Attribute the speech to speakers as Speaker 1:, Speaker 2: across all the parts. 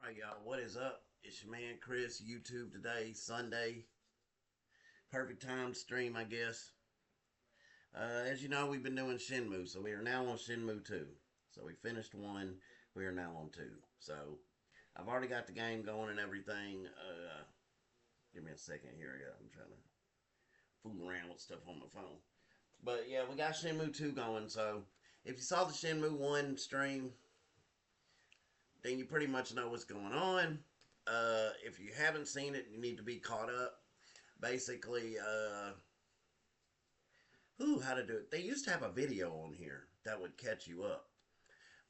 Speaker 1: Alright, y'all, what is up? It's your man Chris, YouTube today, Sunday. Perfect time to stream, I guess. As you know, we've been doing Shenmue, so we are now on Shenmue 2. So we finished one, we are now on 2. So I've already got the game going and everything. Give me a second here, I'm trying to fool around with stuff on my phone. But yeah, we got Shenmue 2 going, so if you saw the Shenmue 1 stream, then you pretty much know what's going on. If you haven't seen it, you need to be caught up. Basically, how to do it. They used to have a video on here that would catch you up.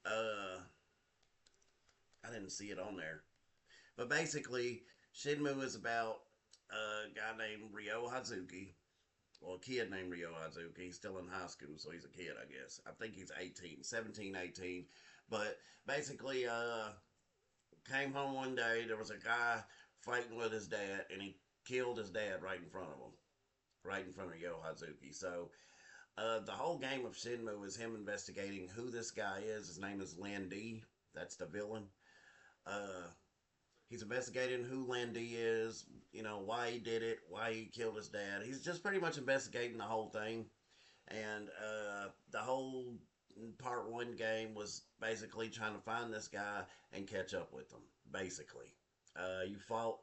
Speaker 1: Uh, I didn't see it on there. But basically, Shinmu is about a guy named Ryo Hazuki. Well, a kid named Ryo Hazuki. He's still in high school, so he's a kid, I guess. I think he's 18, 17, 18. But basically, came home one day. There was a guy fighting with his dad, and he killed his dad right in front of him, right in front of Yo Hazuki. So the whole game of Shenmue is him investigating who this guy is. His name is Landy. That's the villain. Uh, he's investigating who Landy is, why he did it, why he killed his dad. He's just pretty much investigating the whole thing. And the whole part one game was basically trying to find this guy and catch up with him, basically. You fought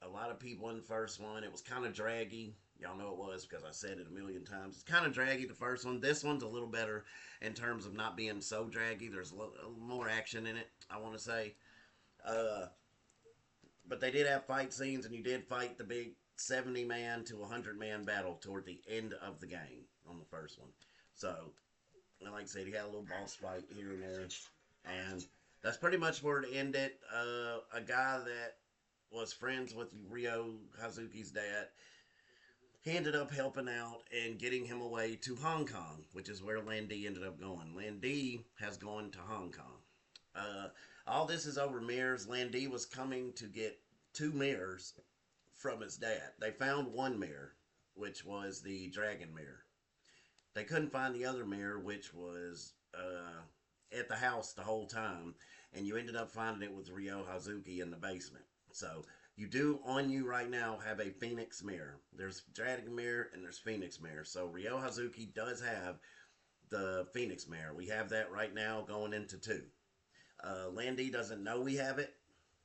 Speaker 1: a lot of people in the first one. It was kind of draggy. Y'all know it was because I said it a million times. It's kind of draggy, the first one. This one's a little better in terms of not being so draggy. There's a little more action in it, I want to say. Uh, but they did have fight scenes, and you did fight the big 70 man to 100-man battle toward the end of the game on the first one. So, like I said, he had a little boss fight here and there. And that's pretty much where it ended. A guy that was friends with Ryo Hazuki's dad. He ended up helping out and getting him away to Hong Kong, which is where Landy ended up going. Landy has gone to Hong Kong. Uh, all this is over mirrors. Landy was coming to get two mirrors from his dad. They found one mirror, which was the dragon mirror. They couldn't find the other mirror, which was at the house the whole time, and you ended up finding it with Ryo Hazuki in the basement. So you do on you right now have a Phoenix mirror. There's Dragon mirror and there's Phoenix mirror. So Ryo Hazuki does have the Phoenix mirror. We have that right now going into two. Landy doesn't know we have it,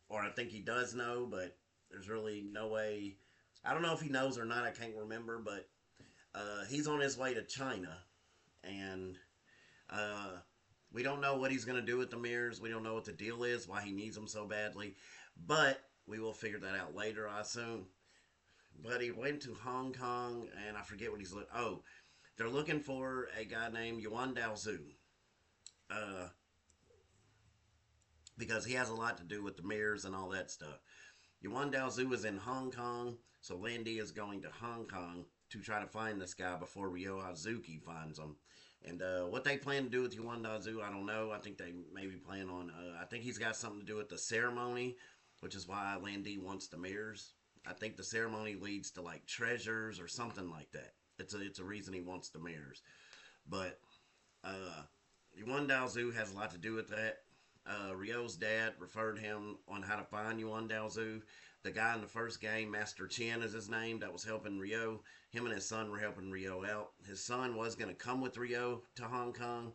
Speaker 1: or I think he does know, but there's really no way. I don't know if he knows or not. I can't remember, but he's on his way to China, and uh, we don't know what he's going to do with the mirrors. We don't know what the deal is, why he needs them so badly, but we will figure that out later, I assume. But he went to Hong Kong, and I forget what he's looking. Oh, they're looking for a guy named Yuan Daozu. Uh, because he has a lot to do with the mirrors and all that stuff. Yuan Daozu is in Hong Kong, so Landy is going to Hong Kong to try to find this guy before Ryo Hazuki finds him. And what they plan to do with Yuan Daozu, I don't know. I think they maybe plan on. I think he's got something to do with the ceremony, which is why Landy wants the mirrors. I think the ceremony leads to like treasures or something like that. It's a reason he wants the mirrors. But Yuan Daozu has a lot to do with that. Ryo's dad referred him on how to find Yuan Daozu. The guy in the first game, Master Chen is his name, that was helping Ryo. Him and his son were helping Ryo out. His son was going to come with Ryo to Hong Kong,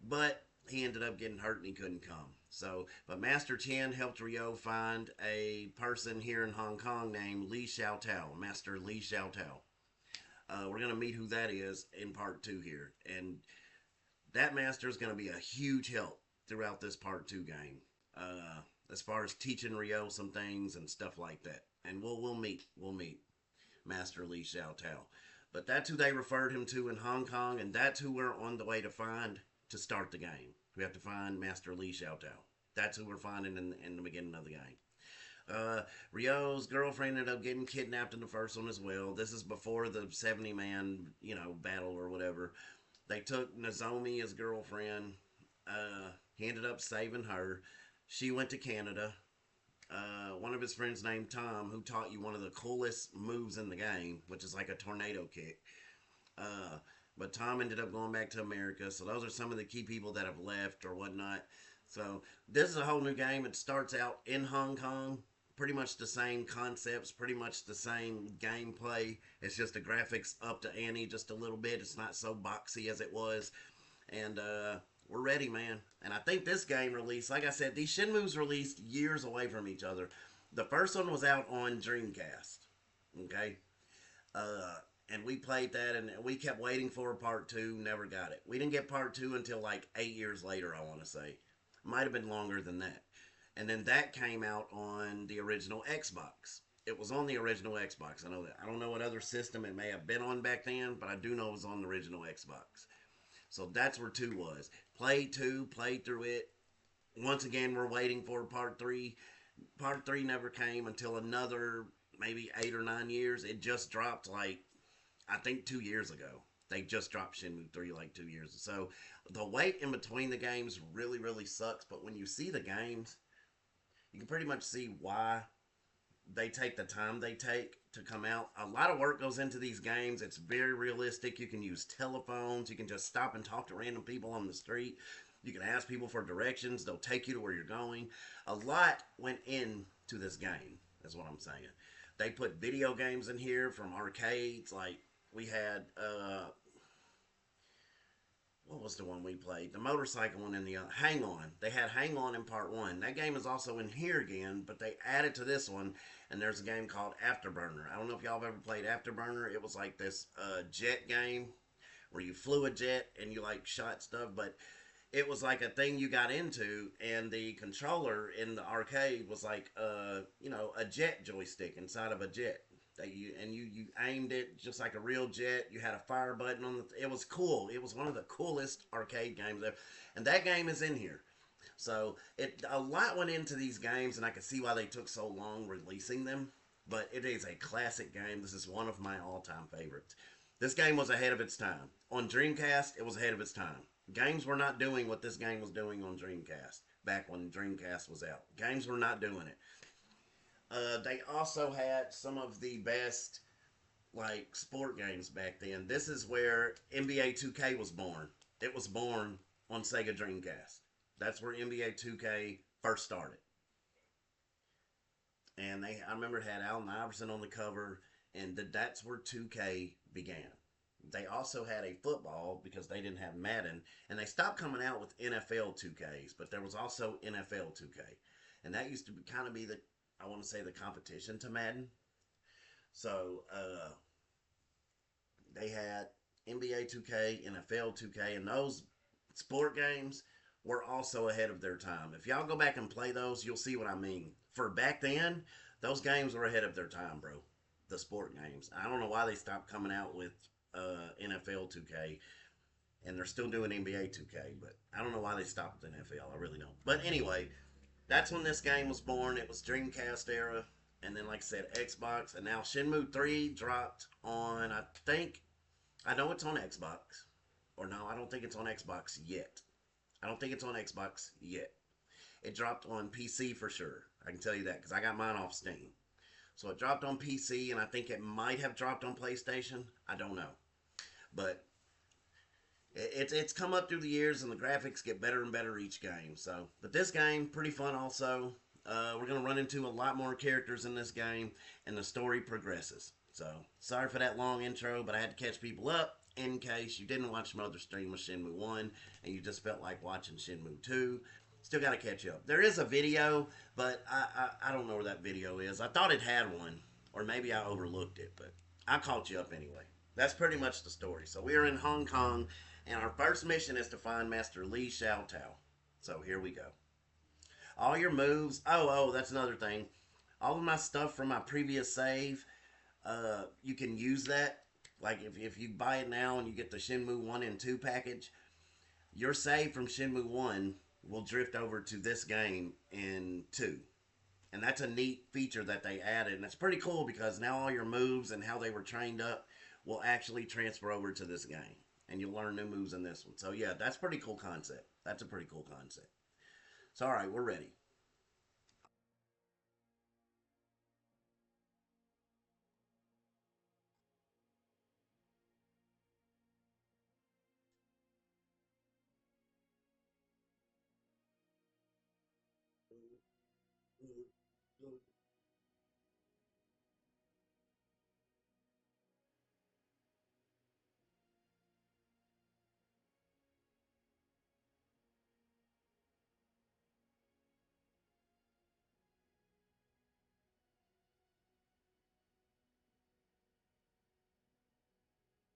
Speaker 1: but he ended up getting hurt and he couldn't come. So, but Master Chen helped Ryo find a person here in Hong Kong named Li Xiaotao, Master Li Xiaotao. We're going to meet who that is in part two here. And that master is going to be a huge help throughout this part two game, as far as teaching Ryo some things and stuff like that. And we'll meet Master Li Xiaotao. But that's who they referred him to in Hong Kong, and that's who we're on the way to find to start the game. We have to find Master Li Xiaotao. That's who we're finding in the beginning of the game. Ryo's girlfriend ended up getting kidnapped in the first one as well. This is before the 70 man, battle or whatever. They took Nozomi, his girlfriend. He ended up saving her. She went to Canada. One of his friends named Tom, who taught you one of the coolest moves in the game, which is like a tornado kick. But Tom ended up going back to America. So those are some of the key people that have left or whatnot. So this is a whole new game. It starts out in Hong Kong. Pretty much the same concepts, pretty much the same gameplay. It's just the graphics up to ante just a little bit. It's not so boxy as it was. And we're ready, man. And I think this game released, like I said, these Shenmues released years away from each other. The first one was out on Dreamcast. Okay? Uh, and we played that and we kept waiting for part two, never got it. We didn't get part two until like 8 years later, I want to say. Might have been longer than that. And then that came out on the original Xbox. It was on the original Xbox. I know that. I don't know what other system it may have been on back then, but I do know it was on the original Xbox. So that's where two was. Played two, played through it. Once again, we're waiting for part three. Part three never came until another maybe 8 or 9 years. It just dropped like I think 2 years ago. They just dropped Shenmue 3 like 2 years. So the wait in between the games really, really sucks. But when you see the games, you can pretty much see why they take the time they take to come out. A lot of work goes into these games. It's very realistic. You can use telephones. You can just stop and talk to random people on the street. You can ask people for directions. They'll take you to where you're going. A lot went into this game, is what I'm saying. They put video games in here from arcades. Like we had what was the one we played? The motorcycle one in the Hang On. They had Hang On in part one. That game is also in here again, but they added to this one, and there's a game called Afterburner. I don't know if y'all have ever played Afterburner. It was like this jet game where you flew a jet and you like shot stuff, but it was like a thing you got into, and the controller in the arcade was like a jet joystick inside of a jet that you aimed it just like a real jet. You had a fire button on the. It was cool. It was one of the coolest arcade games ever, and that game is in here. So a lot went into these games, and I can see why they took so long releasing them. But it is a classic game. This is one of my all-time favorites. This game was ahead of its time. On Dreamcast, it was ahead of its time. Games were not doing what this game was doing on Dreamcast back when Dreamcast was out. Games were not doing it. They also had some of the best like sport games back then. This is where NBA 2K was born. It was born on Sega Dreamcast. That's where NBA 2K first started. And I remember it had Allen Iverson on the cover, and that's where 2K began. They also had a football because they didn't have Madden, and they stopped coming out with NFL 2Ks, but there was also NFL 2K, and that used to kind of be the I want to say the competition to Madden. So they had NBA 2K, NFL 2K, and those sport games were also ahead of their time. If y'all go back and play those, you'll see what I mean. For back then, those games were ahead of their time, bro. The sport games. I don't know why they stopped coming out with NFL 2K, and they're still doing NBA 2K, but I don't know why they stopped with NFL. I really don't. But anyway, that's when this game was born. It was Dreamcast era, and then like I said, Xbox, and now Shenmue 3 dropped on. I know it's on Xbox, or no, I don't think it's on Xbox yet. I don't think it's on Xbox yet. It dropped on PC for sure. I can tell you that because I got mine off Steam. So it dropped on PC, and I think it might have dropped on PlayStation. I don't know, but it's come up through the years, and the graphics get better and better each game. So, but this game pretty fun also. We're gonna run into a lot more characters in this game, and the story progresses. So sorry for that long intro, but I had to catch people up in case you didn't watch my other stream of Shenmue 1 and you just felt like watching Shenmue 2. Still got to catch up. There is a video, but I don't know where that video is. I thought it had one, or maybe I overlooked it, but I caught you up anyway. That's pretty much the story. So we are in Hong Kong, and our first mission is to find Master Li Xiaotao. So here we go. All your moves. Oh, that's another thing. All of my stuff from my previous save, you can use that. Like if you buy it now and you get the Shenmue 1 and 2 package, your save from Shenmue 1 will drift over to this game in 2. And that's a neat feature that they added. And it's pretty cool because now all your moves and how they were trained up will actually transfer over to this game. And you'll learn new moves in this one. So yeah, that's a pretty cool concept. That's a pretty cool concept. So alright, we're ready.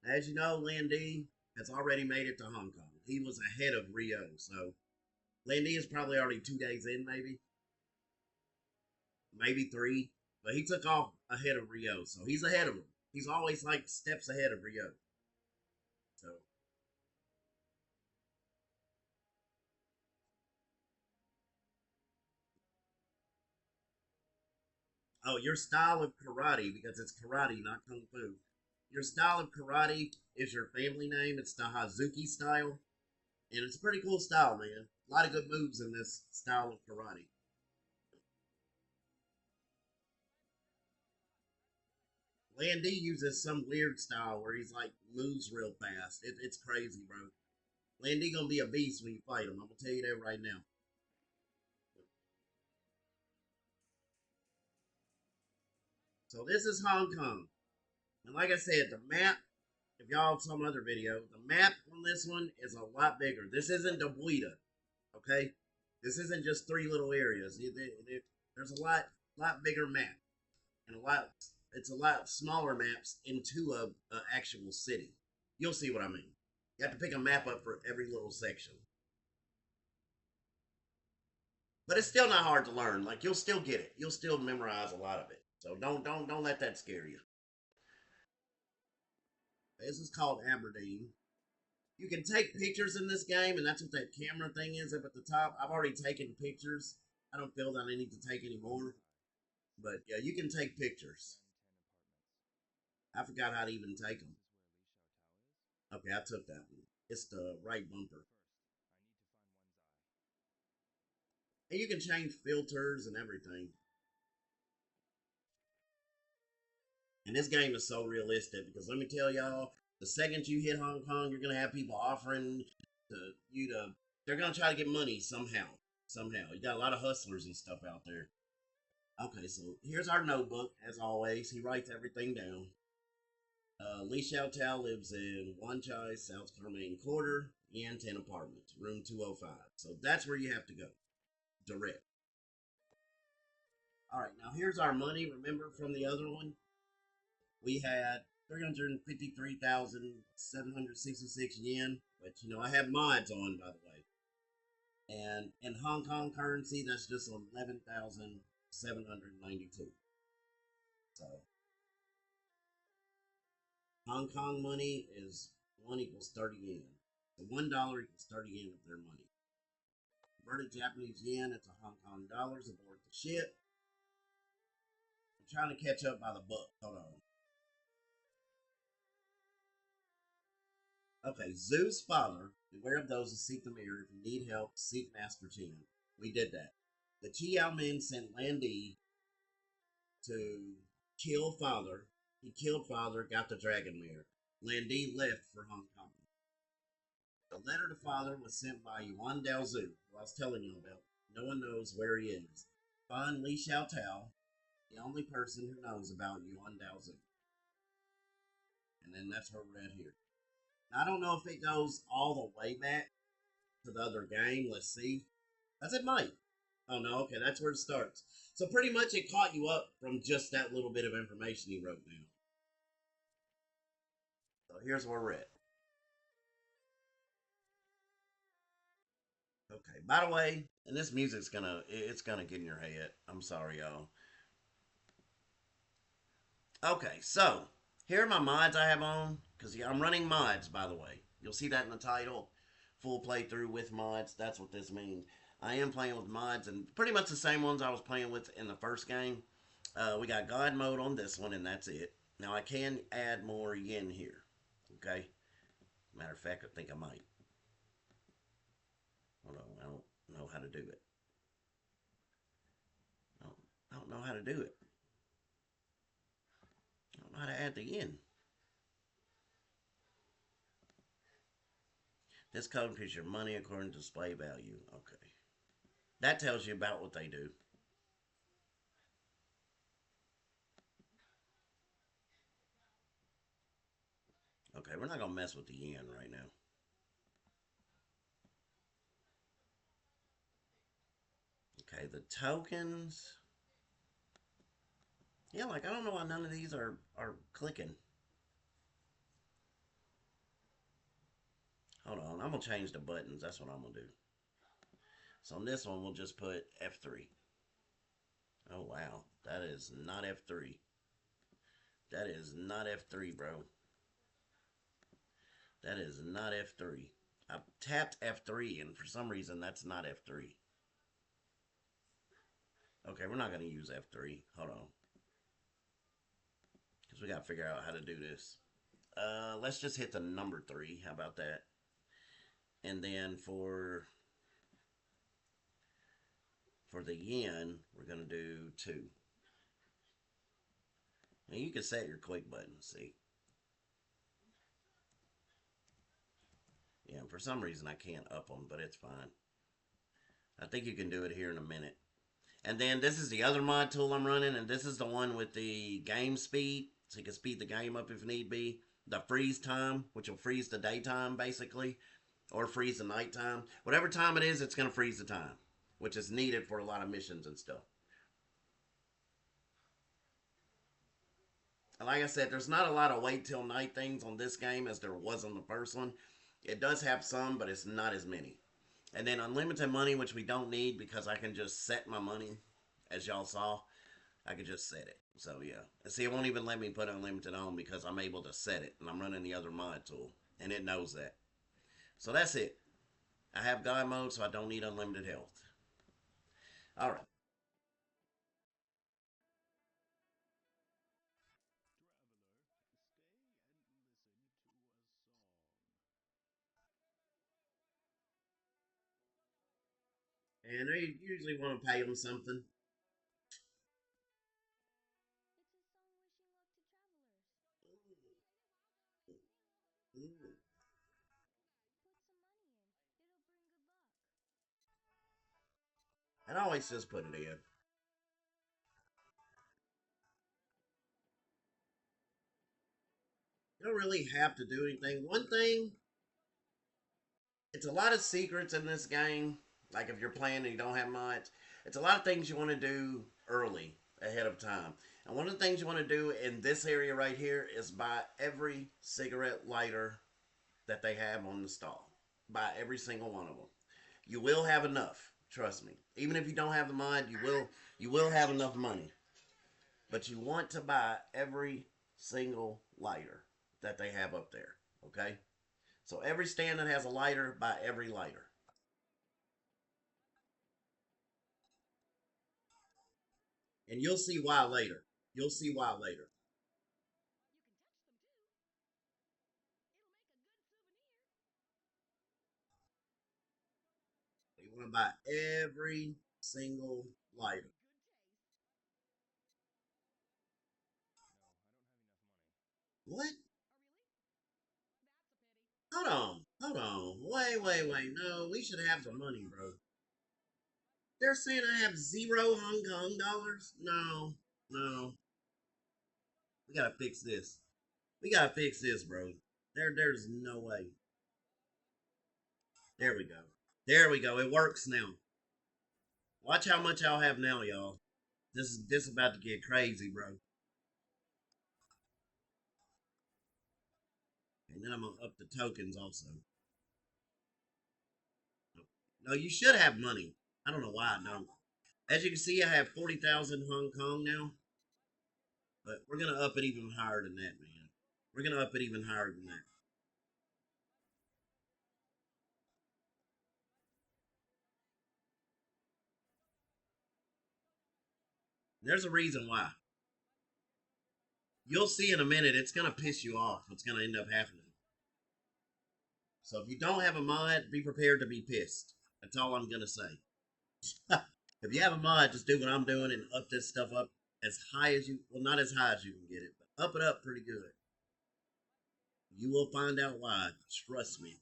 Speaker 1: As you know, Landy has already made it to Hong Kong. He was ahead of Rio, so Landy is probably already 2 days in, maybe three. But he took off ahead of Rio, so he's ahead of him. He's always like steps ahead of Rio. So, oh, your style of karate, because it's karate, not kung fu. Your style of karate is your family name. It's the Hazuki style, and it's a pretty cool style, man. A lot of good moves in this style of karate. Landy uses some weird style where he's like moves real fast. It's crazy, bro. Landy gonna be a beast when you fight him. I'm gonna tell you that right now. So this is Hong Kong, and like I said, the map. If y'all saw my other video, the map on this one is a lot bigger. This isn't Debuita, okay? This isn't just three little areas. There's a lot bigger map, and a lot. It's a lot smaller maps into a actual city. You'll see what I mean. You have to pick a map up for every little section. But it's still not hard to learn. Like you'll still get it. You'll still memorize a lot of it. So don't let that scare you. This is called Aberdeen. You can take pictures in this game, and that's what that camera thing is up at the top. I've already taken pictures. I don't feel that I need to take any more. But yeah, you can take pictures. I forgot how to even take them. Okay, I took that one. It's the right bumper. And you can change filters and everything. And this game is so realistic because let me tell y'all, the second you hit Hong Kong, you're gonna have people offering to they're gonna try to get money somehow. Somehow. You got a lot of hustlers and stuff out there. Okay, so here's our notebook, as always. He writes everything down. Li Xiaotao lives in Wan Chai, South Carmaine Quarter, Yan 10 Apartments, room 205. So that's where you have to go. Direct. All right, now here's our money. Remember from the other one? We had 353,766 yen, which, I have mods on, by the way. And in Hong Kong currency, that's just 11,792. So Hong Kong money is 1 equals 30 yen. So $1 equals 30 yen of their money. Converted Japanese yen into Hong Kong dollars aboard the ship. I'm trying to catch up by the book. Hold on. Okay, Zoo's father, beware of those who seek the mirror. If you need help, seek Master Chin. We did that. The Chiao men sent Landy to kill father. He killed father, got the dragon mirror. Landy left for Hong Kong. The letter to father was sent by Yuan Daozu, who I was telling you about. No one knows where he is. Find Li Xiaotao, the only person who knows about Yuan Daozu. And then that's where we're at here. Now, I don't know if it goes all the way back to the other game. Let's see. That's it might. Oh no, okay, that's where it starts. So pretty much it caught you up from just that little bit of information he wrote down. So here's where we're at. Okay, by the way, and this music's gonna get in your head. I'm sorry, y'all. Okay, so here are my mods I have on, because yeah, I'm running mods, by the way. You'll see that in the title. Full playthrough with mods. That's what this means. I am playing with mods, and pretty much the same ones I was playing with in the first game. We got God mode on this one, and that's it. Now I can add more yen here. Okay. Matter of fact, I think I might. Hold on, I don't know how to do it. I don't know how to do it. I don't know how to add the yen. This code increases your money according to display value. Okay. That tells you about what they do. Okay, we're not gonna mess with the yen right now. Okay, the tokens. Yeah, like I don't know why none of these are clicking. Hold on, I'm gonna change the buttons. That's what I'm gonna do. So on this one, we'll just put F3. Oh wow, that is not F3. That is not F3, bro. That is not F3. I tapped F3, and for some reason, that's not F3. Okay, we're not gonna use F3. Hold on, because we gotta figure out how to do this. Let's just hit the number 3. How about that? And then for the yen, we're gonna do 2. Now you can set your quick buttons. See, yeah. For some reason, I can't up them, but it's fine. I think you can do it here in a minute. And then this is the other mod tool I'm running, and this is the one with the game speed, so you can speed the game up if need be. The freeze time, which will freeze the daytime basically, or freeze the nighttime. Whatever time it is, it's going to freeze the time, which is needed for a lot of missions and stuff. And like I said, there's not a lot of wait till night things on this game as there was on the first one. It does have some, but it's not as many. And then unlimited money, which we don't need because I can just set my money, as y'all saw. I could just set it. So yeah. And see, it won't even let me put unlimited on because I'm able to set it, and I'm running the other mod tool, and it knows that. So that's it. I have God mode, so I don't need unlimited health. All right. And they usually want to pay them something. Mm. And I always just put it in. You don't really have to do anything. One thing, it's a lot of secrets in this game. Like if you're playing and you don't have mods, it's a lot of things you want to do early, ahead of time. And one of the things you want to do in this area right here is buy every cigarette lighter that they have on the stall. Buy every single one of them. You will have enough. Trust me. Even if you don't have the mod, you will have enough money. But you want to buy every single lighter that they have up there. Okay? So every stand that has a lighter, buy every lighter. And you'll see why later. You'll see why later. You want to buy every single lighter. What? Hold on. Hold on. Wait, wait, wait. No, we should have some money, bro. They're saying I have zero Hong Kong dollars? No. No. We gotta fix this. We gotta fix this, bro. There's no way. There we go. There we go. It works now. Watch how much I'll have now, y'all. This is about to get crazy, bro. And then I'm gonna up the tokens also. No, you should have money. I don't know why I don't. As you can see, I have 40,000 Hong Kong now, but we're gonna up it even higher than that, man. We're gonna up it even higher than that. There's a reason why. You'll see in a minute. It's gonna piss you off. What's gonna end up happening. So if you don't have a mod, be prepared to be pissed. That's all I'm gonna say. If you have a mod, just do what I'm doing and up this stuff up as high as you. Well, not as high as you can get it, but up it up pretty good. You will find out why. Trust me.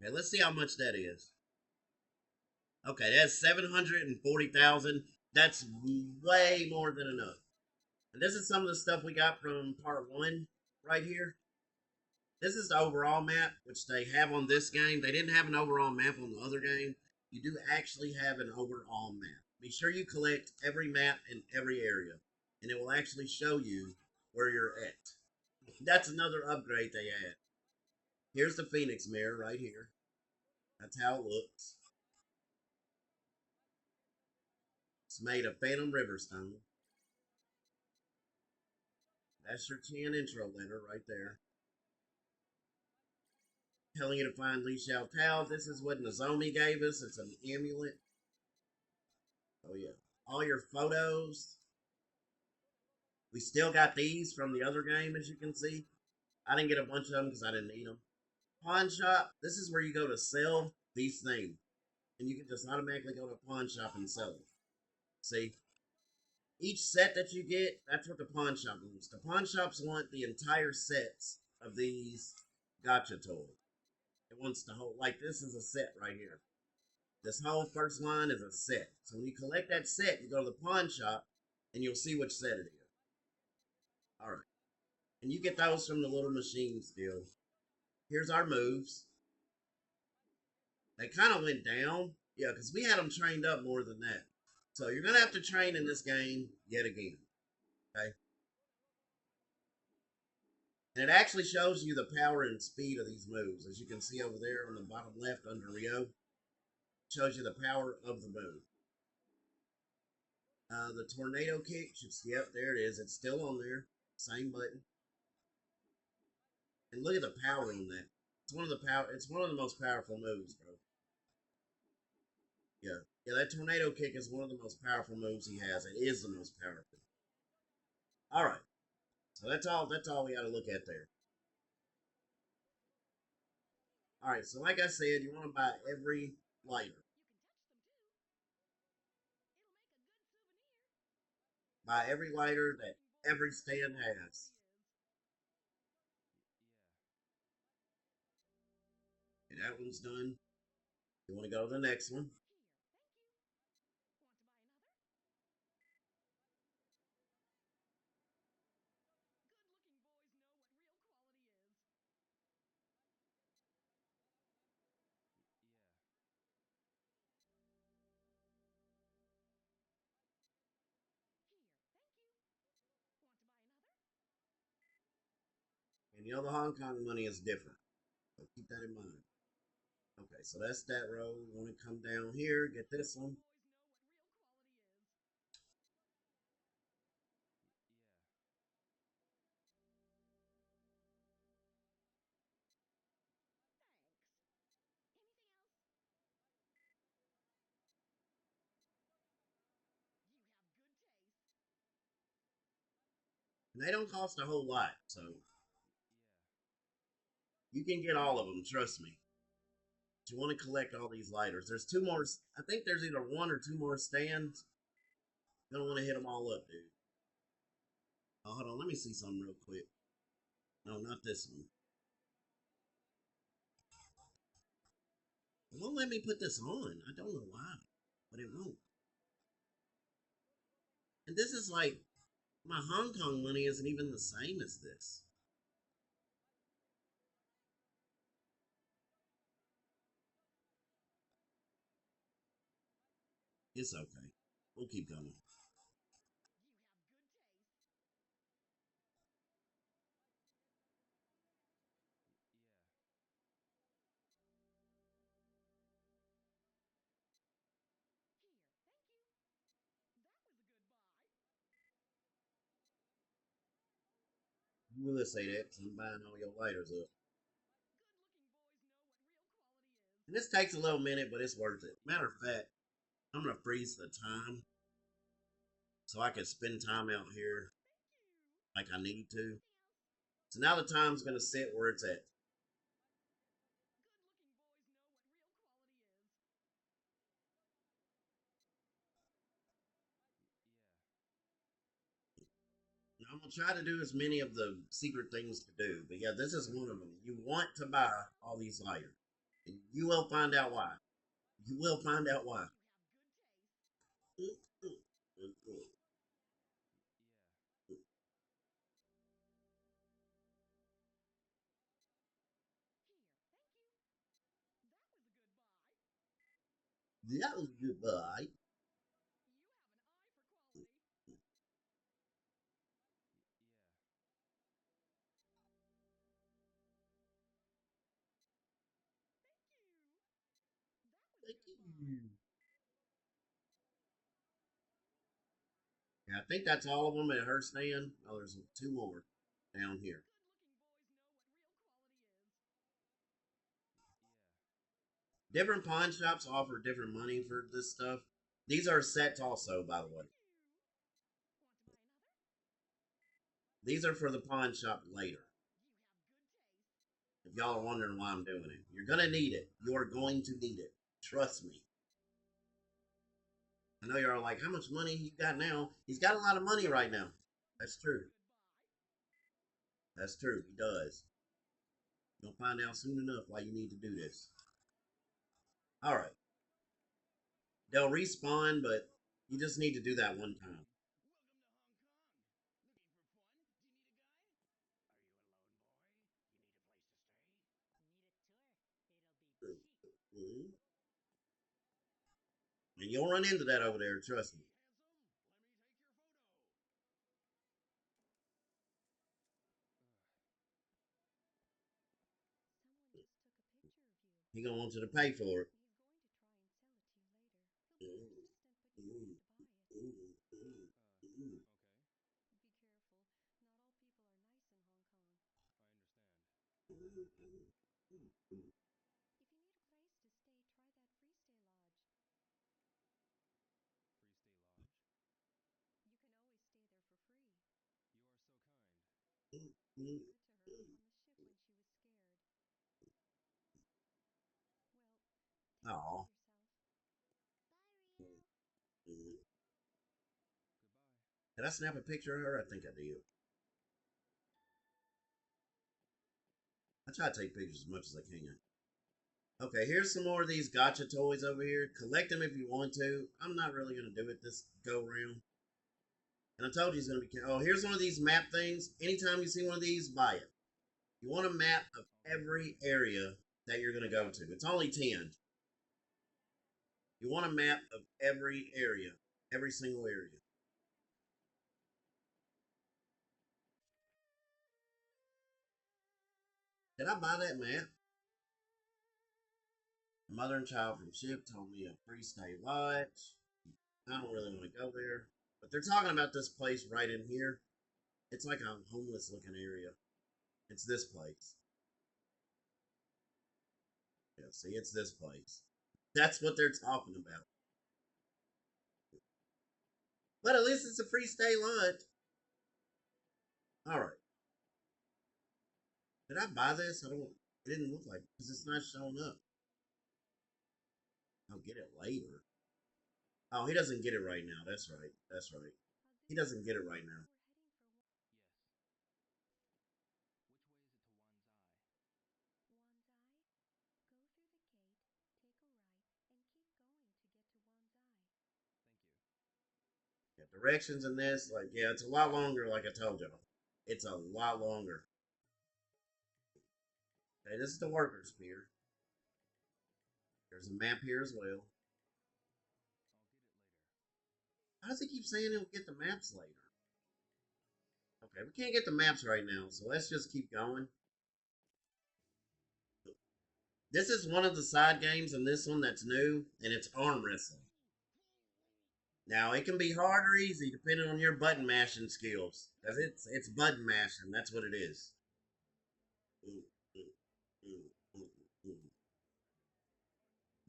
Speaker 1: Okay, let's see how much that is. Okay, that's 740,000. That's way more than enough. And this is some of the stuff we got from part one right here. This is the overall map, which they have on this game. They didn't have an overall map on the other game. You do actually have an overall map. Be sure you collect every map in every area, and it will actually show you where you're at. That's another upgrade they add. Here's the Phoenix Mirror right here. That's how it looks. It's made of Phantom Riverstone. That's your 10 intro letter right there. Telling you to find Li Xiao Tao. This is what Nozomi gave us. It's an amulet. Oh, yeah. All your photos. We still got these from the other game, as you can see. I didn't get a bunch of them because I didn't need them. Pawn shop. This is where you go to sell these things. And you can just automatically go to a pawn shop and sell them. See? Each set that you get, that's what the pawn shop wants. The pawn shops want the entire sets of these gotcha toys. It wants the whole, like this is a set right here. This whole first line is a set. So when you collect that set, you go to the pawn shop and you'll see which set it is. All right. And you get those from the little machine still. Here's our moves. They kind of went down. Yeah, because we had them trained up more than that. So you're going to have to train in this game yet again. Okay. And it actually shows you the power and speed of these moves. As you can see over there on the bottom left under Rio, it shows you the power of the move. The tornado kick, yep, there it is. It's still on there. Same button. And look at the power on that. It's one of the power. It's one of the most powerful moves, bro. Yeah, yeah. That tornado kick is one of the most powerful moves he has. It is the most powerful. All right. So that's all. That's all we got to look at there. All right. So like I said, you want to buy every lighter. Buy every lighter that every stand has. Okay, that one's done. You want to go to the next one. And the other Hong Kong money is different. So keep that in mind. Okay, so that's that row. You want to come down here, get this one. And they don't cost a whole lot, so you can get all of them, trust me. But you want to collect all these lighters. There's two more. I think there's either one or two more stands. You don't want to hit them all up, dude. Oh, hold on. Let me see something real quick. No, not this one. It won't let me put this on. I don't know why, but it won't. And this is like, my Hong Kong money isn't even the same as this. It's okay. We'll keep going. You will say that because I'm buying all your lighters up. And this takes a little minute, but it's worth it. Matter of fact, I'm going to freeze the time so I can spend time out here like I need to. So now the time's going to sit where it's at. Now, I'm going to try to do as many of the secret things to do. But yeah, this is one of them. You want to buy all these lighters. And you will find out why. You will find out why. That was goodbye. Thank you. Yeah, I think that's all of them at her stand. Oh, there's two more down here. Different pawn shops offer different money for this stuff. These are sets also, by the way. These are for the pawn shop later. If y'all are wondering why I'm doing it, you're gonna need it. You're going to need it. Trust me. I know you're all like, how much money you got now? He's got a lot of money right now. That's true. That's true. He does. You'll find out soon enough why you need to do this. All right. They'll respawn, but you just need to do that one time. Mhm. And you'll run into that over there, trust me. He gonna want you to pay for it. Oh. Did I snap a picture of her? I think I did. I try to take pictures as much as I can. Okay, here's some more of these gotcha toys over here. Collect them if you want to. I'm not really going to do it this go round. And I told you it's going to be. Oh, here's one of these map things. Anytime you see one of these, buy it. You want a map of every area that you're going to go to. It's only 10. You want a map of every area, every single area. Did I buy that map? Mother and child from ship told me a free stay lodge. I don't really want to go there. But they're talking about this place right in here. It's like a homeless looking area. It's this place. Yeah, see, it's this place. That's what they're talking about. But at least it's a free stay lunch. All right. Did I buy this? I don't. It didn't look like because it's not showing up. I'll get it later. Oh, he doesn't get it right now. That's right. That's right. He doesn't get it right now. Yeah, directions in this, like, yeah, it's a lot longer. Like I told y'all, it's a lot longer. Okay, this is the workers' pier. There's a map here as well. How does he keep saying he'll get the maps later? Okay, we can't get the maps right now, so let's just keep going. This is one of the side games in this one that's new, and it's arm wrestling. Now it can be hard or easy depending on your button mashing skills, because it's button mashing. That's what it is.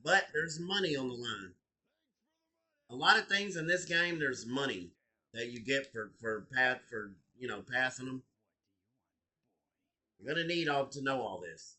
Speaker 1: But there's money on the line. A lot of things in this game, there's money that you get for passing them. You're gonna need all to know all this.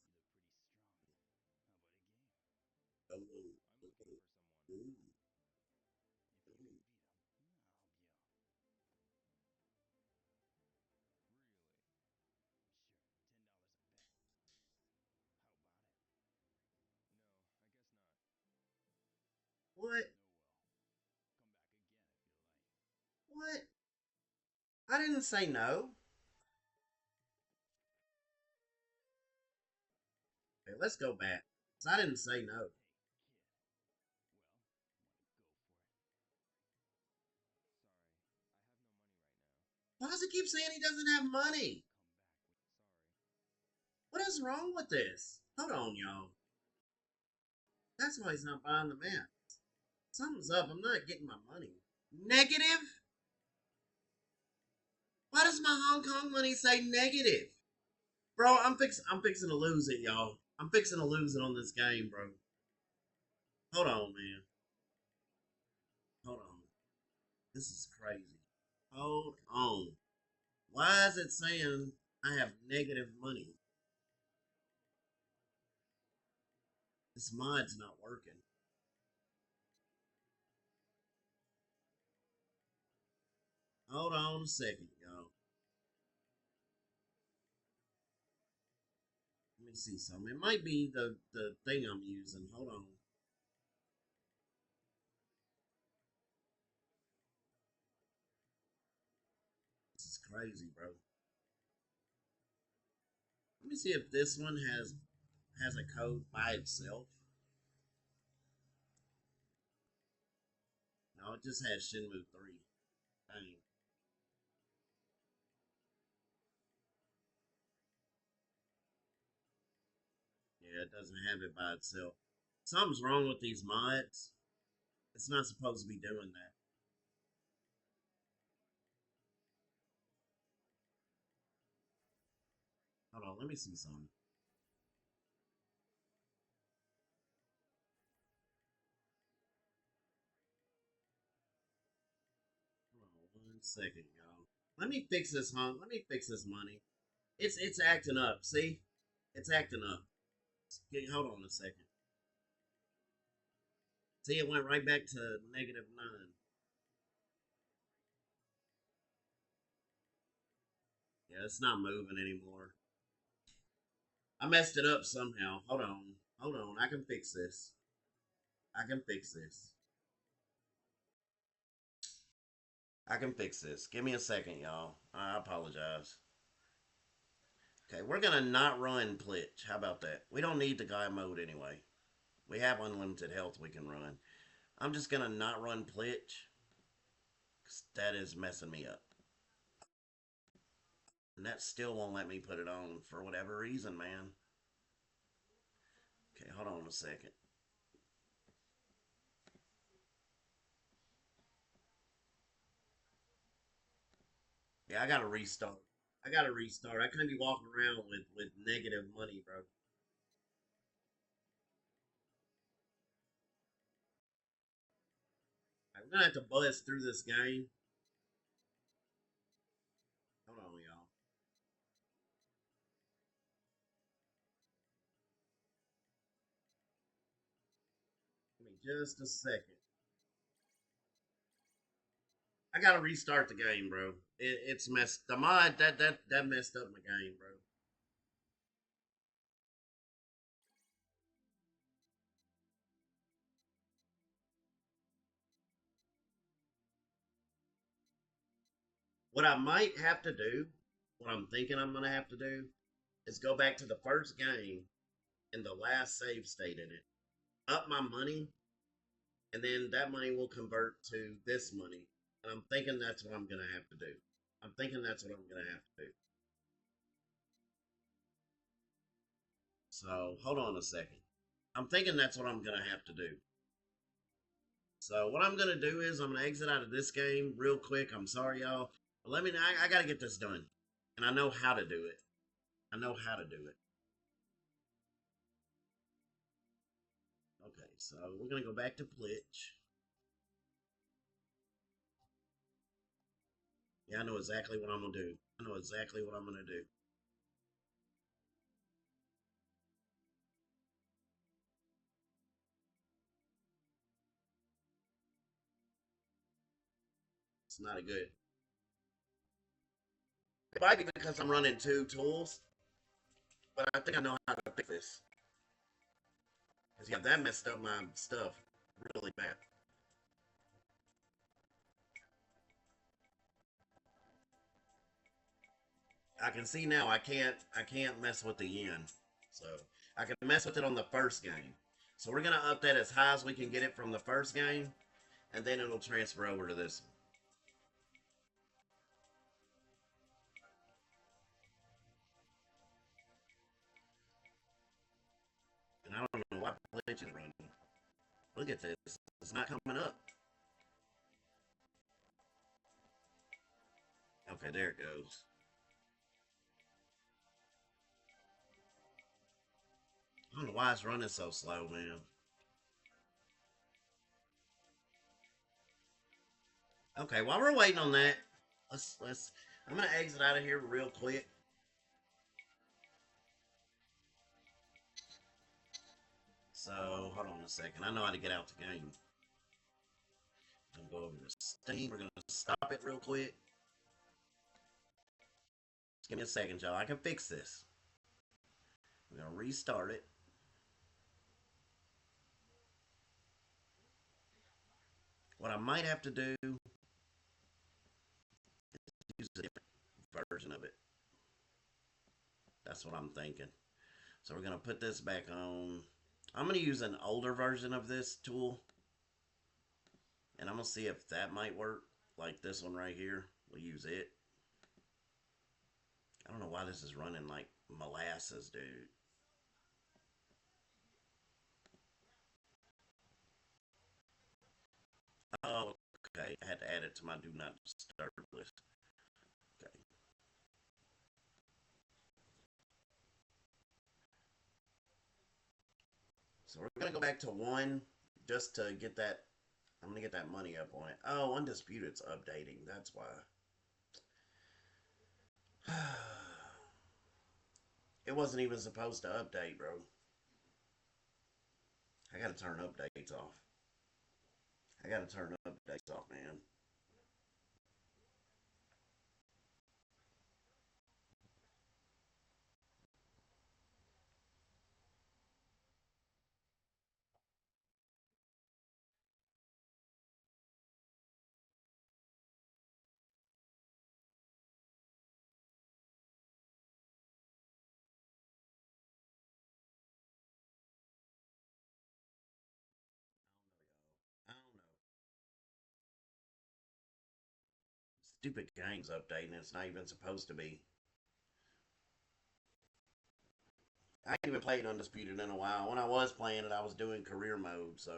Speaker 1: didn't say no. Okay, let's go back. So I didn't say no. Why does he keep saying he doesn't have money? What is wrong with this? Hold on, y'all. That's why he's not buying the map. Something's up. I'm not getting my money. Negative? Why does my Hong Kong money say negative? Bro, I'm fixing to lose it, y'all. I'm fixing to lose it on this game, bro. Hold on, man. Hold on. This is crazy. Hold on. Why is it saying I have negative money? This mod's not working. Hold on a second, y'all. Let me see something. It might be the thing I'm using. Hold on. This is crazy, bro. Let me see if this one has a code by itself. No, it just has Shenmue 3. Dang. Yeah, it doesn't have it by itself. Something's wrong with these mods. It's not supposed to be doing that. Hold on, let me see something. Hold on 1 second, y'all. Let me fix this, huh? Let me fix this money. It's acting up. See, it's acting up. Hold on a second. See, it went right back to -9. Yeah, it's not moving anymore. I messed it up somehow. Hold on. Hold on. I can fix this. I can fix this. I can fix this. Give me a second, y'all. I apologize. Okay, we're gonna not run Plitch. How about that? We don't need the guy mode anyway. We have unlimited health we can run. I'm just gonna not run Plitch, 'cause that is messing me up. And that still won't let me put it on for whatever reason, man. Okay, hold on a second. Yeah, I gotta restart. I gotta restart. I can't be walking around with negative money, bro. I'm gonna have to buzz through this game. Hold on, y'all. Give me just a second. I gotta restart the game, bro. It's messed. The mod that messed up my game, bro. What I might have to do, what I'm thinking I'm gonna have to do, is go back to the first game and the last save state in it, up my money, and then that money will convert to this money. And I'm thinking that's what I'm gonna have to do. I'm thinking that's what I'm gonna have to do. So hold on a second. I'm thinking that's what I'm gonna have to do. So what I'm gonna do is I'm gonna exit out of this game real quick. I'm sorry, y'all. But let me. I gotta get this done, and I know how to do it. I know how to do it. Okay, so we're gonna go back to Plitch. Yeah, I know exactly what I'm gonna do. I know exactly what I'm gonna do. It's not a good. It might be because I'm running two tools, but I think I know how to fix this. Cause yeah, that messed up my stuff really bad. I can see now I can't mess with the yen. So I can mess with it on the first game. So we're gonna up that as high as we can get it from the first game, and then it'll transfer over to this one. And I don't know why glitch is running. Look at this. It's not coming up. Okay, there it goes. I don't know why it's running so slow, man. Okay, while we're waiting on that, let's. I'm gonna exit out of here real quick. So hold on a second. I know how to get out the game. I'm gonna go over to Steam. We're gonna stop it real quick. Just give me a second, y'all. I can fix this. We're gonna restart it. What I might have to do is use a different version of it. That's what I'm thinking. So we're gonna put this back on. I'm gonna use an older version of this tool, and I'm gonna see if that might work. Like this one right here, we'll use it. I don't know why this is running like molasses, dude. Oh, okay. I had to add it to my do not disturb list. Okay. So we're gonna go back to one just to get that. I'm gonna get that money up on it. Oh, Undisputed's updating. That's why. It wasn't even supposed to update, bro. I gotta turn updates off. I gotta turn updates off, man. I don't know. Stupid game's updating. It's not even supposed to be. I ain't even played Undisputed in a while. When I was playing it, I was doing career mode, so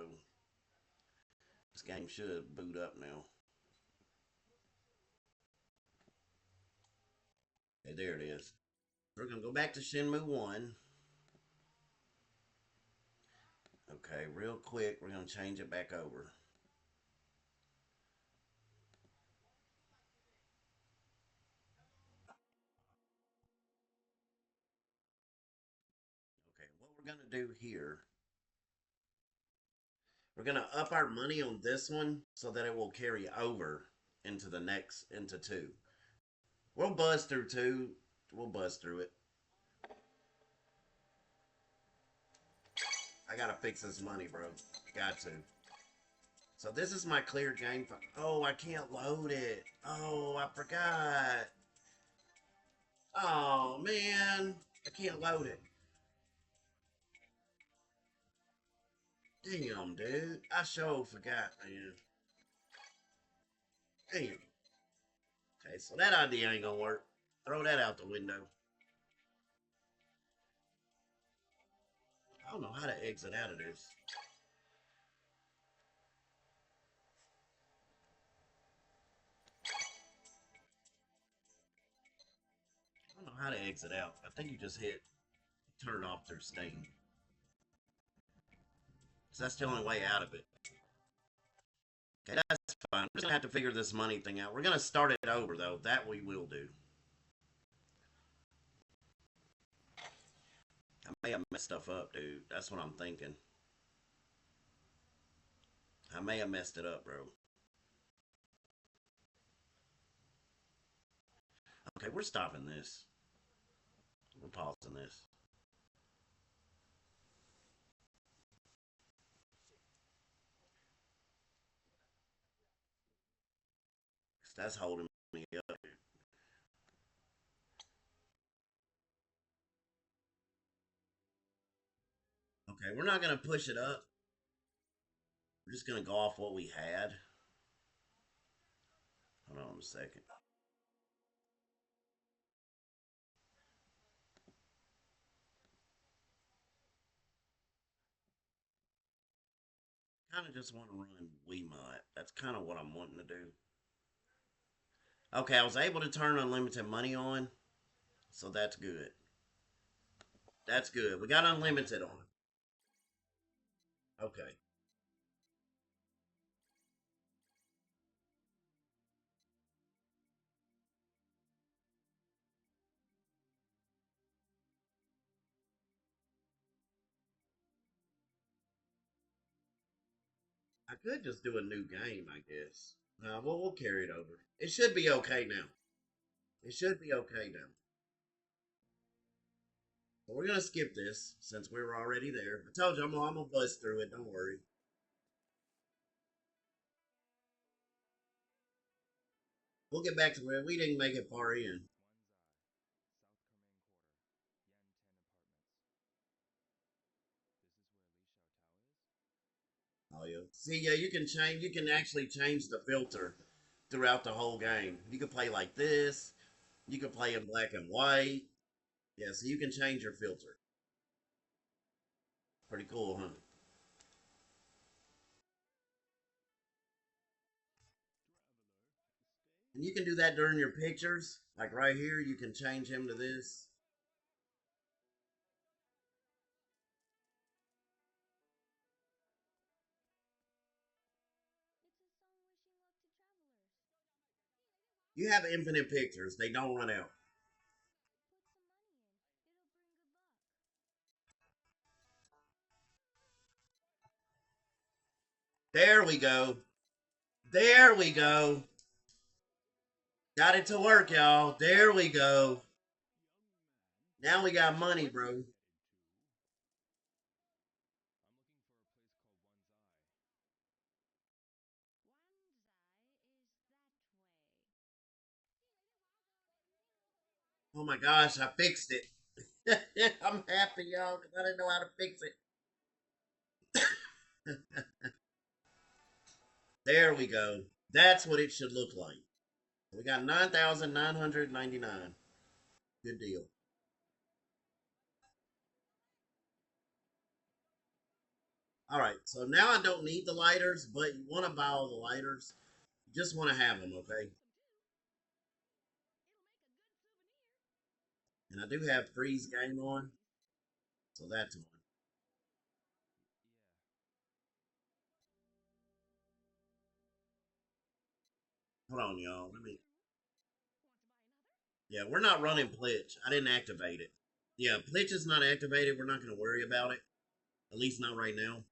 Speaker 1: this game should boot up now. Okay, there it is. We're gonna go back to Shenmue 1. Okay, real quick, we're gonna change it back over. Okay, what we're gonna do here, we're gonna up our money on this one so that it will carry over into the next into two. We'll buzz through two. We'll buzz through it. I gotta fix this money, bro. Got to. So this is my clear game. Oh, I can't load it. Oh, I forgot. Oh man, I can't load it. Damn, dude. I sure forgot, man. Damn. Okay, so that idea ain't gonna work. Throw that out the window. I don't know how to exit out of this. I don't know how to exit out. I think you just hit turn off their Steam. So that's the only way out of it. Okay, that's fine. We're just gonna have to figure this money thing out. We're gonna start it over though. That we will do. I may have messed stuff up, dude. That's what I'm thinking. I may have messed it up, bro. Okay, we're stopping this. We're pausing this. That's holding me up. Okay, we're not gonna push it up. We're just gonna go off what we had. Hold on a second. Kind of just want to run Wiimote. That's kind of what I'm wanting to do. Okay, I was able to turn unlimited money on, so that's good. That's good. We got unlimited on. Okay. I could just do a new game, I guess. Well, we'll carry it over. It should be okay now. It should be okay now. But we're gonna skip this since we were already there. I told you I'm gonna buzz through it. Don't worry. We'll get back to where we didn't make it far in. Oh yeah. See, yeah, you can change. You can actually change the filter throughout the whole game. You can play like this. You can play in black and white. Yeah, so you can change your filter. Pretty cool, huh? And you can do that during your pictures. Like right here, you can change him to this. You have infinite pictures. They don't run out. There we go. There we go. Got it to work, y'all. There we go. Now we got money, bro. Oh my gosh, I fixed it. I'm happy, y'all, because I didn't know how to fix it. There we go. That's what it should look like. We got 9,999. Good deal. All right, so now I don't need the lighters, but you want to buy all the lighters. You just want to have them, okay? And I do have freeze game on, so that's on. Hold on, y'all. Let me. Yeah, we're not running Plitch. I didn't activate it. Yeah, Plitch is not activated. We're not going to worry about it. At least not right now.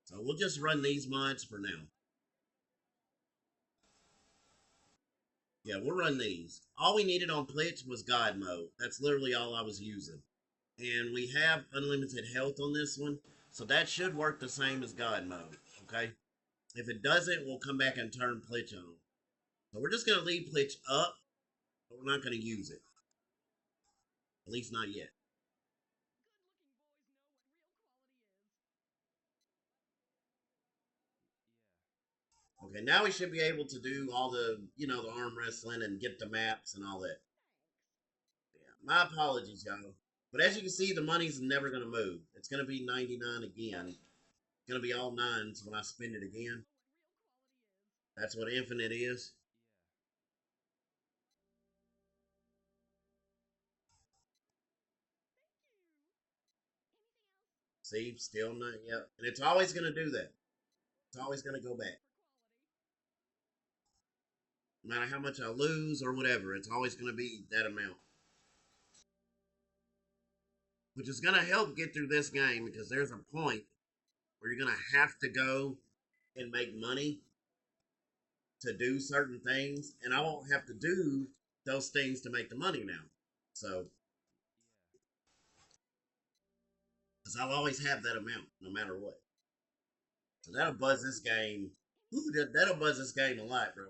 Speaker 1: So we'll just run these mods for now. Yeah, we'll run these. All we needed on Plitch was God mode. That's literally all I was using. And we have unlimited health on this one. So that should work the same as God mode. Okay? If it doesn't, we'll come back and turn Plitch on. So we're just going to leave Plitch up, but we're not going to use it. At least not yet. Okay, now we should be able to do all the arm wrestling and get the maps and all that. Yeah, my apologies, y'all. But as you can see, the money's never going to move. It's going to be 99 again. It's going to be all nines when I spend it again. That's what infinite is. See, still not yet. And it's always going to do that. It's always going to go back. No matter how much I lose or whatever, it's always going to be that amount. Which is going to help get through this game because there's a point where you're going to have to go and make money to do certain things, and I won't have to do those things to make the money now. So, because I'll always have that amount no matter what. So that'll buzz this game. Ooh, that'll buzz this game a lot, bro.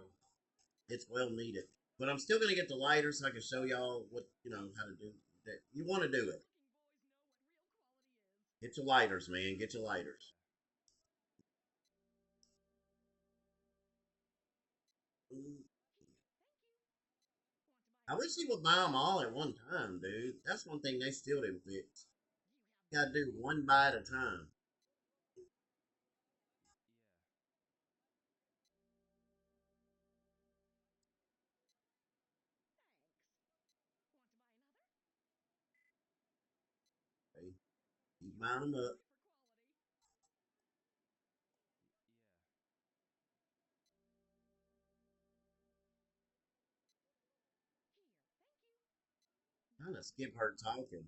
Speaker 1: It's well needed. But I'm still gonna get the lighter so I can show y'all what how to do that. You want to do it. Get your lighters, man. Get your lighters. I wish he would buy them all at one time, dude. That's one thing they still didn't fix. You gotta do one buy at a time. Okay? Keep buying them up. Trying to skip her talking.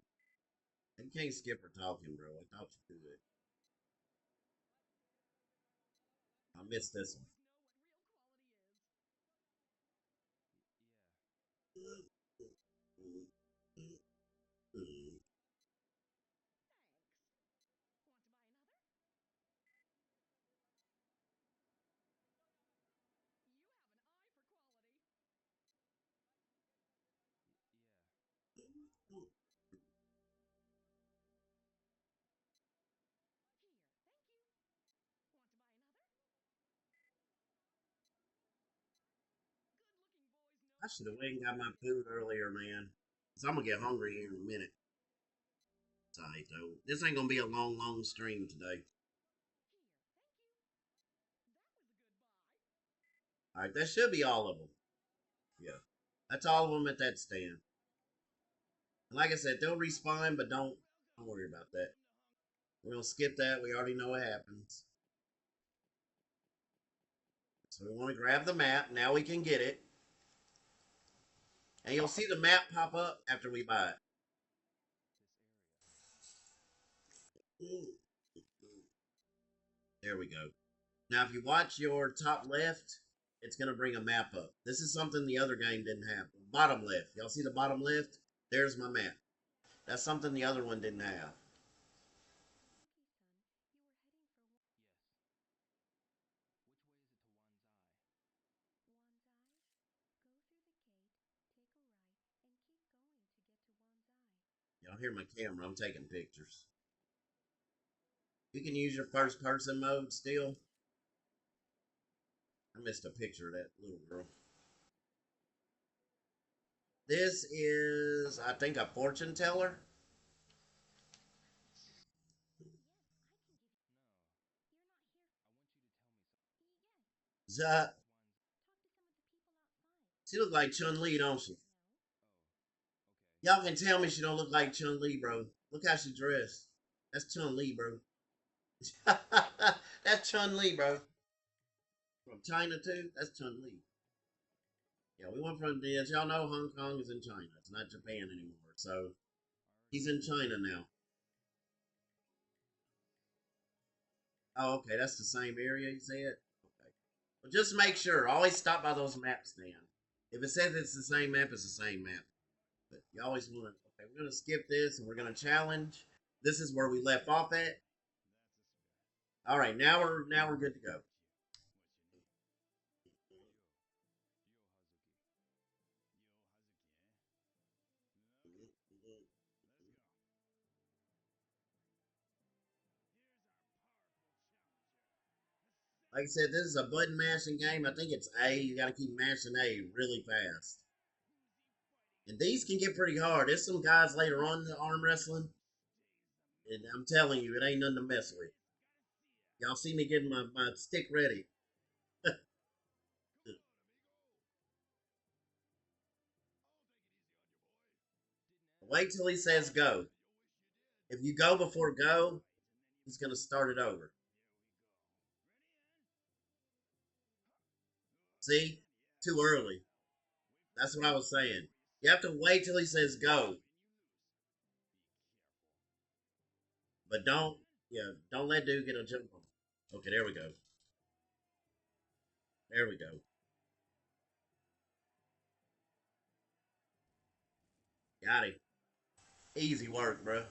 Speaker 1: You can't skip her talking, bro. I thought you could. I missed this one. I should have went and got my food earlier, man. So I'm gonna get hungry here in a minute. It's alright though. This ain't gonna be a long, long stream today. Alright, that should be all of them. Yeah. That's all of them at that stand. And like I said, they'll respawn, but don't worry about that. We're gonna skip that. We already know what happens. So we want to grab the map. Now we can get it. And you'll see the map pop up after we buy it. There we go. Now, if you watch your top left, it's going to bring a map up. This is something the other game didn't have. Bottom left. Y'all see the bottom left? There's my map. That's something the other one didn't have. Y'all hear my camera. I'm taking pictures. You can use your first person mode still. I missed a picture of that little girl. This is, I think, a fortune teller. Zuh. She look like Chun Li, don't she? Y'all can tell me she don't look like Chun Li, bro. Look how she dressed. That's Chun Li, bro. That's Chun Li, bro. From China too. That's Chun Li. Yeah, we went from as y'all know, Hong Kong is in China. It's not Japan anymore. So he's in China now. Oh, okay. That's the same area you said. Okay. Well, just make sure. Always stop by those maps, Dan. If it says it's the same map, it's the same map. But you always want to. Okay, we're gonna skip this and we're gonna challenge. This is where we left off at. All right, now we're good to go. Like I said, this is a button mashing game. I think it's A. You got to keep mashing A really fast. And these can get pretty hard. There's some guys later on in the arm wrestling, and I'm telling you, it ain't nothing to mess with. Y'all see me getting my stick ready. Wait till he says go. If you go before go, he's going to start it over. See? Too early. That's what I was saying. You have to wait till he says go. But don't let dude get a jump on. Okay, there we go. There we go. Got him. Easy work, bro.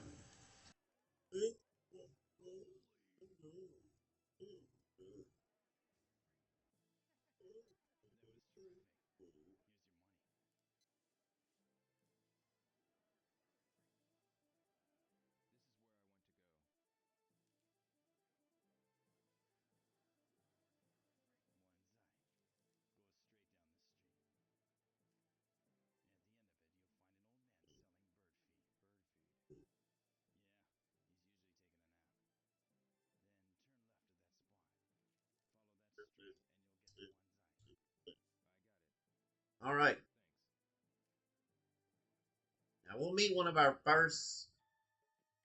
Speaker 1: Now we'll meet one of our first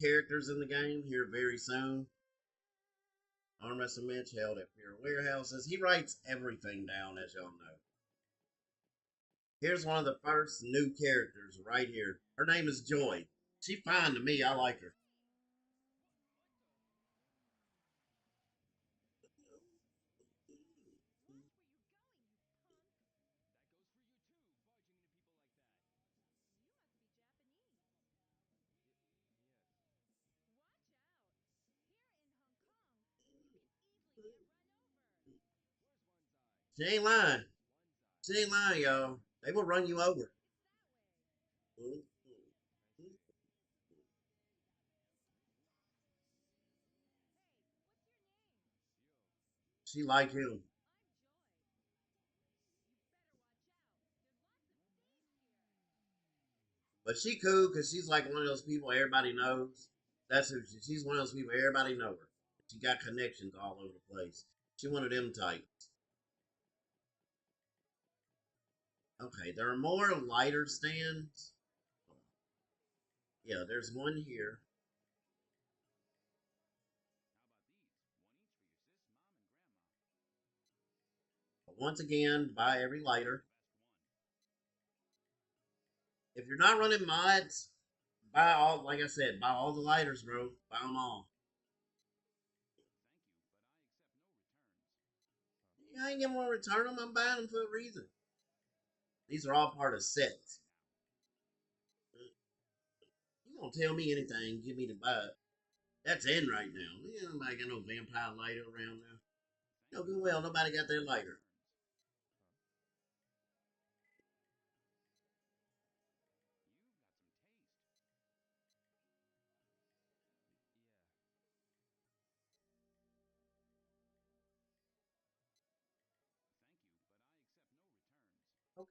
Speaker 1: characters in the game here very soon. Arm wrestling match held at Pure Warehouses. He writes everything down, as y'all know. Here's one of the first new characters right here. Her name is Joy. She fine to me. I like her. She ain't lying. She ain't lying, y'all. They will run you over. She like him. But she cool because she's like one of those people everybody knows. That's who she's one of those people everybody know her. She got connections all over the place. She one of them types. Okay, there are more lighter stands. Yeah, there's one here. But once again, buy every lighter. If you're not running mods, buy all. Like I said, buy all the lighters, bro. Buy them all. I ain't gonna return them. I'm buying them for a reason. These are all part of sets. You gonna tell me anything? Give me the buy it. That's in right now. Yeah, nobody got no vampire lighter around now. No good well, nobody got their lighter.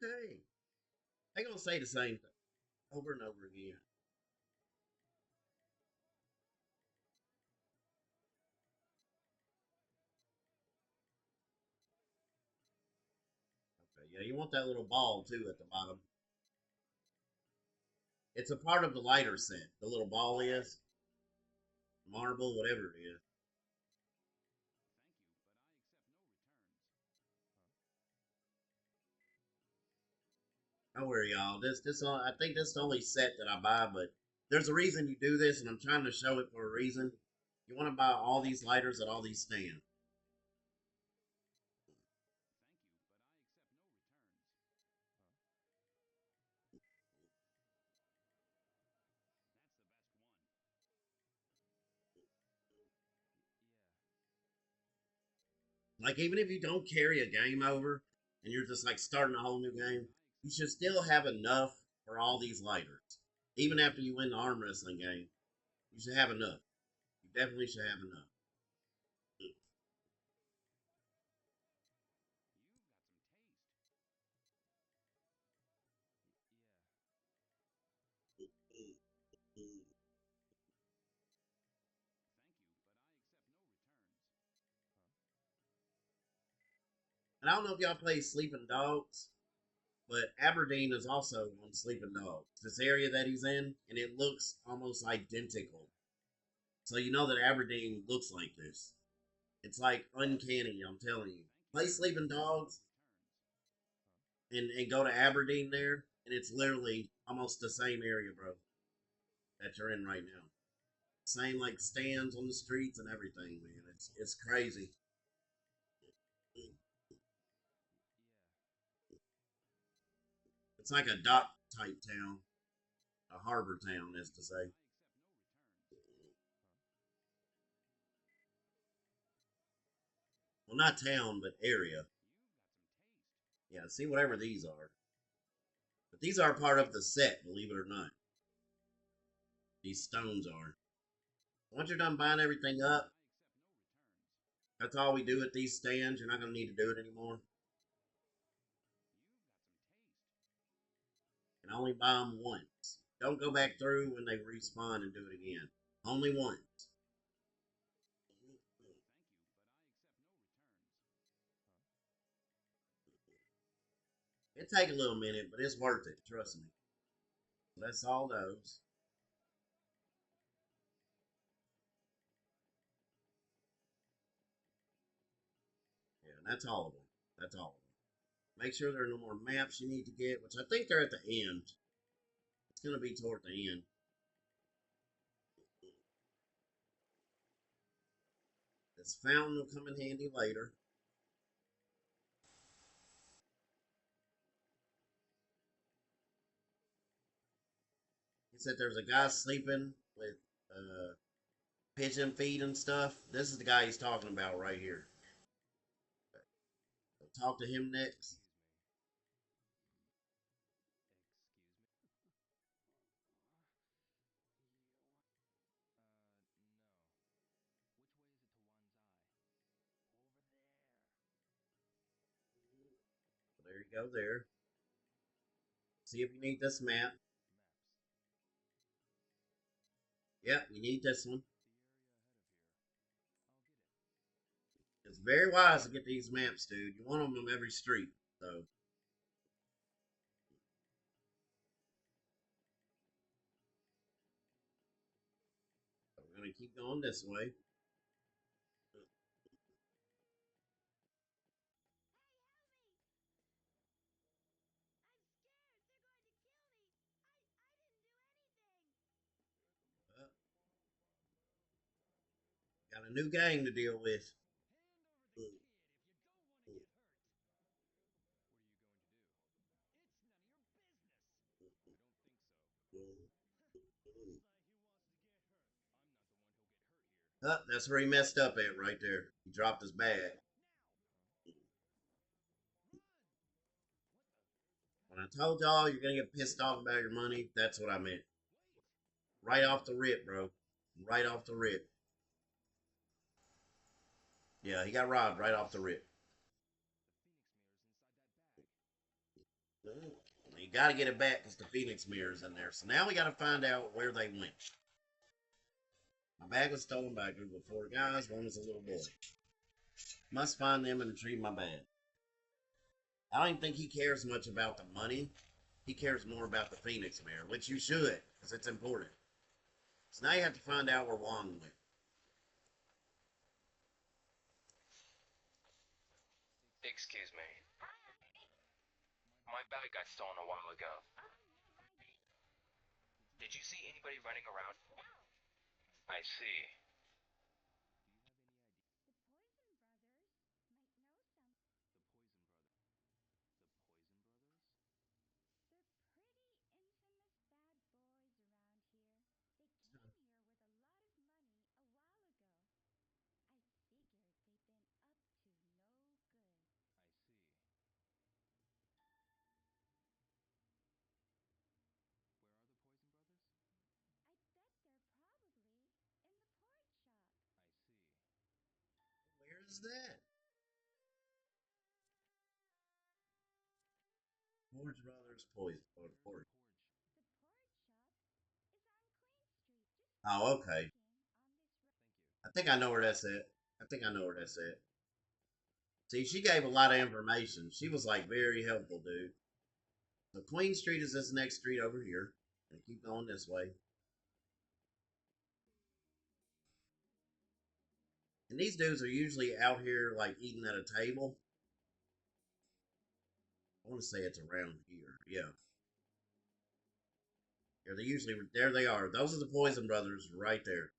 Speaker 1: Okay. They gonna say the same thing over and over again. Okay, yeah, you want that little ball too at the bottom. It's a part of the lighter set. The little ball is marble, whatever it is. Don't worry, y'all. I think this is the only set that I buy, but there's a reason you do this, and I'm trying to show it for a reason. You want to buy all these lighters at all these stands. Like even if you don't carry a game over and you're just like starting a whole new game, you should still have enough for all these lighters. Even after you win the arm wrestling game, you should have enough. You definitely should have enough. And I don't know if y'all play Sleeping Dogs, but Aberdeen is also on Sleeping Dogs. This area that he's in, and it looks almost identical. So you know that Aberdeen looks like this. It's like uncanny, I'm telling you. Play Sleeping Dogs and go to Aberdeen there, and it's literally almost the same area, bro, that you're in right now. Same like stands on the streets and everything, man. It's crazy. It's like a dock type town, a harbor town, as to say. Well, not town, but area. Yeah, see whatever these are. But these are part of the set, believe it or not. These stones are. Once you're done buying everything up, that's all we do at these stands. You're not going to need to do it anymore. And only buy them once. Don't go back through when they respawn and do it again. Only once. It take a little minute, but it's worth it. Trust me. That's all those. Yeah, that's all of them. That's all of them. Make sure there are no more maps you need to get, which I think they're at the end. It's going to be toward the end. This fountain will come in handy later. He said there's a guy sleeping with uh, pigeon feed and stuff. This is the guy he's talking about right here. We'll talk to him next. So there you go there. See if you need this map. Yep, you need this one. It's very wise to get these maps, dude. You want them on every street. So we're going to keep going this way. Uh, got a new gang to deal with. That's where he messed up at right there. He dropped his bag. When I told y'all you're gonna get pissed off about your money, that's what I meant. Right off the rip, bro. Right off the rip. Yeah, he got robbed right off the rip. You got to get it back because the Phoenix mirror's in there. So now we got to find out where they went. My bag was stolen by a group of four guys. One was a little boy. Must find them and retrieve my bag. I don't even think he cares much about the money. He cares more about the Phoenix mirror, which you should, because it's important. So now you have to find out where Wong went.
Speaker 2: Excuse me. My bag got stolen a while ago. Did you see anybody running around? I see.
Speaker 1: Where is that? Forge Brothers Poison. Or, oh, okay. I think I know where that's at. I think I know where that's at. See, she gave a lot of information. She was like very helpful, dude. So Queen Street is this next street over here. And keep going this way. And these dudes are usually out here like eating at a table. I want to say it's around here. Yeah. Yeah, they usually there they are. Those are the Poison Brothers right there.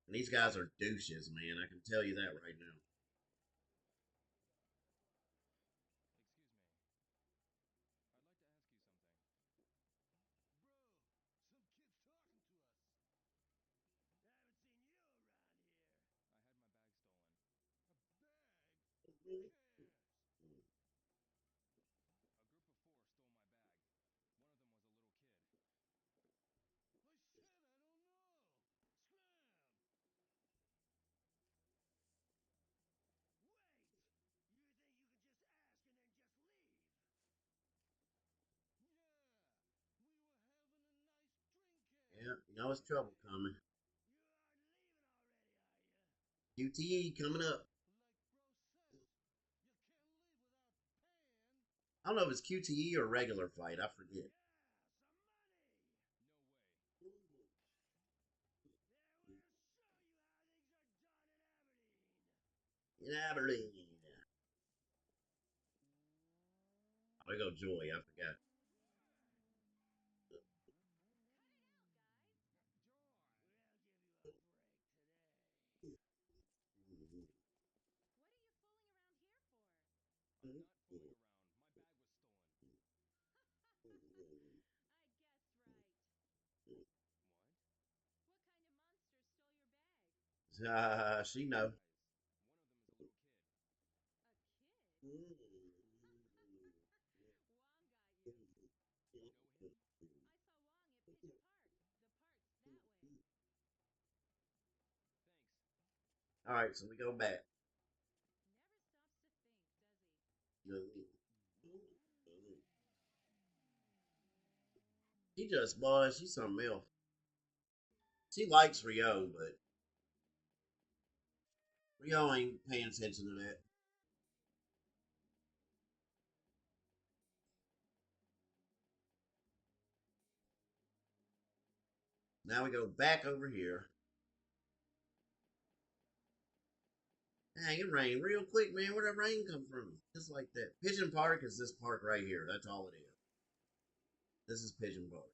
Speaker 1: And these guys are douches, man. I can tell you that right now. Yeah, you know it's trouble coming. QTE coming up. I don't know if it's QTE or regular fight. I forget. Abilene. Oh, there go Joy. I forgot. She know. All right, so we go back. She just was. She's something else. She likes Rio, but Rio ain't paying attention to that. Now we go back over here. Dang, it rained real quick, man. Where'd that rain come from? Just like that. Pigeon Park is this park right here. That's all it is. This is Pigeon Park.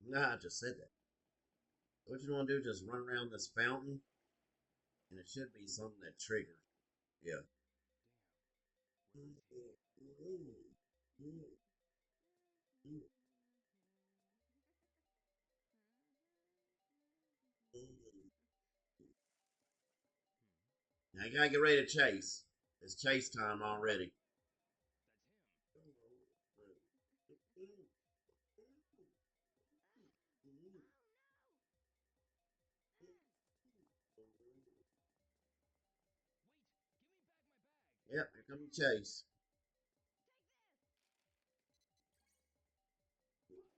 Speaker 1: Nah, I just said that. What you want to do? Just run around this fountain, and it should be something that triggers. Yeah. Now you gotta get ready to chase. It's chase time already. Yep, here comes the chase.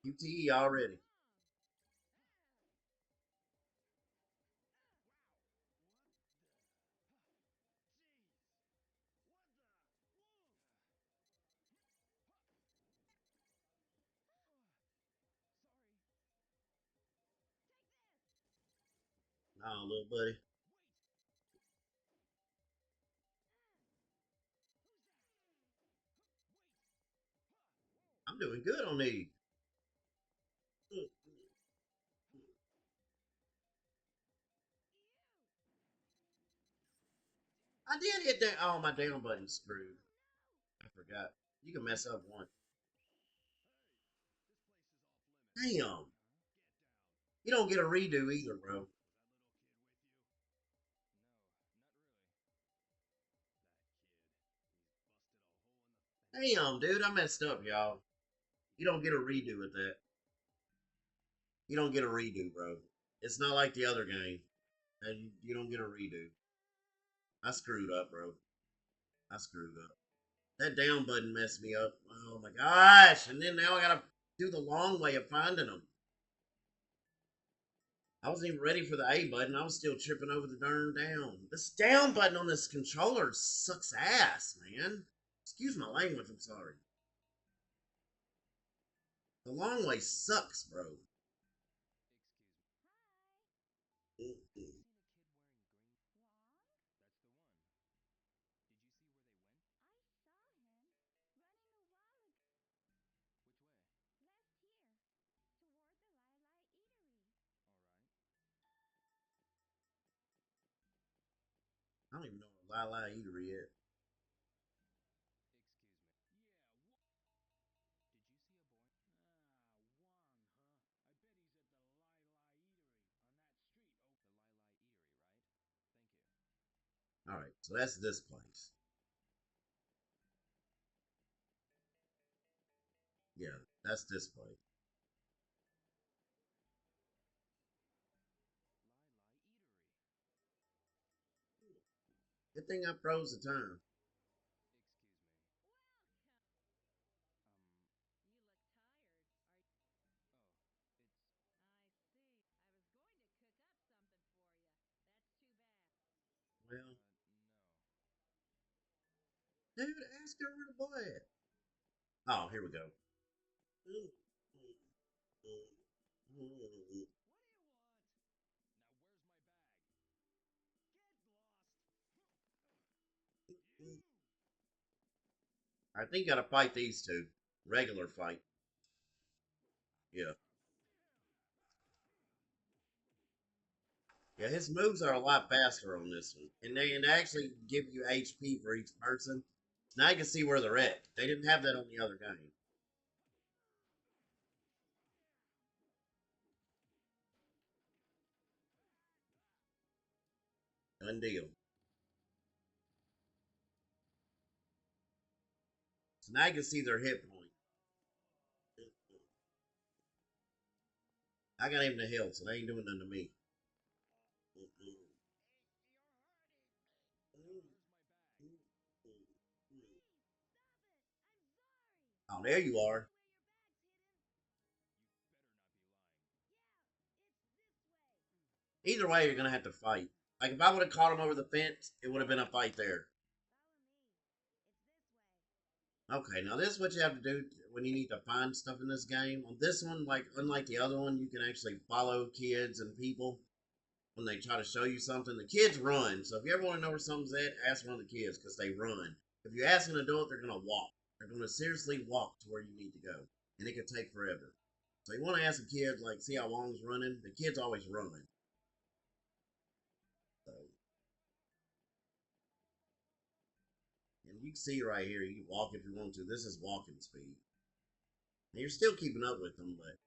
Speaker 1: QTE already. No, little buddy. I'm doing good on these. I did hit that. Oh, my down button's screwed. I forgot. You can mess up one. Damn. You don't get a redo either, bro. Damn, dude, I messed up, y'all. You don't get a redo with that. You don't get a redo, bro. It's not like the other game. You don't get a redo. I screwed up, bro. I screwed up. That down button messed me up. Oh my gosh! And then now I gotta do the long way of finding them. I wasn't even ready for the A button. I was still tripping over the darn down. This down button on this controller sucks ass, man. Excuse my language. I'm sorry. The long way sucks, bro. Mm-mm. I don't even know where Lila Eatery is. All right, so that's this place. Yeah, that's this place. Good thing I froze the time. Well, dude, ask her where the boy at. Oh, here we go. I think you gotta fight these two. Regular fight. Yeah. Yeah, his moves are a lot faster on this one. And they actually give you HP for each person. Now you can see where they're at. They didn't have that on the other game. Done deal. So now you can see their hit point. I got him to heal, so they ain't doing nothing to me. Oh, there you are. Either way, you're gonna have to fight. Like if I would have caught him over the fence, it would have been a fight there. Okay, now this is what you have to do when you need to find stuff in this game. On this one, like unlike the other one, you can actually follow kids and people when they try to show you something. The kids run, so if you ever want to know where something's at, ask one of the kids because they run. If you ask an adult, they're gonna walk. They're gonna seriously walk to where you need to go, and it can take forever. So you want to ask a kid like, see how long he's running. The kids always run. So, and you can see right here, you can walk if you want to. This is walking speed. And you're still keeping up with them, but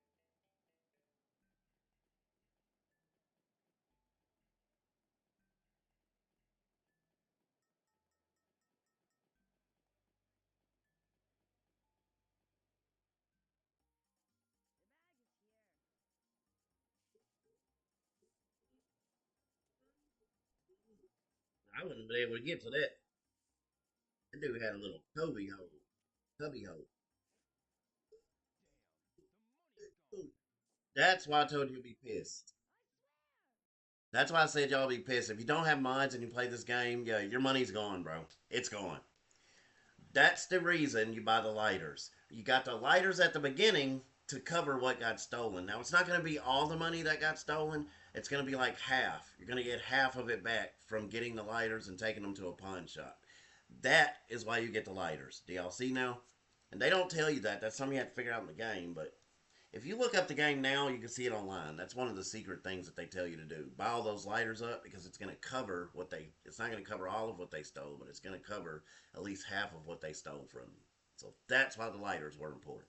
Speaker 1: I wouldn't be able to get to that. That dude had a little cubby hole. Cubby hole. That's why I told you to be pissed. That's why I said y'all be pissed. If you don't have mods and you play this game, yeah, your money's gone, bro. It's gone. That's the reason you buy the lighters. You got the lighters at the beginning to cover what got stolen. Now, it's not going to be all the money that got stolen. It's going to be like half. You're going to get half of it back from getting the lighters and taking them to a pawn shop. That is why you get the lighters. Do y'all see now? And they don't tell you that. That's something you have to figure out in the game. But if you look up the game now, you can see it online. That's one of the secret things that they tell you to do. Buy all those lighters up because it's going to cover what they. It's not going to cover all of what they stole, but it's going to cover at least half of what they stole from you. So that's why the lighters were important.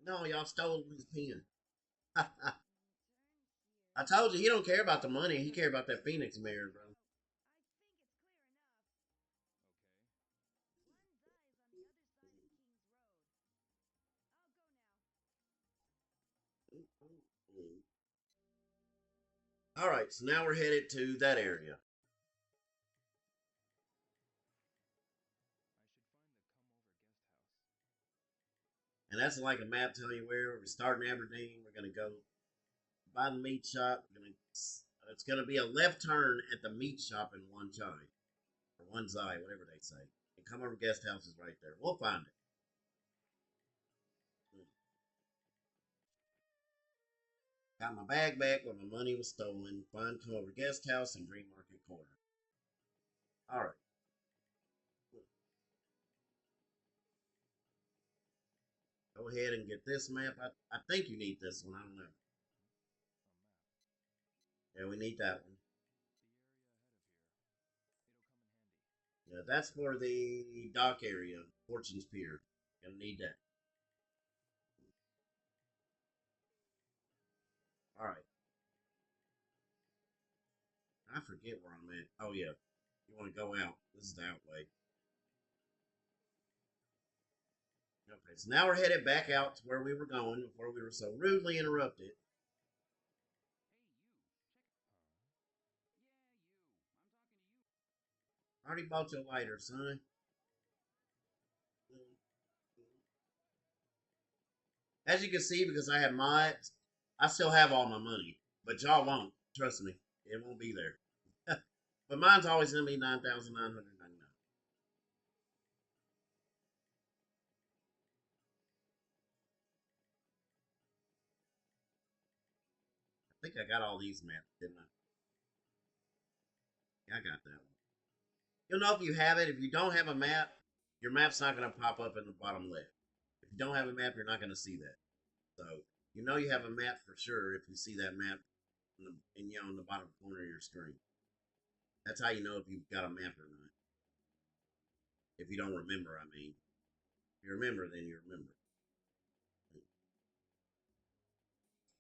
Speaker 1: No, y'all stole his pen. I told you he don't care about the money. He care about that Phoenix mirror, bro. All right, so now we're headed to that area, and that's like a map telling you where we're starting Aberdeen. We're gonna go by the meat shop. It's gonna be a left turn at the meat shop in one chai or one zai, whatever they say. And come over guest house is right there. We'll find it. Got my bag back where my money was stolen. Find come over guest house in Green Market Corner. All right. Go ahead and get this map. I think you need this one. I don't know. Yeah, we need that one. Yeah, that's for the dock area, Fortune's Pier. Gonna need that. All right. I forget where I'm at. Oh yeah. You want to go out? This is the outway. Yep. Okay, so now we're headed back out to where we were going before we were so rudely interrupted. I already bought your lighter, son. As you can see, because I have mods, I still have all my money, but y'all won't. Trust me, it won't be there. But mine's always gonna be 9,999. I think I got all these maps, didn't I? Yeah, I got that one. You'll know if you have it. If you don't have a map, your map's not gonna pop up in the bottom left. If you don't have a map, you're not gonna see that. So you know you have a map for sure if you see that map in the bottom corner of your screen. That's how you know if you've got a map or not. If you don't remember, I mean, if you remember, then you remember.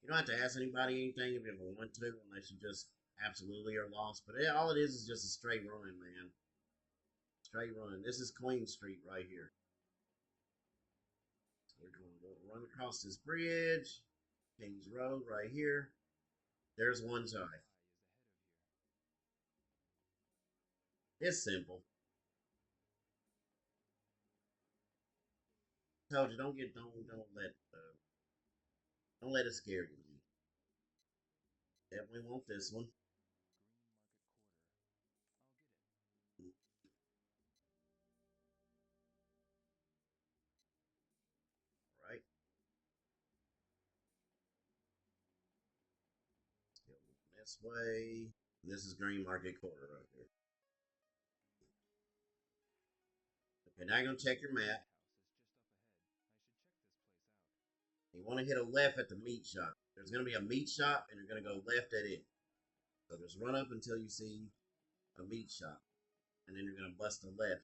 Speaker 1: You don't have to ask anybody anything if you ever want to, unless you just absolutely are lost. But all it is just a straight run, man. Straight run. This is Queen Street right here. So we're going to go run across this bridge. Kings Road right here. There's one side. It's simple. Told you don't let it scare you. Definitely want this one. Right. This way. This is Green Market Quarter right here. Okay, now you're gonna check your map. You want to hit a left at the meat shop. There's gonna be a meat shop, and you're gonna go left at it. So just run up until you see a meat shop, and then you're gonna bust a left.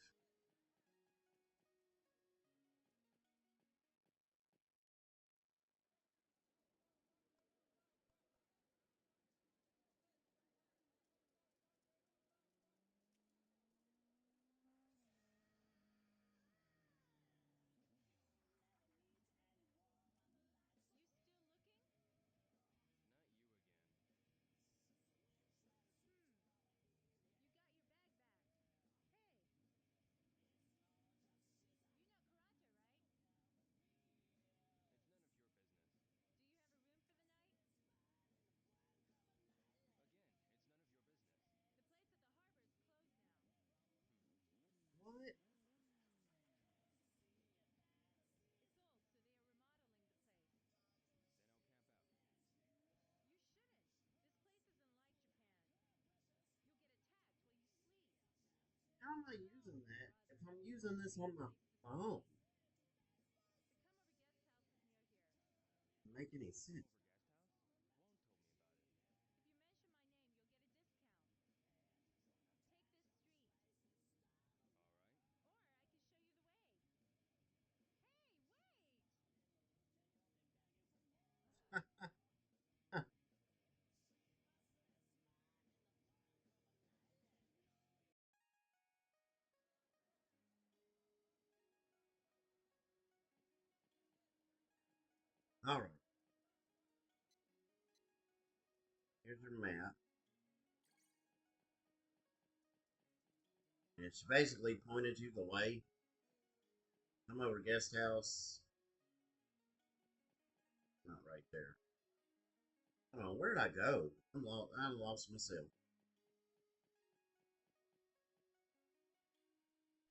Speaker 1: What? How am I using that if I'm using this on my phone? Doesn't make any sense. All right, here's your map. And it's basically pointed you the way. Come over guest house. Not right there. Hold on, where did I go? I lost myself.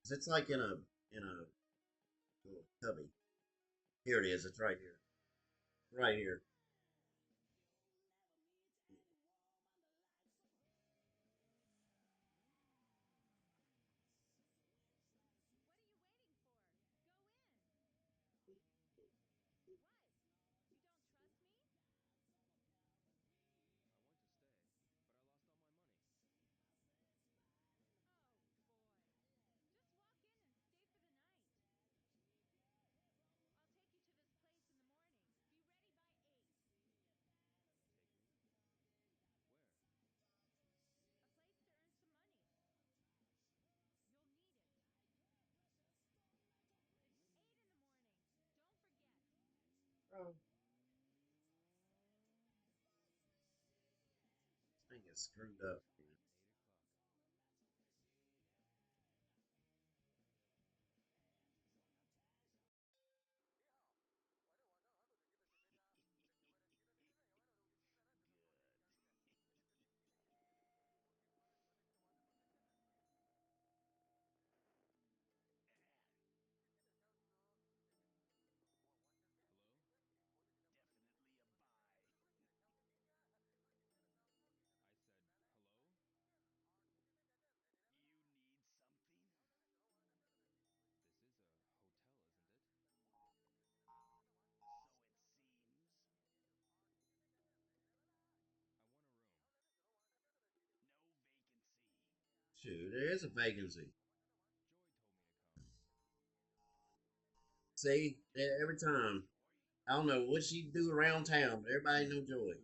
Speaker 1: 'Cause it's like in a little cubby. Here it is. It's right here. Right here. Thing is screwed up. Shoot, there is a vacancy. See, every time. I don't know what she do around town, but everybody know Joy.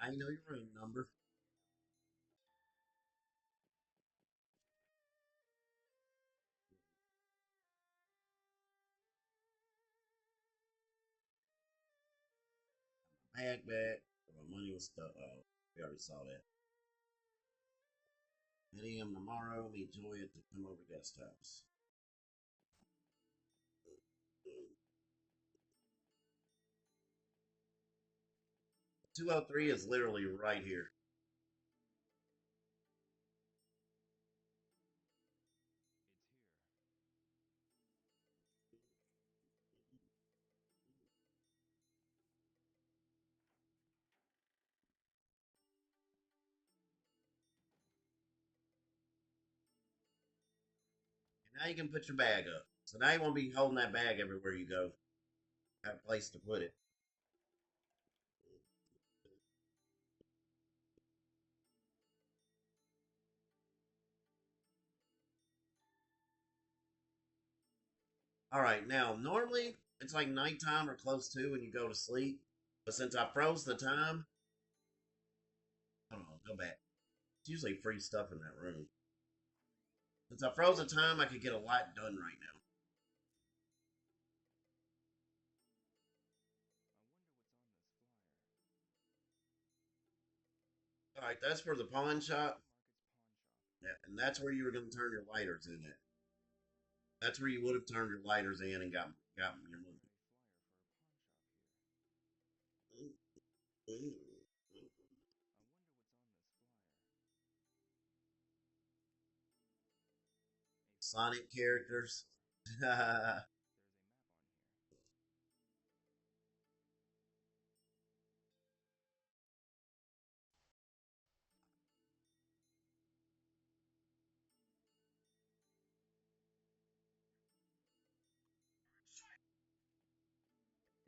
Speaker 1: I know your room number. Bag back. My money was stuck. Oh, we already saw that. 8 a.m. tomorrow. Meet Joy at the come over guest house. 203 is literally right here. And now you can put your bag up. So now you won't be holding that bag everywhere you go. Have a place to put it. All right, now normally it's like nighttime or close to when you go to sleep. But since I froze the time, hold on, go back. It's usually free stuff in that room. Since I froze the time, I could get a lot done right now. All right, that's for the pawn shop. Yeah, and that's where you were going to turn your lighters in at. That's where you would have turned your lighters in and got your money. Sonic characters. All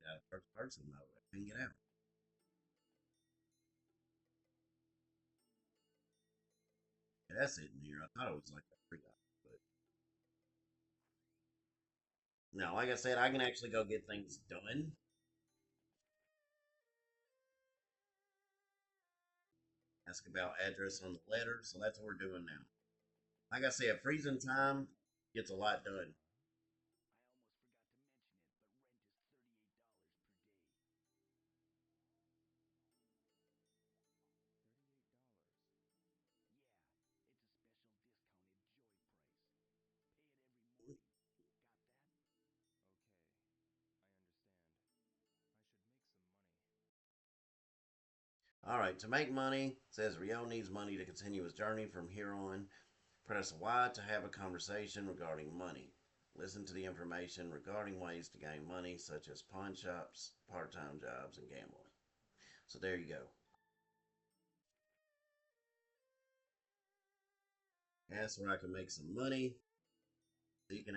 Speaker 1: yeah, first person mode. I can get out. Yeah, that's it in here. I thought it was like a free option, but now, like I said, I can actually go get things done. Ask about address on the letter, so that's what we're doing now. Like I said, freezing time gets a lot done. All right, to make money, it says Rio needs money to continue his journey from here on. Press Y to have a conversation regarding money. Listen to the information regarding ways to gain money, such as pawn shops, part time jobs, and gambling. So there you go. Ask where I can make some money. So you can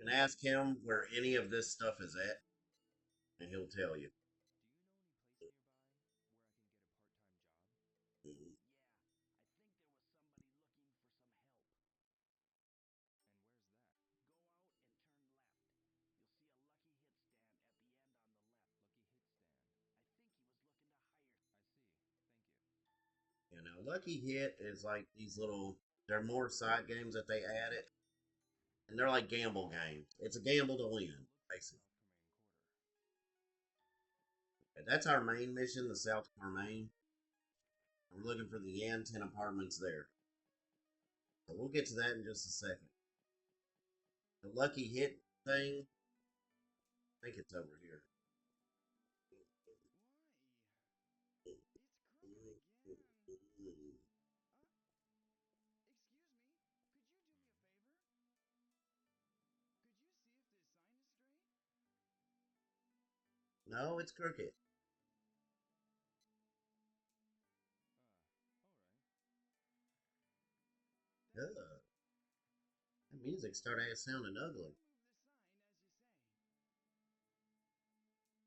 Speaker 1: ask him where any of this stuff is at, and he'll tell you. Mhm. A lucky hit is like these little. They're more side games that they added, and they're like gamble games. It's a gamble to win, basically. That's our main mission, the South of our main. We're looking for the Yan 10 apartments there. So we'll get to that in just a second. The lucky hit thing, I think it's over here. No, it's crooked. Ugh. That music started sounding ugly.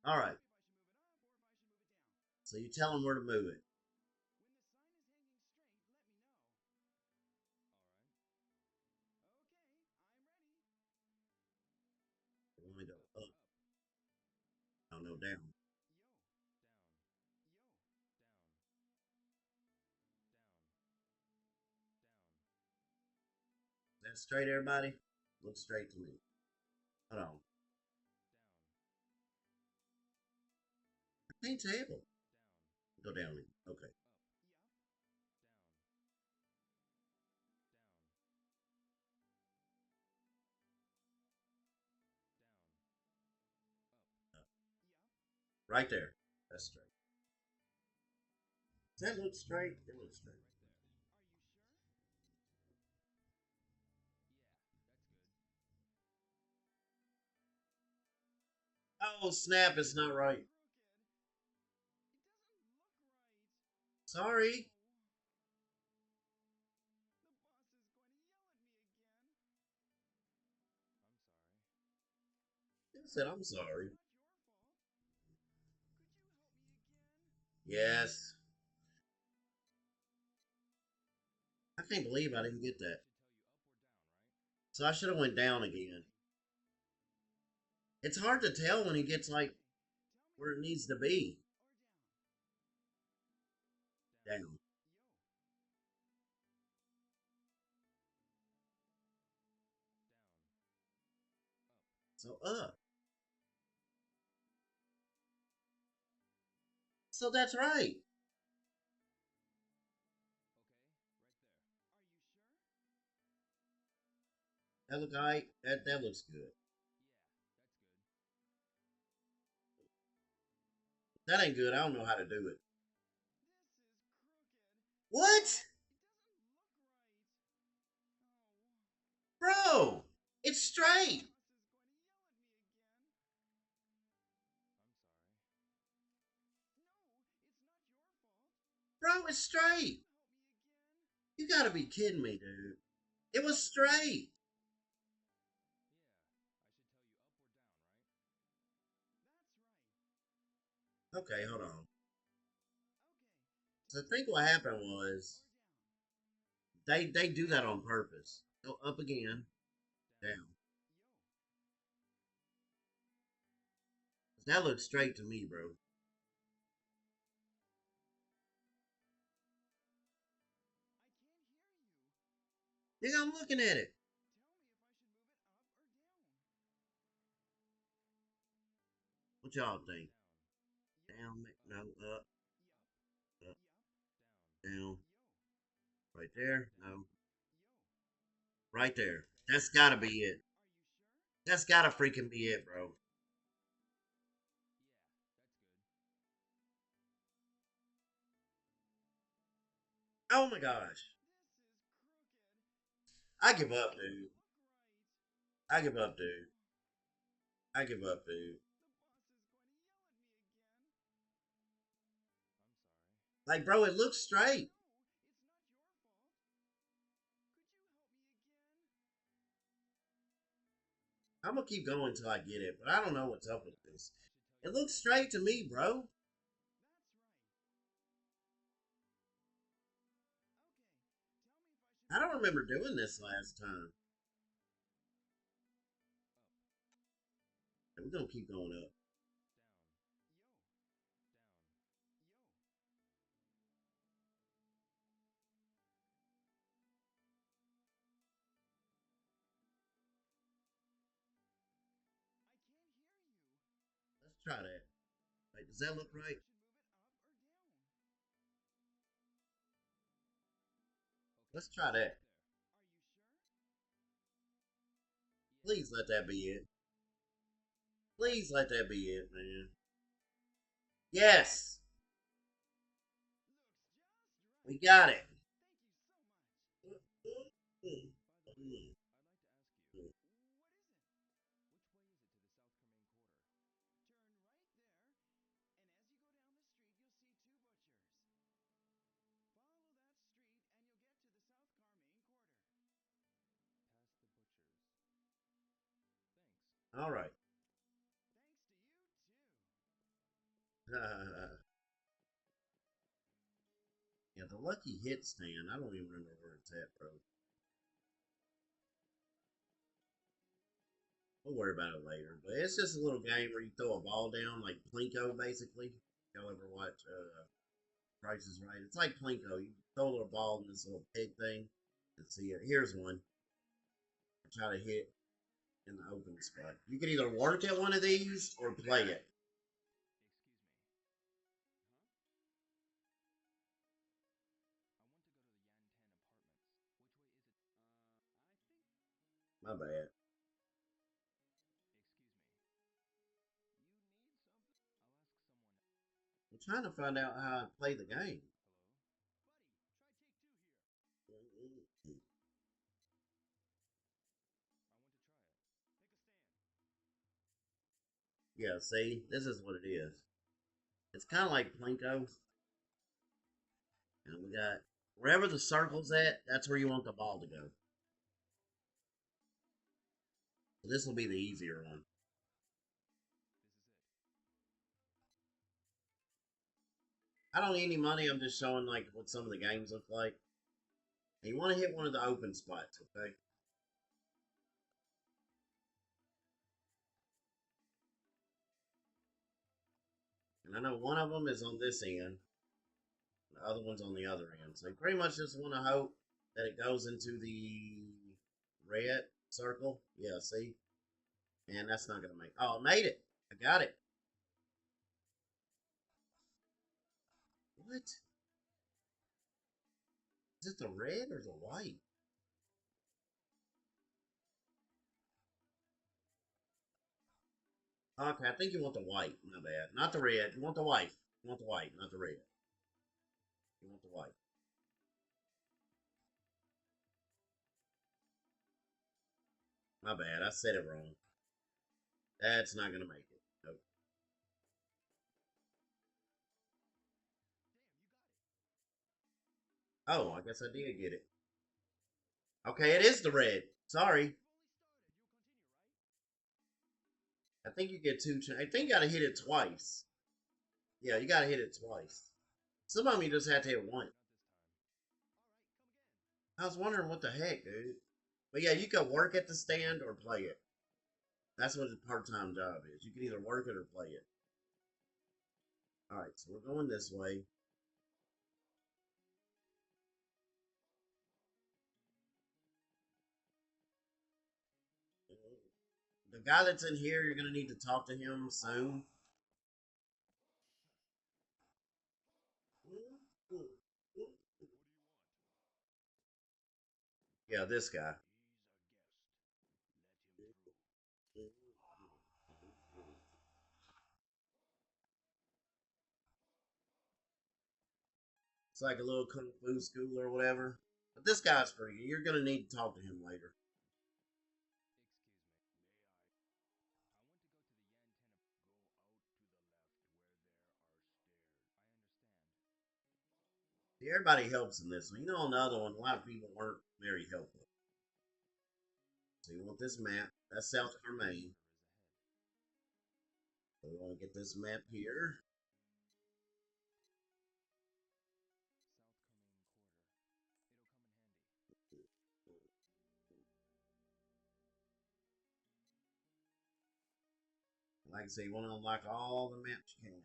Speaker 1: All right, so you tell them where to move it. You want me to go up? Oh, no, down. Is that straight, everybody? Look straight to me. Hold on. I can't tell. Go down. Okay. Right there. That's straight. Does that look straight? It looks straight. Oh, snap. It's not right. Sorry. I said, I'm sorry. Yes. I can't believe I didn't get that. So I should have went down again. It's hard to tell when he gets like where it needs to be. Down. So up. So that's right. That look right. That looks good. That ain't good. I don't know how to do it. What? Bro, it's straight. Bro, it's straight. You gotta be kidding me, dude. It was straight. Okay, hold on. So I think what happened was they do that on purpose. Go up again, down. That looks straight to me, bro. Nigga, I'm looking at it. What y'all think? Down, no, up, up, down. Right there, no. Right there. That's gotta be it. That's gotta freaking be it, bro. Oh my gosh. I give up, dude. I give up, dude. I give up, dude. Like, bro, it looks straight. I'm gonna keep going until I get it, but I don't know what's up with this. It looks straight to me, bro. I don't remember doing this last time. We're gonna keep going up. Try that. Wait, does that look right? Let's try that. Please let that be it. Please let that be it, man. Yes, we got it. All right. Yeah, the lucky hit stand. I don't even remember where it's at, bro. We'll worry about it later. But it's just a little game where you throw a ball down, like Plinko, basically. Y'all ever watch Price is Right? It's like Plinko. You throw a little ball in this little pig thing. Let's see it. Here's one. Try to hit in the open spot. You can either work at one of these or play it. My bad. I'm trying to find out how I play the game. Yeah, see, this is what it is. It's kind of like Plinko, and we got wherever the circle's at, that's where you want the ball to go. So this will be the easier one. I don't need any money. I'm just showing like what some of the games look like. And you want to hit one of the open spots, okay? And I know one of them is on this end, the other one's on the other end. So you pretty much just want to hope that it goes into the red circle. Yeah, see? And that's not gonna make. Oh, I made it. I got it. What? Is it the red or the white? Okay, I think you want the white. My bad. Not the red. You want the white. You want the white, not the red. You want the white. My bad. I said it wrong. That's not gonna make it. Nope. Oh, I guess I did get it. Okay, it is the red. Sorry. I think you get two. I think you gotta hit it twice. Yeah, you gotta hit it twice. Some of them you just have to hit once. I was wondering what the heck, dude. But yeah, you can work at the stand or play it. That's what a part-time job is. You can either work it or play it. All right, so we're going this way. The guy that's in here, you're gonna need to talk to him soon. Yeah, this guy. It's like a little kung fu school or whatever. But this guy's free. You're gonna need to talk to him later. See, everybody helps in this one. You know, on the other one, a lot of people weren't very helpful. So you want this map. That's South Carmaine. So we want to get this map here. Like I say, you want to unlock all the maps you can.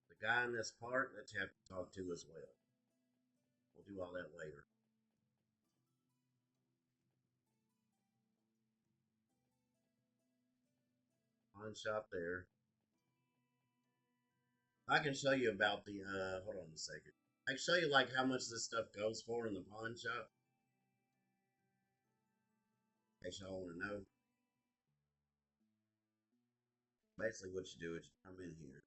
Speaker 1: The guy in this part that you have to talk to as well. We'll do all that later. Pawn shop there. I can show you about the hold on a second. I can show you like how much this stuff goes for in the pawn shop. In case y'all want to know. Basically what you do is you come in here.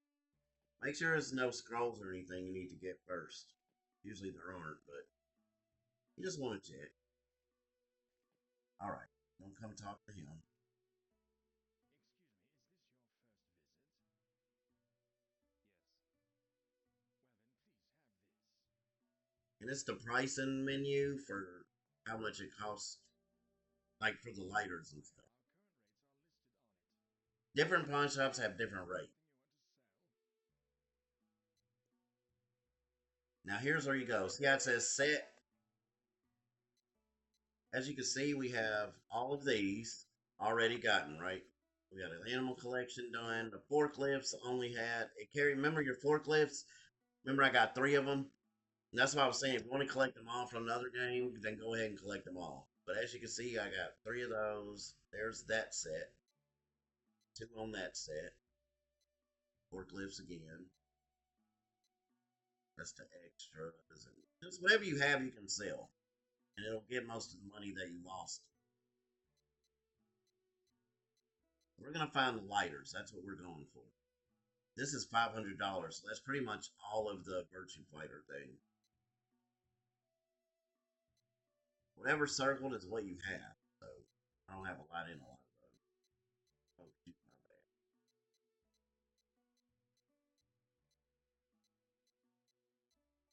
Speaker 1: Make sure there's no scrolls or anything you need to get first. Usually there aren't, but you just want to check. Alright. Don't come talk to him. And it's the pricing menu for how much it costs, like for the lighters and stuff. Different pawn shops have different rates. Now here's where you go. See how it says set? As you can see, we have all of these already gotten, right? We got an animal collection done. The forklifts only had it carry. Remember your forklifts? Remember I got three of them? And that's what I was saying. If you want to collect them all from another game, then go ahead and collect them all. But as you can see, I got three of those. There's that set. Two on that set. Forklifts again. That's the extras. And just whatever you have, you can sell. And it'll get most of the money that you lost. We're going to find the lighters. That's what we're going for. This is $500. So that's pretty much all of the Virtue Fighter thing. Whatever circled is what you have. So I don't have a lot in a lot of those. Oh, shoot, my bad.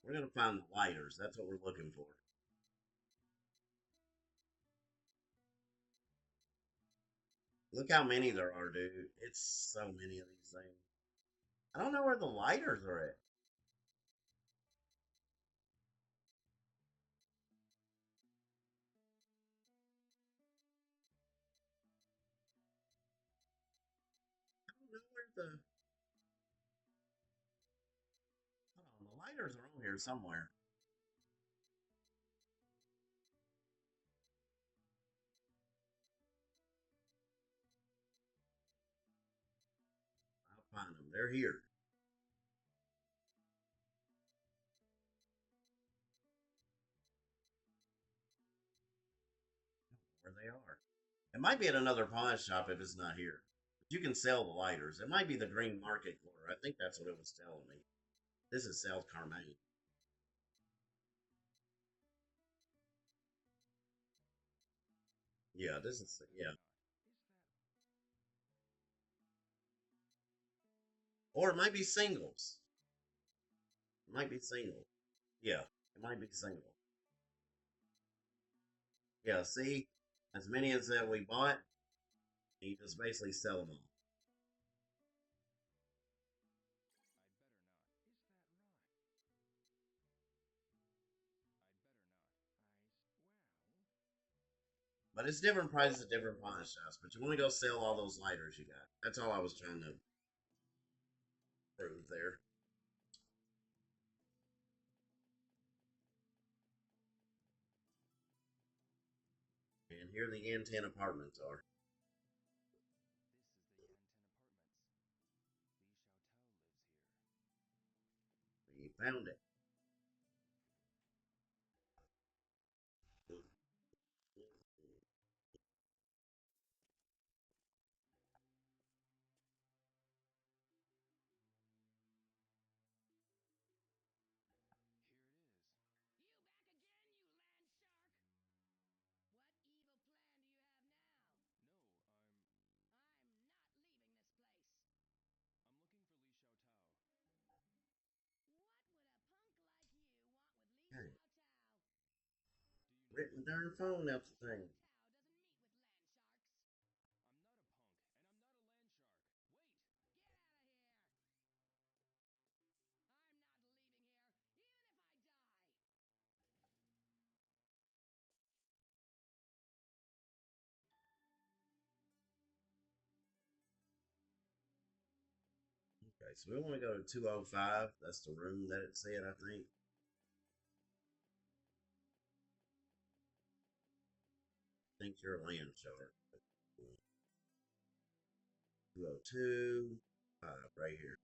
Speaker 1: We're going to find the lighters. That's what we're looking for. Look how many there are, dude. It's so many of these things. I don't know where the lighters are at. I don't know where the. Hold on, the lighters are on here somewhere. I'll find them. They're here. Where they are. It might be at another pawn shop if it's not here. But you can sell the lighters. It might be the Green Market Corner. I think that's what it was telling me. This is South Carmine. Yeah, this is yeah. Or it might be singles. It might be single. Yeah, it might be single. Yeah, see, as many as that we bought, you just basically sell them all. But it's different prices at different pawn shops. But you want to go sell all those lighters you got. That's all I was trying to prove there. And here the N 10 apartments are. We found it. Hey, written darn phone out the thing. Okay, so we want to go to 205. That's the room that it said, I think. think you're a land shark. 202. Right here.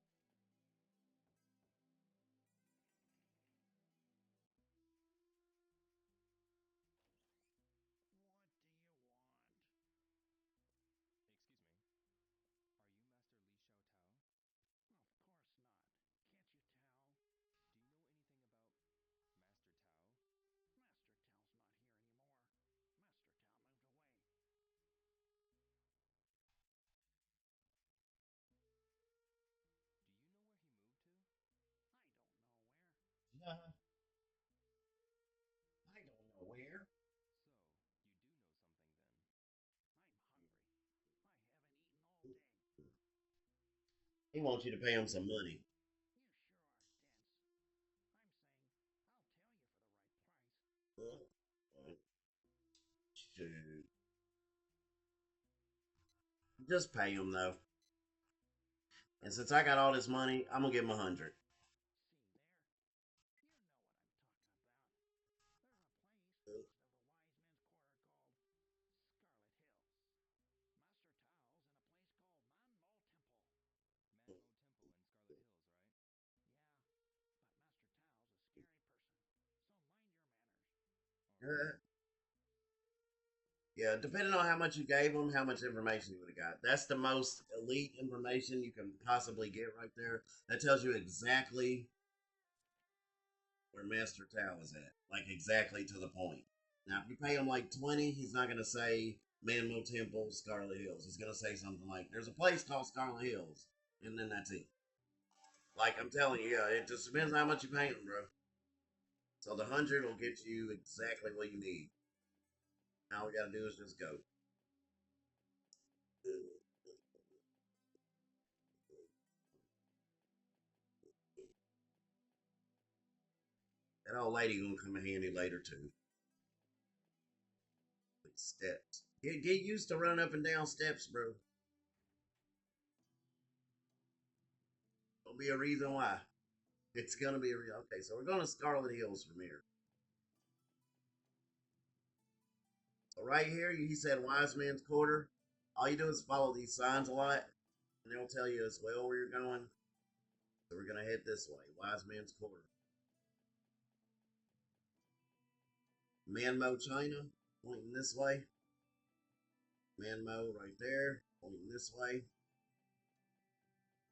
Speaker 1: Yeah, I don't know where. He wants you to pay him some money. Shoot. Just pay him though. And since I got all this money, I'm gonna give him 100. Yeah, depending on how much you gave him, how much information you would have got. That's the most elite information you can possibly get right there. That tells you exactly where Master Tao is at, like exactly to the point. Now, if you pay him like 20, he's not gonna say Manmo Temple, Scarlet Hills. He's gonna say something like, "There's a place called Scarlet Hills," and then that's it. Like I'm telling you, yeah, it just depends on how much you pay him, bro. So the 100 will get you exactly what you need. All we gotta do is just go. That old lady gonna come in handy later too. With steps. Get used to running up and down steps, bro. There'll be a reason why. It's gonna be a reason. Okay, so we're going to Scarlet Hills from here. So right here, he said Wise Man's Quarter. All you do is follow these signs a lot, and they'll tell you as well where you're going. So we're gonna head this way, Wise Man's Quarter. Manmo, China, pointing this way. Manmo right there, pointing this way.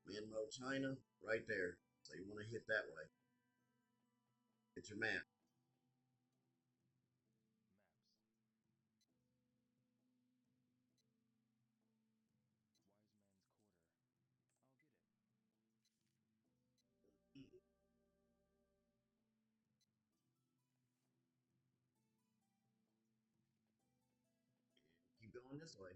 Speaker 1: Manmo, China, right there. So you want to hit that way. Hit your map. Keep going this way.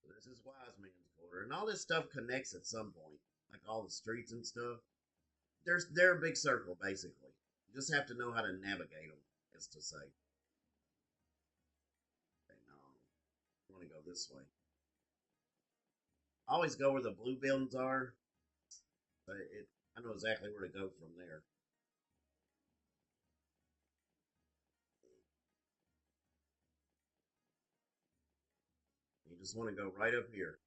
Speaker 1: So this is Wise Man's Quarter, and all this stuff connects at some point, like all the streets and stuff. They're a big circle basically. You just have to know how to navigate them, as to say. Okay, no, I want to go this way. I always go where the blue buildings are, but I know exactly where to go from there. You just want to go right up here.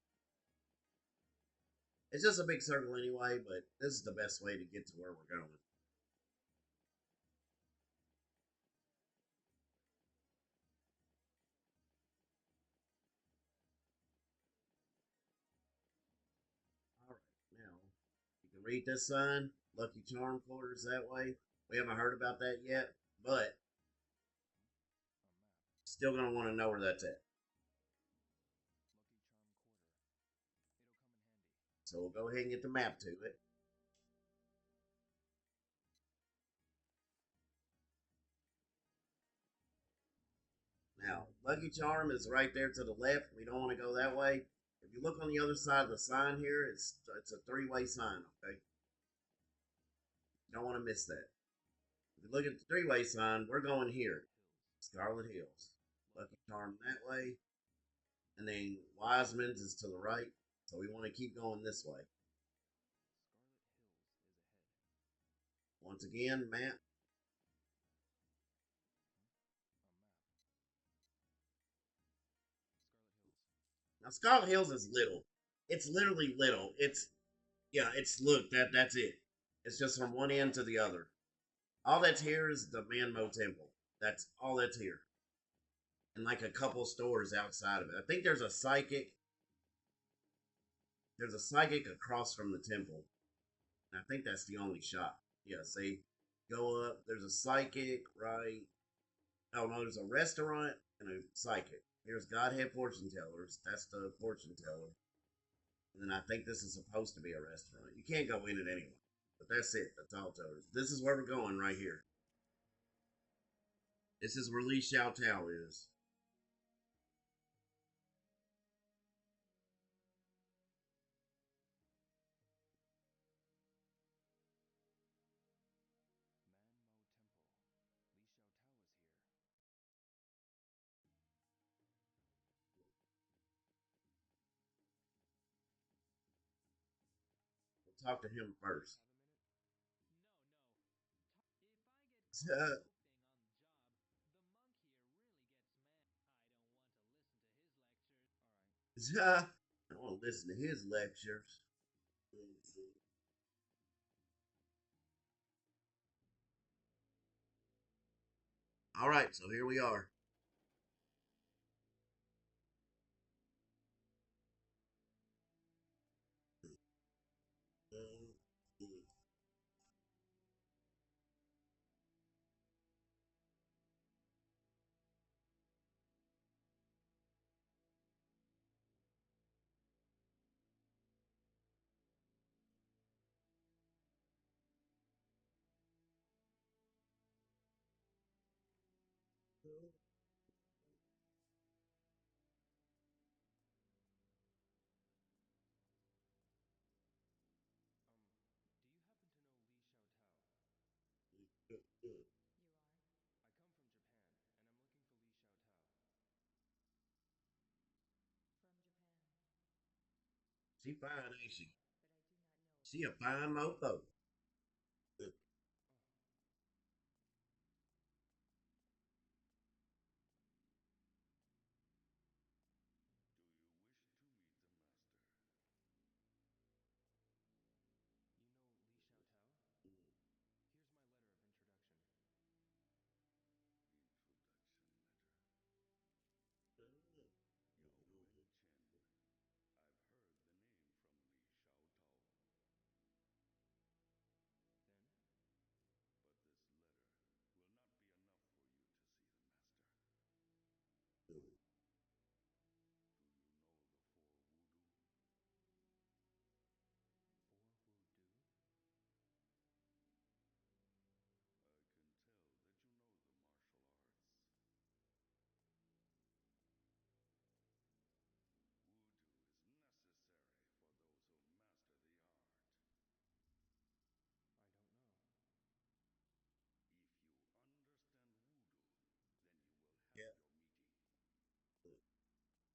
Speaker 1: It's just a big circle anyway, but this is the best way to get to where we're going. All right, now you can read this sign. Lucky Charm quarters that way. We haven't heard about that yet, but still gonna want to know where that's at. So we'll go ahead and get the map to it. Now, Lucky Charm is right there to the left. We don't want to go that way. If you look on the other side of the sign here, it's a three-way sign, okay? You don't want to miss that. If you look at the three-way sign, we're going here. Scarlet Hills. Lucky Charm that way. And then Wiseman's is to the right. So we want to keep going this way. Once again, map. Now, Skull Hills is little. It's literally little. It's yeah. It's look that's it. It's just from one end to the other. All that's here is the Manmo Temple. That's all that's here, and like a couple stores outside of it. I think there's a psychic. There's a psychic across from the temple. And I think that's the only shop. Yeah. See, go up. There's a psychic right. Oh no, there's a restaurant and a psychic. Here's Godhead Fortune Tellers. That's the fortune teller. And then I think this is supposed to be a restaurant. You can't go in it anyway. But that's it. That's all tellers. This is where we're going right here. This is where Li Xiao Tao is. We'll talk to him first. I want to listen to his lectures. All right, so here we are. She fine, ain't she? She a fine mofo. Yeah.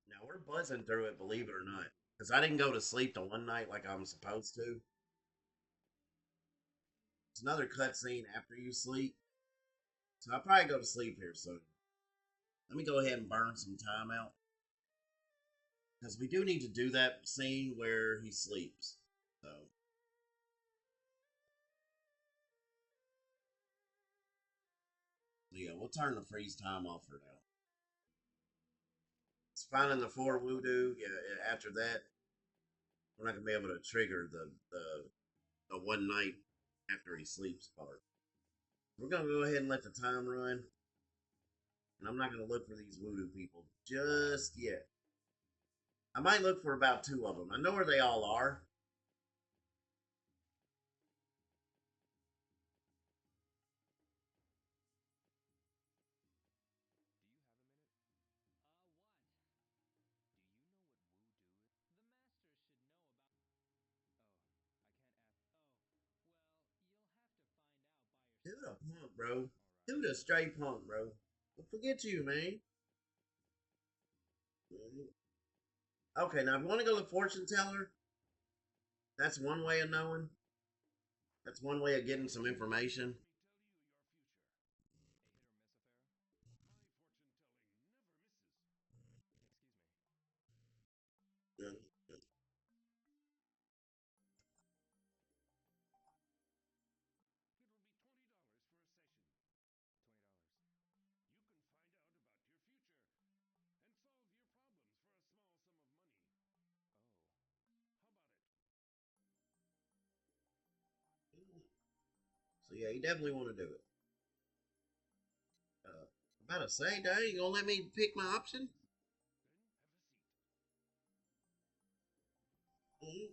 Speaker 1: Now we're buzzing through it, believe it or not, because I didn't go to sleep the one night like I'm supposed to. It's another cutscene after you sleep, so I'll probably go to sleep here soon. Let me go ahead and burn some time out because we do need to do that scene where he sleeps. So yeah, we'll turn the freeze time off for now. It's finding the four voodoo. Yeah, after that, we're not gonna be able to trigger the one night after he sleeps part. We're gonna go ahead and let the time run, and I'm not gonna look for these voodoo people just yet. I might look for about two of them. I know where they all are. Dude, a punk, bro. Dude, a straight punk, bro. Well, forget you, man. Okay, now if you want to go to fortune teller, that's one way of knowing. That's one way of getting some information. So yeah, you definitely want to do it. Uh, about to say, Dad, you gonna let me pick my option? Mm-hmm.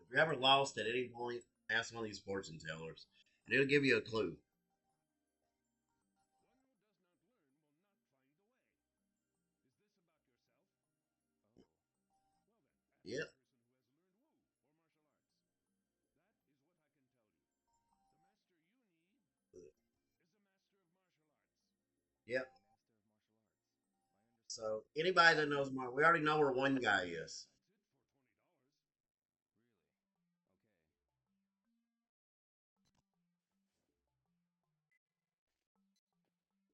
Speaker 1: If you're ever lost at any point, ask one of these fortune tellers, and it'll give you a clue. Yep. Yep. So anybody that knows more, we already know where one guy is.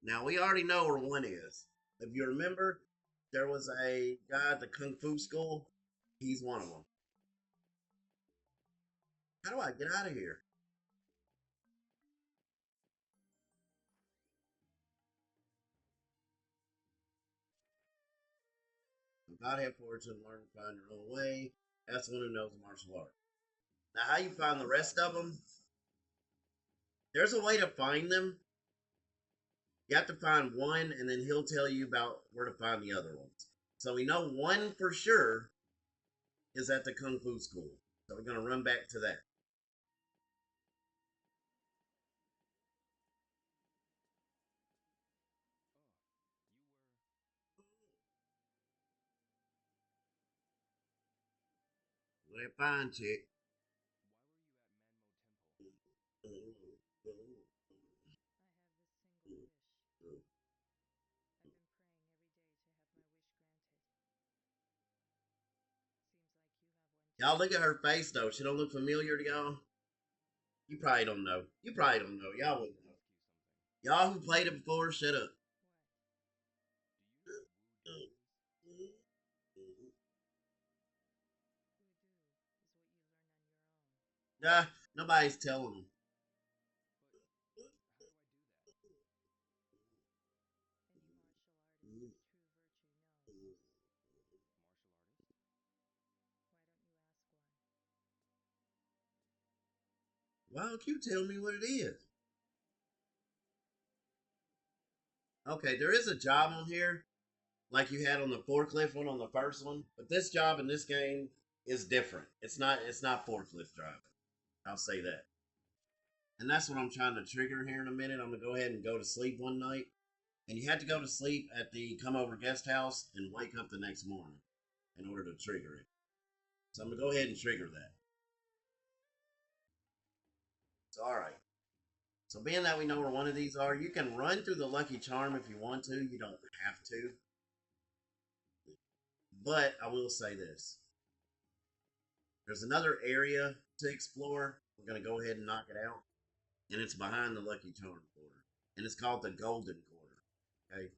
Speaker 1: Now we already know where one is. If you remember, there was a guy at the kung fu school. He's one of them. How do I get out of here? God have fortune, learn to find your own way. That's the one who knows martial art. Now, how you find the rest of them? There's a way to find them. You have to find one, and then he'll tell you about where to find the other ones. So we know one for sure is at the kung fu school. So we're gonna run back to that. What I find, chick? Y'all look at her face though. She don't look familiar to y'all. You probably don't know. You probably don't know. Y'all wouldn't know. Y'all who played it before, shut up. Nah, nobody's telling them. Why don't you tell me what it is? Okay, there is a job on here like you had on the forklift one on the first one, but this job in this game is different. It's not forklift driving. I'll say that. And that's what I'm trying to trigger here in a minute. I'm gonna go ahead and go to sleep one night. And you had to go to sleep at the come over guest house and wake up the next morning in order to trigger it. So I'm gonna go ahead and trigger that. So all right. So being that we know where one of these are, you can run through the lucky charm if you want to. You don't have to. But I will say this. There's another area to explore. We're gonna go ahead and knock it out. And it's behind the lucky charm quarter. And it's called the golden quarter. Okay.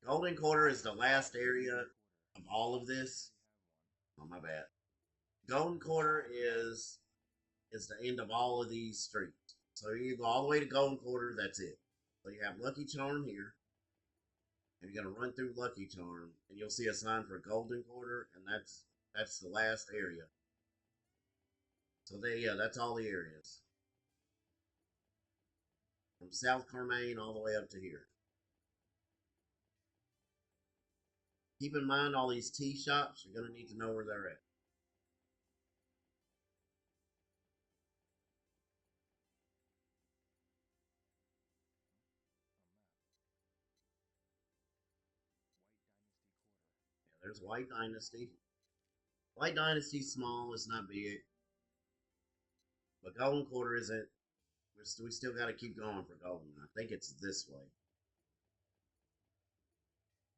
Speaker 1: Golden quarter is the last area of all of this. Oh my bad. Golden quarter is the end of all of these streets. So you go all the way to Golden Quarter, that's it. So you have Lucky Charm here, and you're gonna run through Lucky Charm, and you'll see a sign for Golden Quarter, and that's the last area. So they yeah, that's all the areas. From South Carmaine all the way up to here. Keep in mind all these tea shops, you're gonna need to know where they're at. Yeah, there's White Dynasty. White Dynasty's small, it's not big. But Golden Quarter isn't we still got to keep going for Golden. I think it's this way.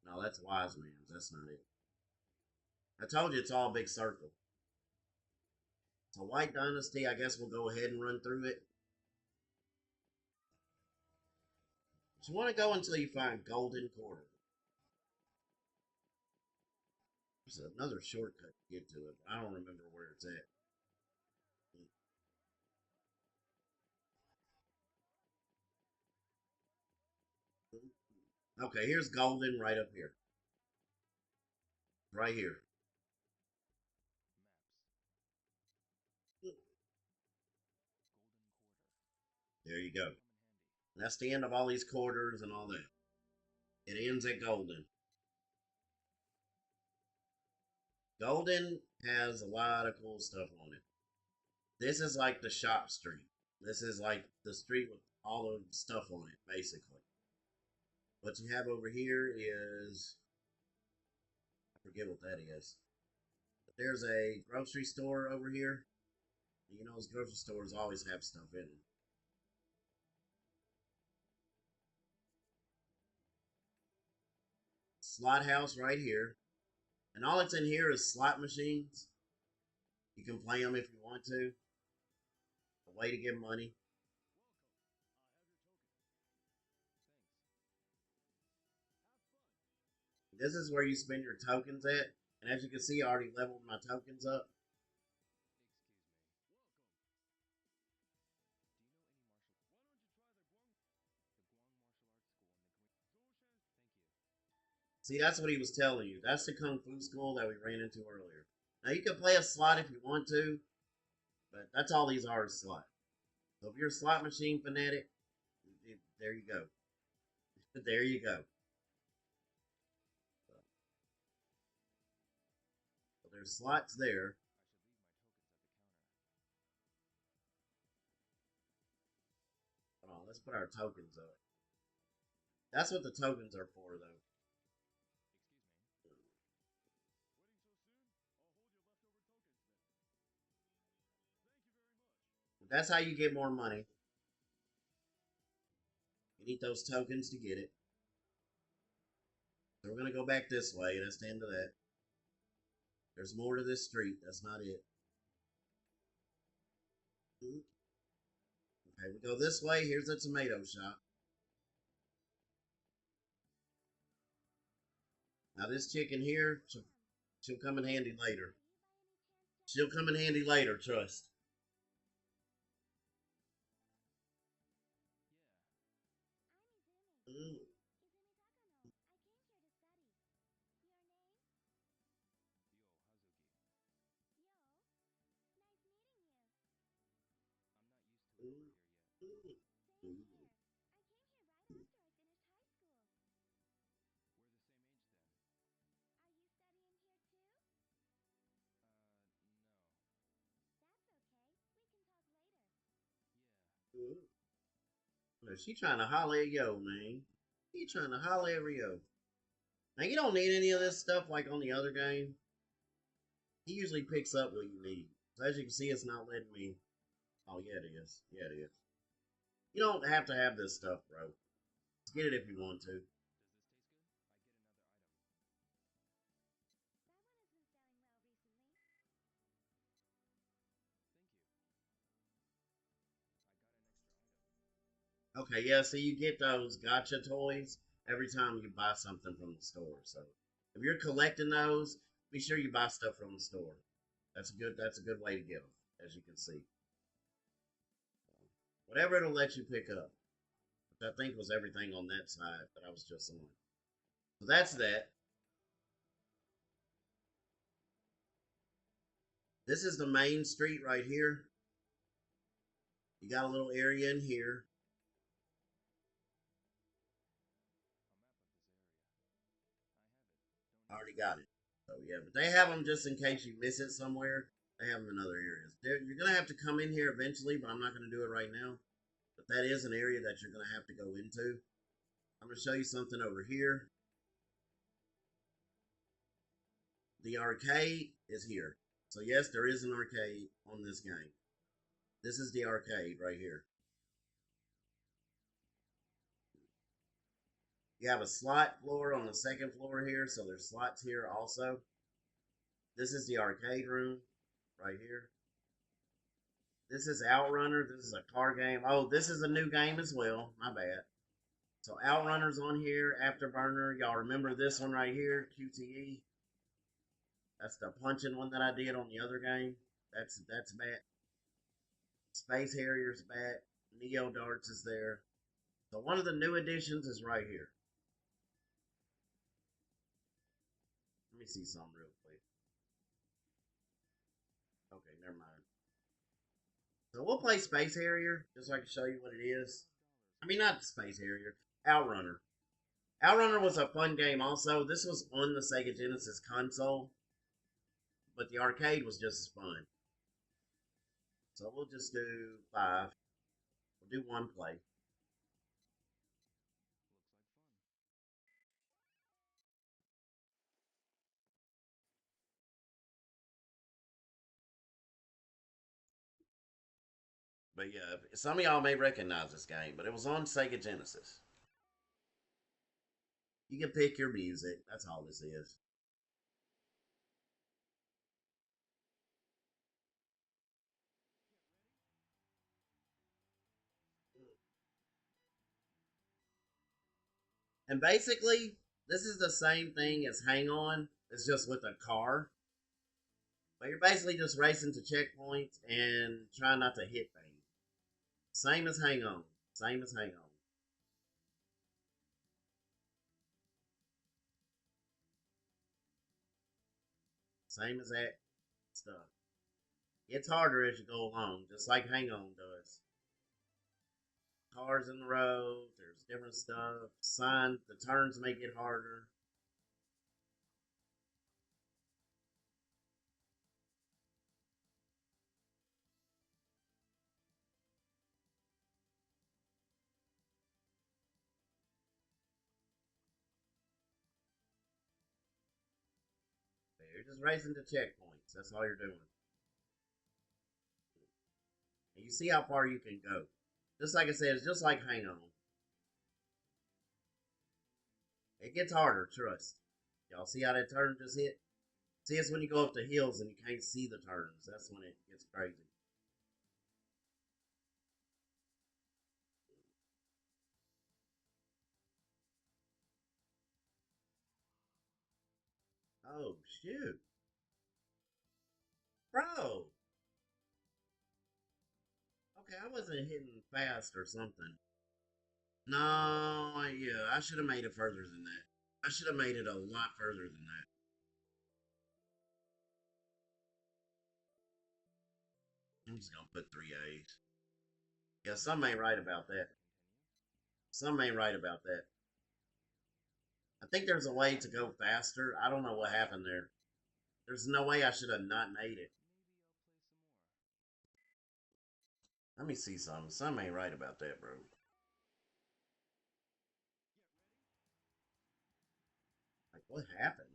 Speaker 1: No, that's Wise Man's. That's not it. I told you it's all a big circle. So White Dynasty, I guess we'll go ahead and run through it. But you want to go until you find Golden Quarter. There's another shortcut to get to it, but I don't remember where it's at. Okay, here's Golden right up here. Right here. There you go. And that's the end of all these quarters and all that. It ends at Golden. Golden has a lot of cool stuff on it. This is like the shop street. This is like the street with all the stuff on it, basically. What you have over here is, I forget what that is. But there's a grocery store over here. You know, those grocery stores always have stuff in them. Slot house right here. And all that's in here is slot machines. You can play them if you want to. A way to get money. This is where you spend your tokens at. And as you can see, I already leveled my tokens up. See, that's what he was telling you. That's the Kung Fu school that we ran into earlier. Now, you can play a slot if you want to, but that's all these are is slot. So if you're a slot machine fanatic, there you go. There you go. So there's slots there. Hold on, let's put our tokens up. That's what the tokens are for, though. That's how you get more money. You need those tokens to get it. So we're going to go back this way. That's the end of that. There's more to this street. That's not it. Okay, we go this way. Here's the tomato shop. Now this chicken here, she'll come in handy later. She'll come in handy later, trust. Mm, mm, mm, mm. No, she trying to holler at yo, man. She trying to holler at Rio. Now you don't need any of this stuff like on the other game. He usually picks up what you need. So as you can see, it's not letting me. Oh yeah, it is. Yeah, it is. You don't have to have this stuff, bro. Just get it if you want to. Okay, yeah, so you get those gotcha toys every time you buy something from the store. So if you're collecting those, be sure you buy stuff from the store. That's a good way to get them, as you can see. Whatever it'll let you pick up. Which I think was everything on that side that I was just on. So that's that. This is the main street right here. You got a little area in here. I already got it. So yeah, but they have them just in case you miss it somewhere. They have them in other areas. You're gonna have to come in here eventually, but I'm not gonna do it right now. But that is an area that you're gonna have to go into. I'm gonna show you something over here. The arcade is here. So yes, there is an arcade on this game. This is the arcade right here. You have a slot floor on the second floor here, so there's slots here also. This is the arcade room right here. This is Outrunner. This is a car game. Oh, this is a new game as well. My bad. So Outrunner's on here. Afterburner. Y'all remember this one right here? QTE. That's the punching one that I did on the other game. That's back. Space Harrier's back. Neo Darts is there. So one of the new additions is right here. Let me see something real quick. Okay, never mind. So we'll play Space Harrier just so I can show you what it is. I mean, not Space Harrier, Outrunner. Outrunner was a fun game also. This was on the Sega Genesis console, but the arcade was just as fun. So we'll just do 5. We'll do one play. But yeah, some of y'all may recognize this game, but it was on Sega Genesis. You can pick your music. That's all this is. And basically, this is the same thing as Hang On. It's just with a car. But you're basically just racing to checkpoints and trying not to hit things. Same as Hang On. Same as Hang On. Same as that stuff. It's harder as you go along, just like Hang On does. Cars in the road, there's different stuff. Signs, the turns make it harder. You're just racing to checkpoints. That's all you're doing. And you see how far you can go. Just like I said, it's just like Hang On. It gets harder, trust. Y'all see how that turn just hit? See, it's when you go up the hills and you can't see the turns. That's when it gets crazy. Oh, shoot. Bro. Okay, I wasn't hitting fast or something. No, yeah, I should have made it further than that. I should have made it a lot further than that. I'm just gonna put 3 A's. Yeah, some ain't right about that. Some ain't right about that. I think there's a way to go faster. I don't know what happened there. There's no way I should have not made it. Let me see something. Some ain't right about that, bro. Like, what happened?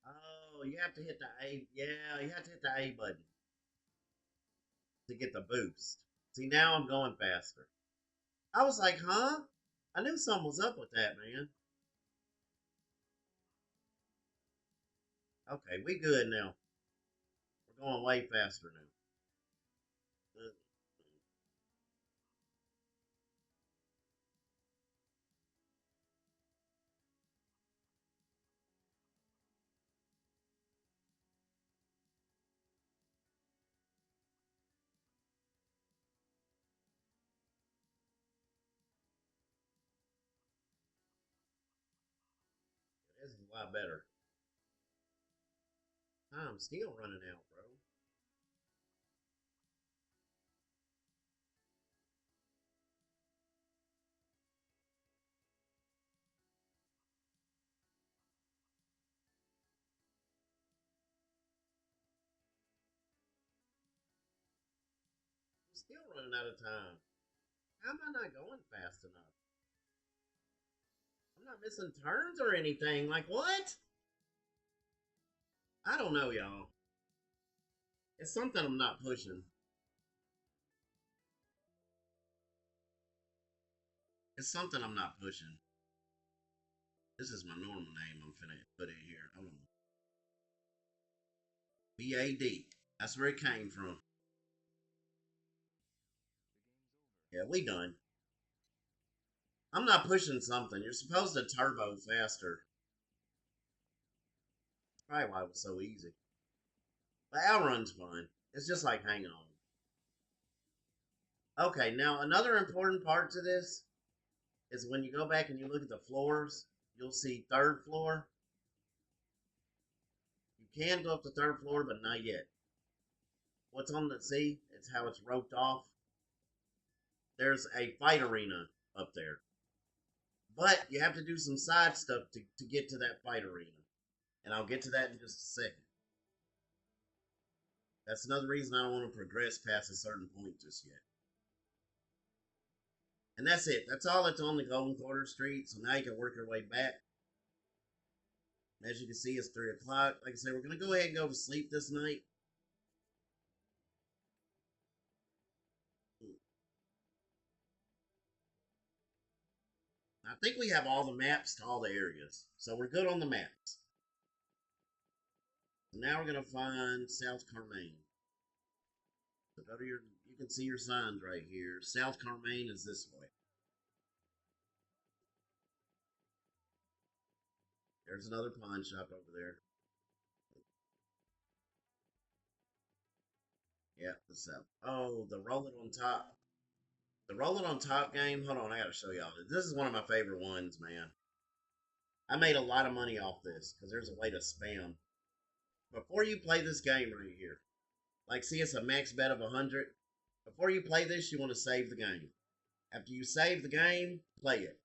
Speaker 1: Oh, you have to hit the A. Yeah, you have to hit the A button to get the boost. See, now I'm going faster. I was like, huh? I knew something was up with that, man. Okay, we good now. We're going way faster now. This is a lot better. Time's still running out, bro. I'm still running out of time. How am I not going fast enough? I'm not missing turns or anything. Like, what? I don't know, y'all. It's something I'm not pushing. It's something I'm not pushing. This is my normal name I'm finna put in here. Hold on. BAD. That's where it came from. Yeah, we done. I'm not pushing something. You're supposed to turbo faster. Probably why it was so easy. But Outrun's fun. It's just like Hang On. Okay, now another important part to this is when you go back and you look at the floors, you'll see third floor. can go up the third floor, but not yet. What's on the sea? It's how it's roped off. There's a fight arena up there, but you have to do some side stuff to get to that fight arena, and I'll get to that in just a second. That's another reason I don't want to progress past a certain point just yet. And that's it. That's all that's on the Golden Quarter Street. So now you can work your way back. And as you can see, it's 3 o'clock. Like I said, we're going to go ahead and go to sleep this night. I think we have all the maps to all the areas. So we're good on the maps. So now we're going to find South Carmaine. So go to your, you can see your signs right here. South Carmaine is this way. There's another pawn shop over there. Yeah, the south. Oh, the roll it on top. The roll it on top game. Hold on, I gotta show y'all. This is one of my favorite ones, man. I made a lot of money off this because there's a way to spam. Before you play this game right here, like see it's a max bet of 100. Before you play this, you want to save the game. After you save the game, play it.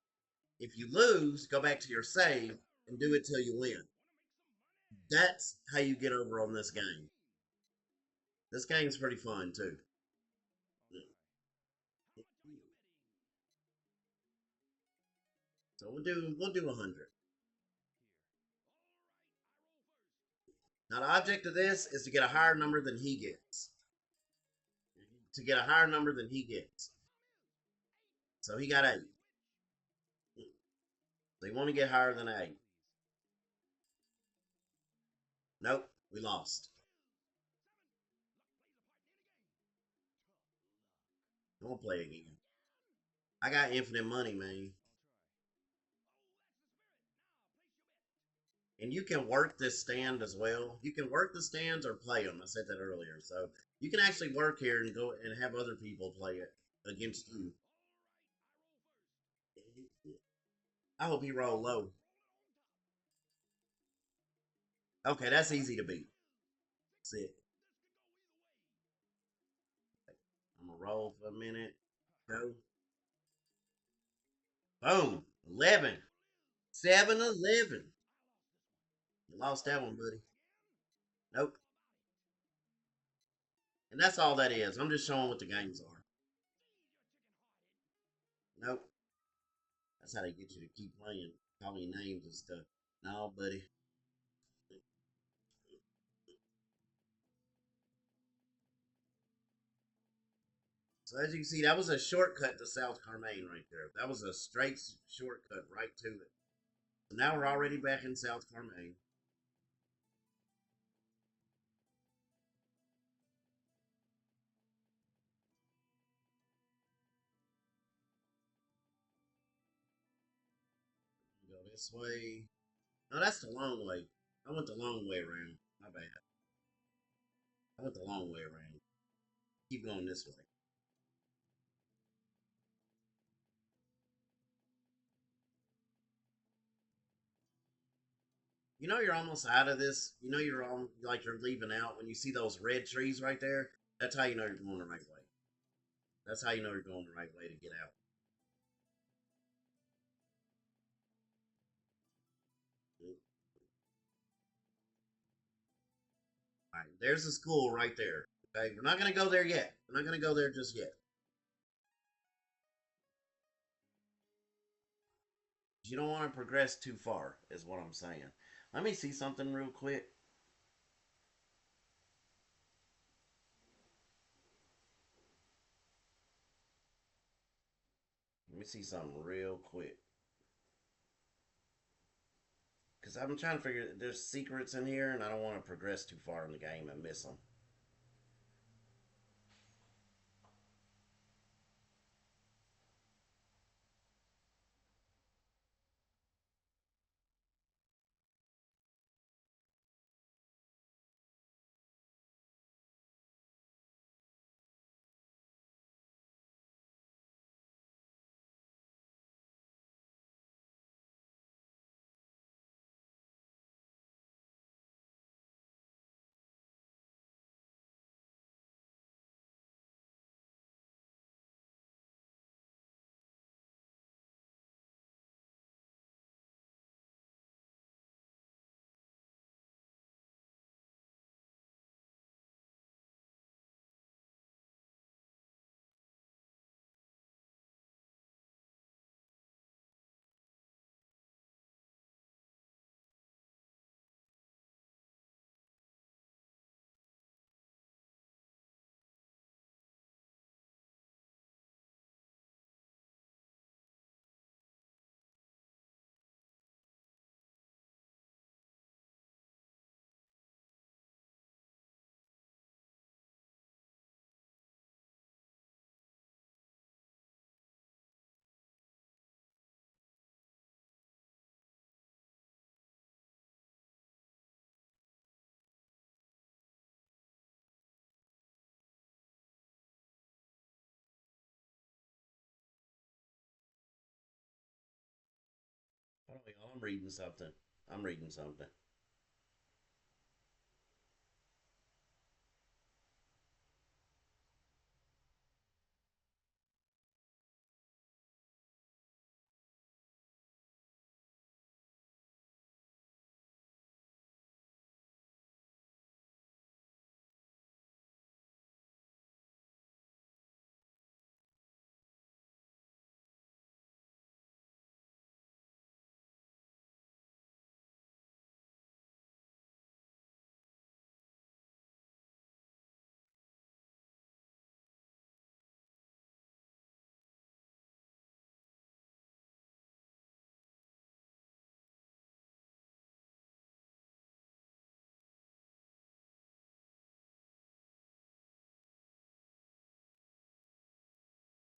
Speaker 1: If you lose, go back to your save and do it till you win. That's how you get over on this game. This game's pretty fun too. So we'll do 100. Now the object of this is to get a higher number than he gets. To get a higher number than he gets. So he got 8. So you want to get higher than 8. Nope, we lost. I won't play again. I got infinite money, man. And you can work this stand as well. You can work the stands or play them. I said that earlier. So you can actually work here and go and have other people play it against you. I hope he roll low. Okay, that's easy to beat. That's it. I'm gonna roll for a minute. Go. Boom. 11. 7-11. You lost that one, buddy. Nope. And that's all that is. I'm just showing what the games are. Nope. That's how they get you to keep playing, calling your names and stuff. No, buddy. So as you can see, that was a shortcut to South Carmaine right there. That was a straight shortcut right to it. So now we're already back in South Carmaine. Go this way. No, that's the long way. I went the long way around. My bad. I went the long way around. Keep going this way. You know you're almost out of this. You know you're on like you're leaving out when you see those red trees right there. That's how you know you're going the right way. That's how you know you're going the right way to get out. All right, there's the school right there. Okay, we're not gonna go there yet. We're not gonna go there just yet. You don't want to progress too far, is what I'm saying. Let me see something real quick. Let me see something real quick. Because I'm trying to figure, there's secrets in here, and I don't want to progress too far in the game and miss them. y'all, I'm reading something. I'm reading something.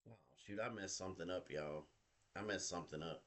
Speaker 1: Oh shoot, I messed something up, y'all. I messed something up.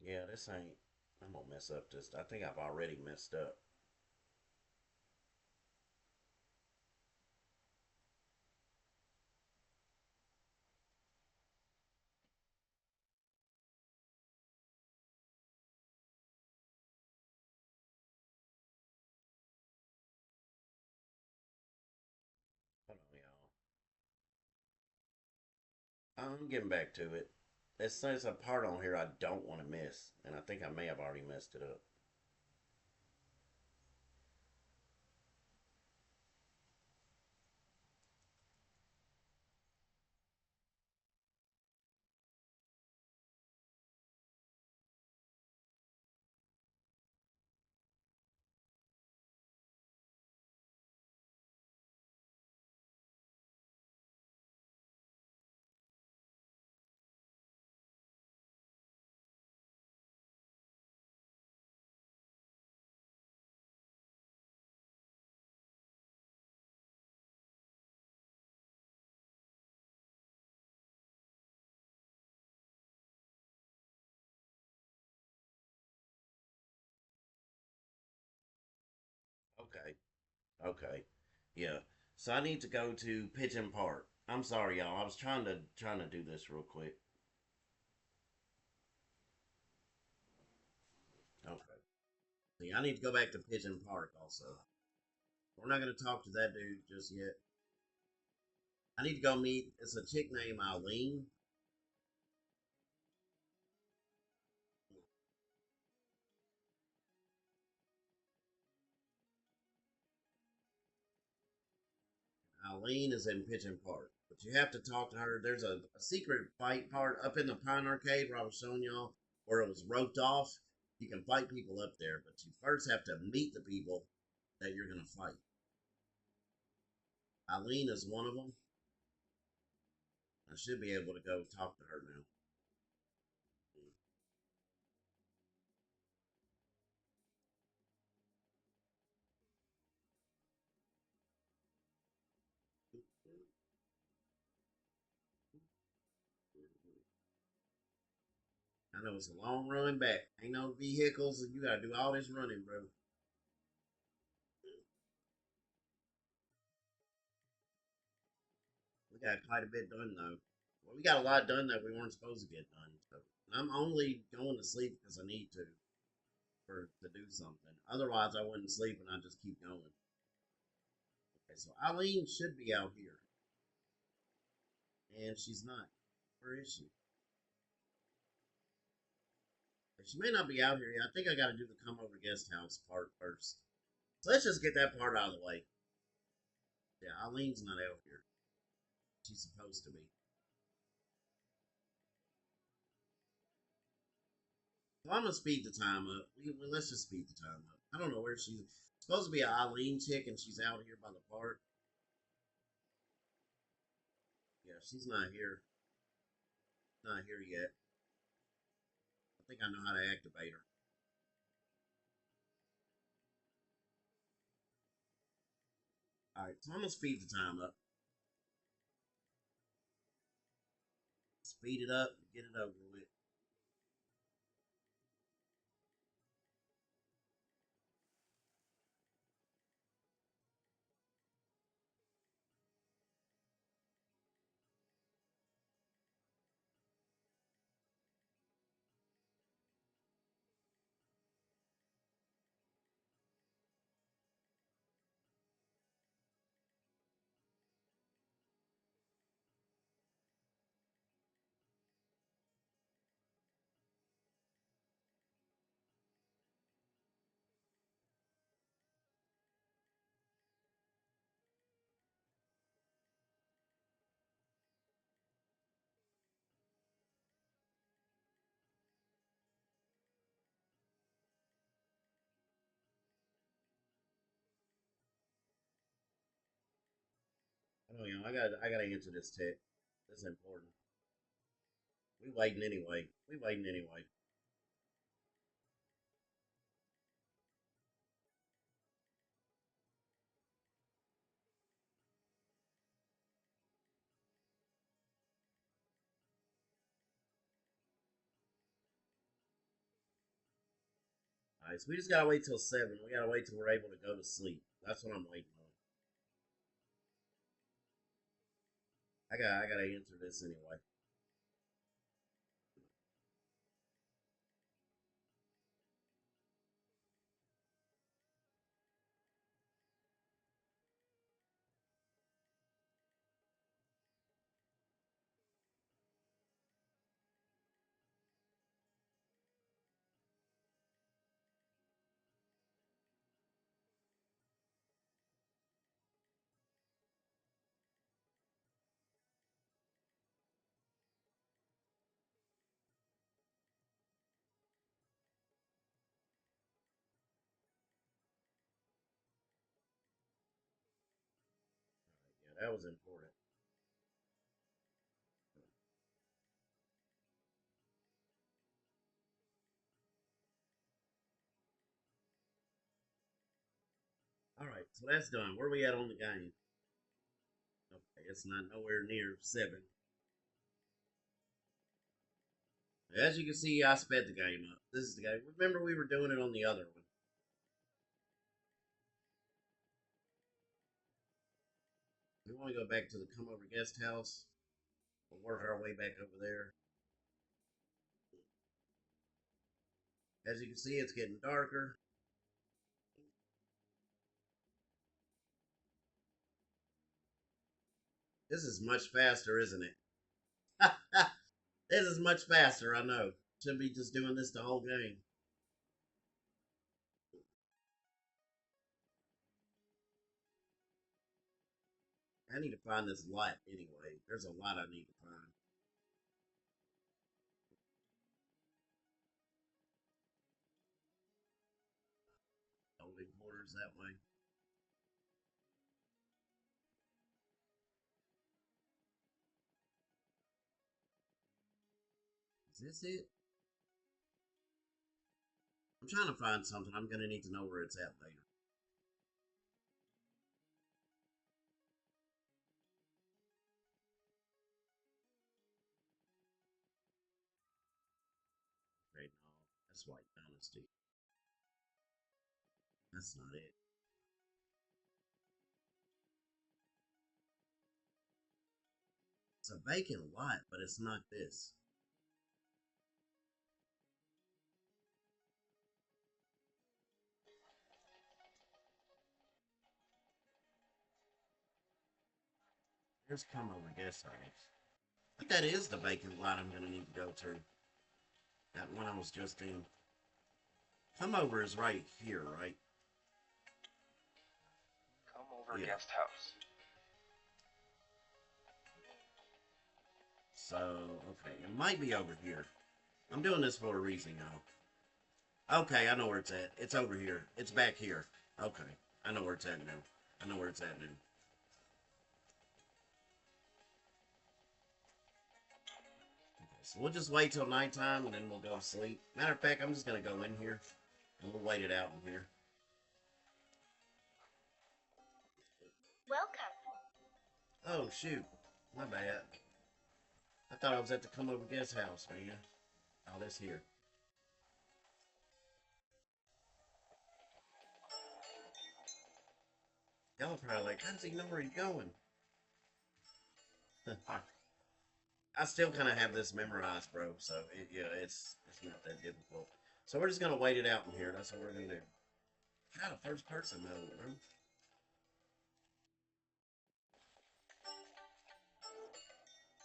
Speaker 1: Yeah, this ain't. I'm gonna mess up this. I think I've already messed up. Hold on, y'all. I'm getting back to it. It says a part on here I don't want to miss, and I think I may have already messed it up. Okay. Okay. Yeah. So I need to go to Pigeon Park. I'm sorry, y'all. I was trying to do this real quick. Okay. See, I need to go back to Pigeon Park also. We're not gonna talk to that dude just yet. I need to go meet. It's a chick named Eileen. Eileen is in Pigeon Park, but you have to talk to her. There's a secret fight part up in the Pine Arcade where I was showing y'all where it was roped off. You can fight people up there, but you first have to meet the people that you're gonna fight. Eileen is one of them. I should be able to go talk to her now. I know it's a long run back. Ain't no vehicles, and you gotta do all this running, bro. We got quite a bit done though. Well, we got a lot done that we weren't supposed to get done. So I'm only going to sleep because I need to for to do something. Otherwise, I wouldn't sleep and I just keep going. Okay, so Eileen should be out here, and she's not. Where is she? She may not be out here yet. I think I got to do the come over guest house part first. So let's just get that part out of the way. Yeah, Eileen's not out here. She's supposed to be. So I'm gonna speed the time up. Let's just speed the time up. I don't know where she's. Supposed to be a Eileen chick, and she's out here by the park. Yeah, she's not here. Not here yet. I think I know how to activate her. All right, so I'm gonna speed the time up. Speed it up, get it over with. I know, I gotta answer this text. This is important. We waiting anyway. We waiting anyway. All right, so we just gotta wait till 7. We gotta wait till we're able to go to sleep. That's what I'm waiting on. I gotta answer this anyway. Yeah, that was important. All right, so that's done. Where we at on the game? Okay, it's not nowhere near 7. As you can see, I sped the game up. This is the game. Remember, we were doing it on the other one. We want to go back to the come over guest house. We'll work our way back over there. As you can see, it's getting darker. This is much faster, isn't it? This is much faster, I know. Should be just doing this the whole game. I need to find this lot anyway. There's a lot I need to find. Holding quarters that way. Is this it? I'm trying to find something. I'm gonna need to know where it's at later. Okay, no, that's White Dynasty. That's not it. It's a vacant lot, but it's not this. Here's come over guest house. I think that is the vacant lot I'm gonna need to go to. That one I was just in. Come over is right here, right?
Speaker 2: Come over
Speaker 1: Yeah.
Speaker 2: guest house.
Speaker 1: So, okay, it might be over here. I'm doing this for a reason, y'all. Okay, I know where it's at. It's over here. It's back here. Okay. I know where it's at now. I know where it's at now. Okay, so we'll just wait till nighttime and then we'll go to sleep. Matter of fact, I'm just gonna go in here and we'll wait it out in here.
Speaker 2: Welcome.
Speaker 1: Oh shoot. My bad. I thought I was at the come over guest house, man. Oh, this here. Y'all are probably like, how does he know where he's going? I still kind of have this memorized, bro. So yeah, it's not that difficult. So we're just gonna wait it out in here. That's what we're gonna do. Kind of first person mode, bro.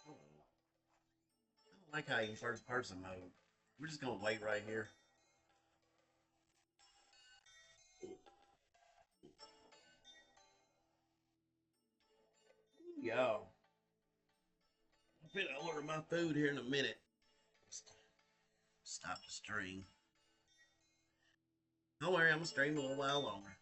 Speaker 1: Oh, I don't like how you first person mode. We're just gonna wait right here. Y'all, I'm gonna order my food here in a minute. Stop the stream. Don't worry, I'm gonna stream a little while longer.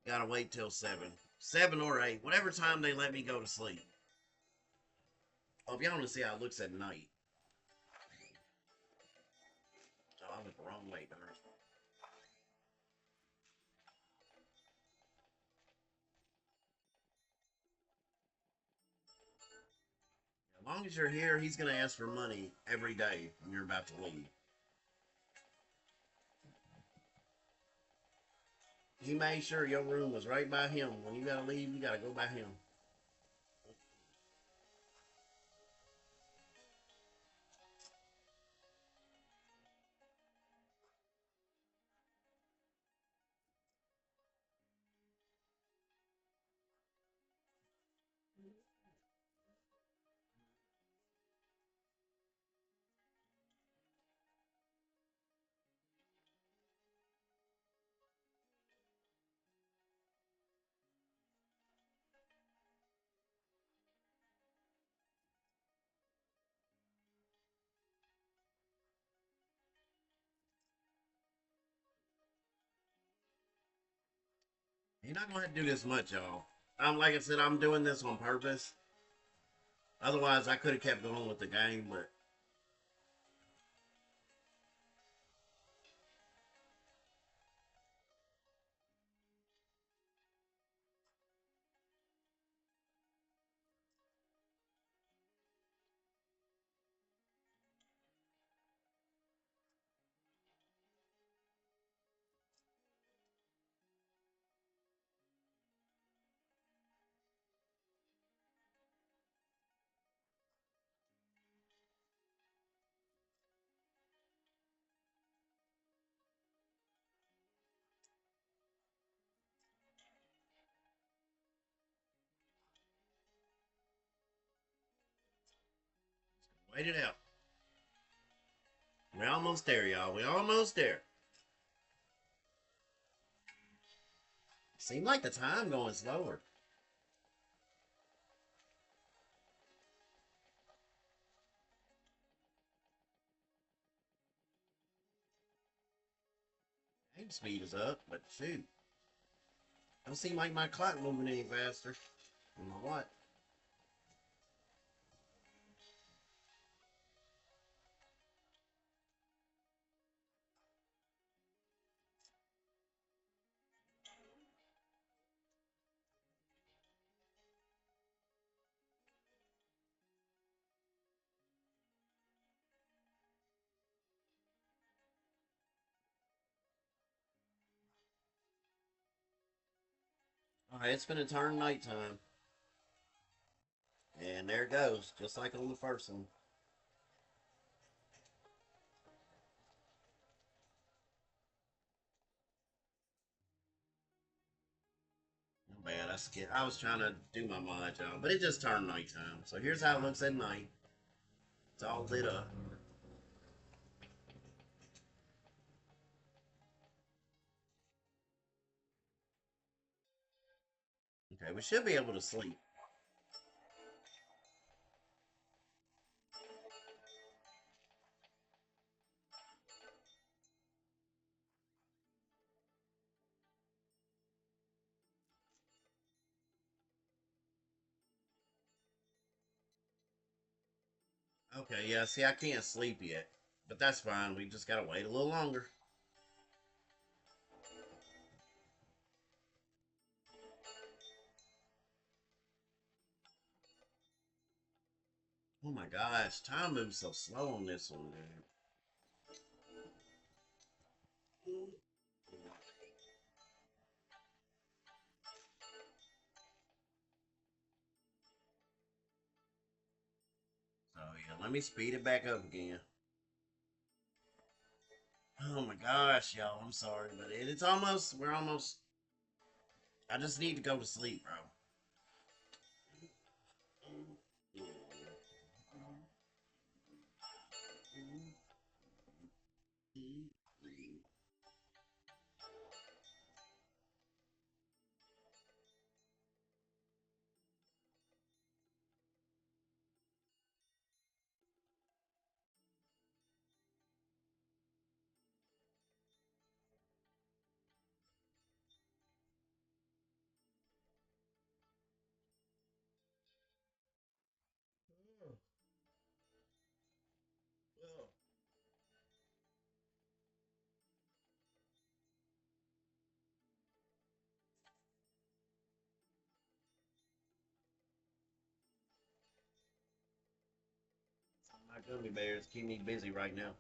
Speaker 1: Gotta wait till 7. 7 or 8, whatever time they let me go to sleep. Oh, if y'all want to see how it looks at night. Oh, I went the wrong way, darn it. As long as you're here, he's gonna ask for money every day when you're about to leave. He made sure your room was right by him. When you gotta leave, you gotta go by him. You're not gonna have to do this much, y'all. Like I said, I'm doing this on purpose. Otherwise, I could have kept going with the game, but wait it out. We're almost there, y'all. We're almost there. Seems like the time going slower. Game speed is up, but shoot, don't seem like my clock moving any faster. I don't know what. All right, it's gonna turn nighttime, and there it goes, just like on the first one. No bad. I was trying to do my mod job, but it just turned nighttime. So here's how it looks at night. It's all lit up. Okay, we should be able to sleep. Okay, yeah, see, I can't sleep yet. But that's fine. We just gotta wait a little longer. Oh my gosh, time moves so slow on this one, dude. So yeah, let me speed it back up again. Oh my gosh, y'all, I'm sorry, but it's almost, we're almost, I just need to go to sleep, bro. My gummy bears keep me busy right now.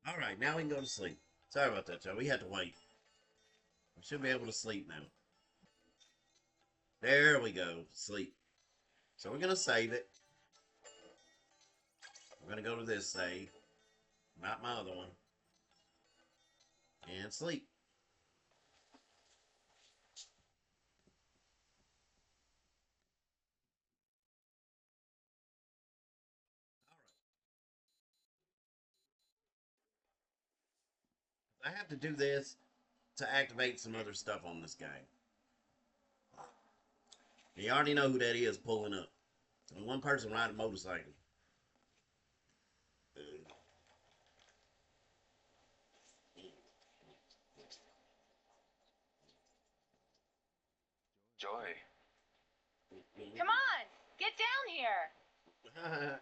Speaker 1: All right, now we can go to sleep. Sorry about that, Joe. We had to wait. We should be able to sleep now. There we go. Sleep. So we're gonna save it. We're gonna go to this save, not my other one, and sleep. All right. I have to do this to activate some other stuff on this game. You already know who that is pulling up. And one person riding a motorcycle.
Speaker 2: Joy.
Speaker 3: Come on, get down here.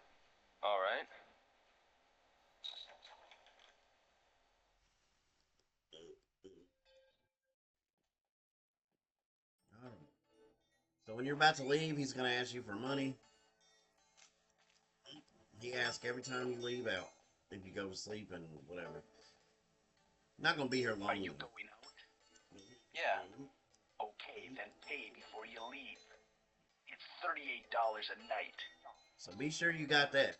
Speaker 2: All right.
Speaker 1: So when you're about to leave, he's gonna ask you for money. He asks every time you leave out if you go to sleep and whatever. Not gonna be here long.
Speaker 4: Are you going out?
Speaker 2: Yeah.
Speaker 4: Okay, then pay before you leave. It's $38 a night.
Speaker 1: So be sure you got that.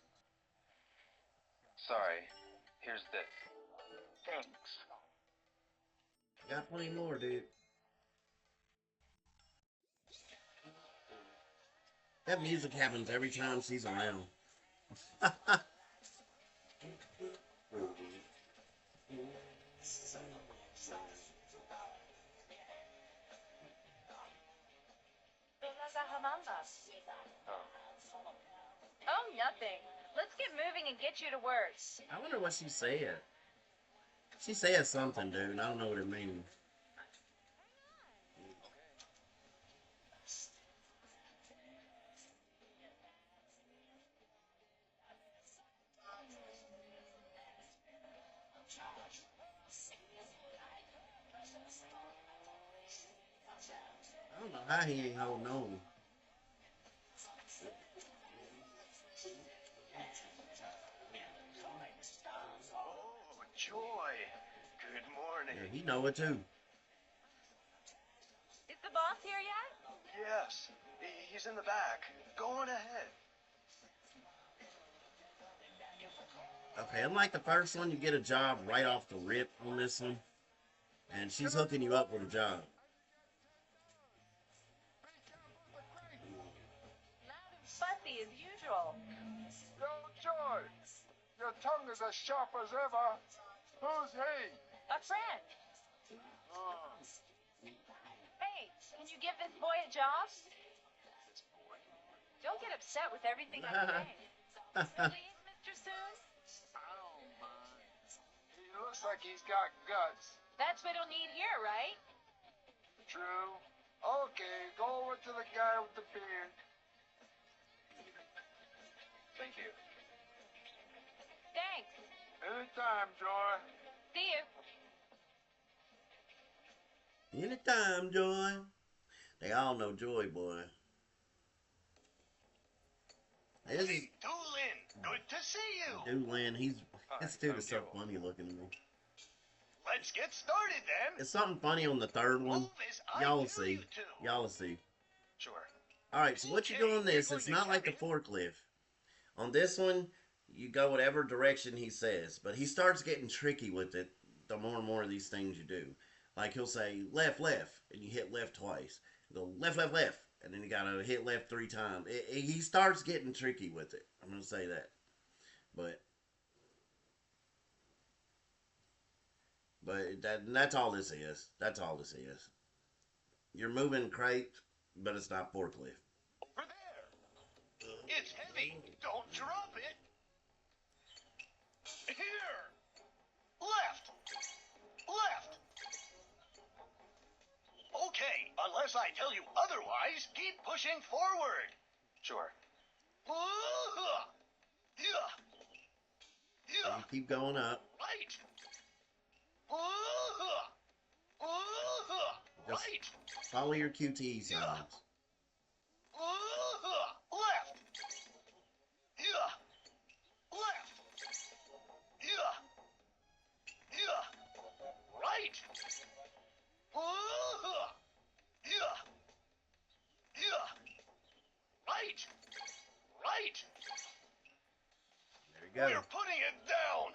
Speaker 2: Sorry. Here's this.
Speaker 4: Thanks.
Speaker 1: Got plenty more, dude. That music happens every time she's around.
Speaker 2: Oh.
Speaker 3: Oh, nothing. Let's get moving and get you to work.
Speaker 1: I wonder what she said. She said something, dude. I don't know what it means. don't know how he ain't holding on.
Speaker 4: Oh, Joy. Good morning.
Speaker 1: Yeah, he know it too.
Speaker 3: Is the boss here yet?
Speaker 4: Yes, he's in the back. Go on ahead.
Speaker 1: Okay, unlike the first one, you get a job right off the rip on this one. And she's hooking you up with a job.
Speaker 3: Loud and fussy as usual.
Speaker 5: Yo, Joy, your tongue is as sharp as ever. Who's he?
Speaker 3: A friend. Hey, can you give this boy a job? Don't get upset with everything I'm saying. Please, Mr. Soon?
Speaker 5: I don't mind. He looks like he's got guts.
Speaker 3: That's what he'll need here, right?
Speaker 5: True. Okay, go over to the guy with the beard.
Speaker 4: Thank you.
Speaker 3: Thanks.
Speaker 5: Anytime, Joy.
Speaker 3: See you.
Speaker 1: Anytime, Joy. They all know Joy, boy. This is
Speaker 4: Hey, Doolin, good to see you.
Speaker 1: Doolin. This dude is so funny looking to me.
Speaker 4: Let's get started then.
Speaker 1: It's something funny on the third one.
Speaker 4: Move as I
Speaker 1: Y'all
Speaker 4: tell
Speaker 1: see.
Speaker 4: you to.
Speaker 1: Y'all see.
Speaker 4: Sure.
Speaker 1: Alright, so what you do on this, it's not like the forklift. On this one, you go whatever direction he says. But he starts getting tricky with it the more and more of these things you do. Like he'll say left, left, and you hit left twice. Go left, left, left, and then you gotta hit left 3 times. He starts getting tricky with it. I'm gonna say that. But that's all this is. That's all this is. You're moving crate, but it's not forklift.
Speaker 4: Over there. It's heavy. Don't drop it. Here. Left. Left. Okay, unless I tell you otherwise, keep pushing forward. Sure. Yeah.
Speaker 1: So
Speaker 4: Yeah.
Speaker 1: you keep going up.
Speaker 4: Right.
Speaker 1: Just
Speaker 4: Right.
Speaker 1: follow your QTE signs.
Speaker 4: Left. Yeah. Left. Yeah. Yeah. Right. Yeah. Yeah. Right. Right.
Speaker 1: There you go.
Speaker 4: We're putting it down.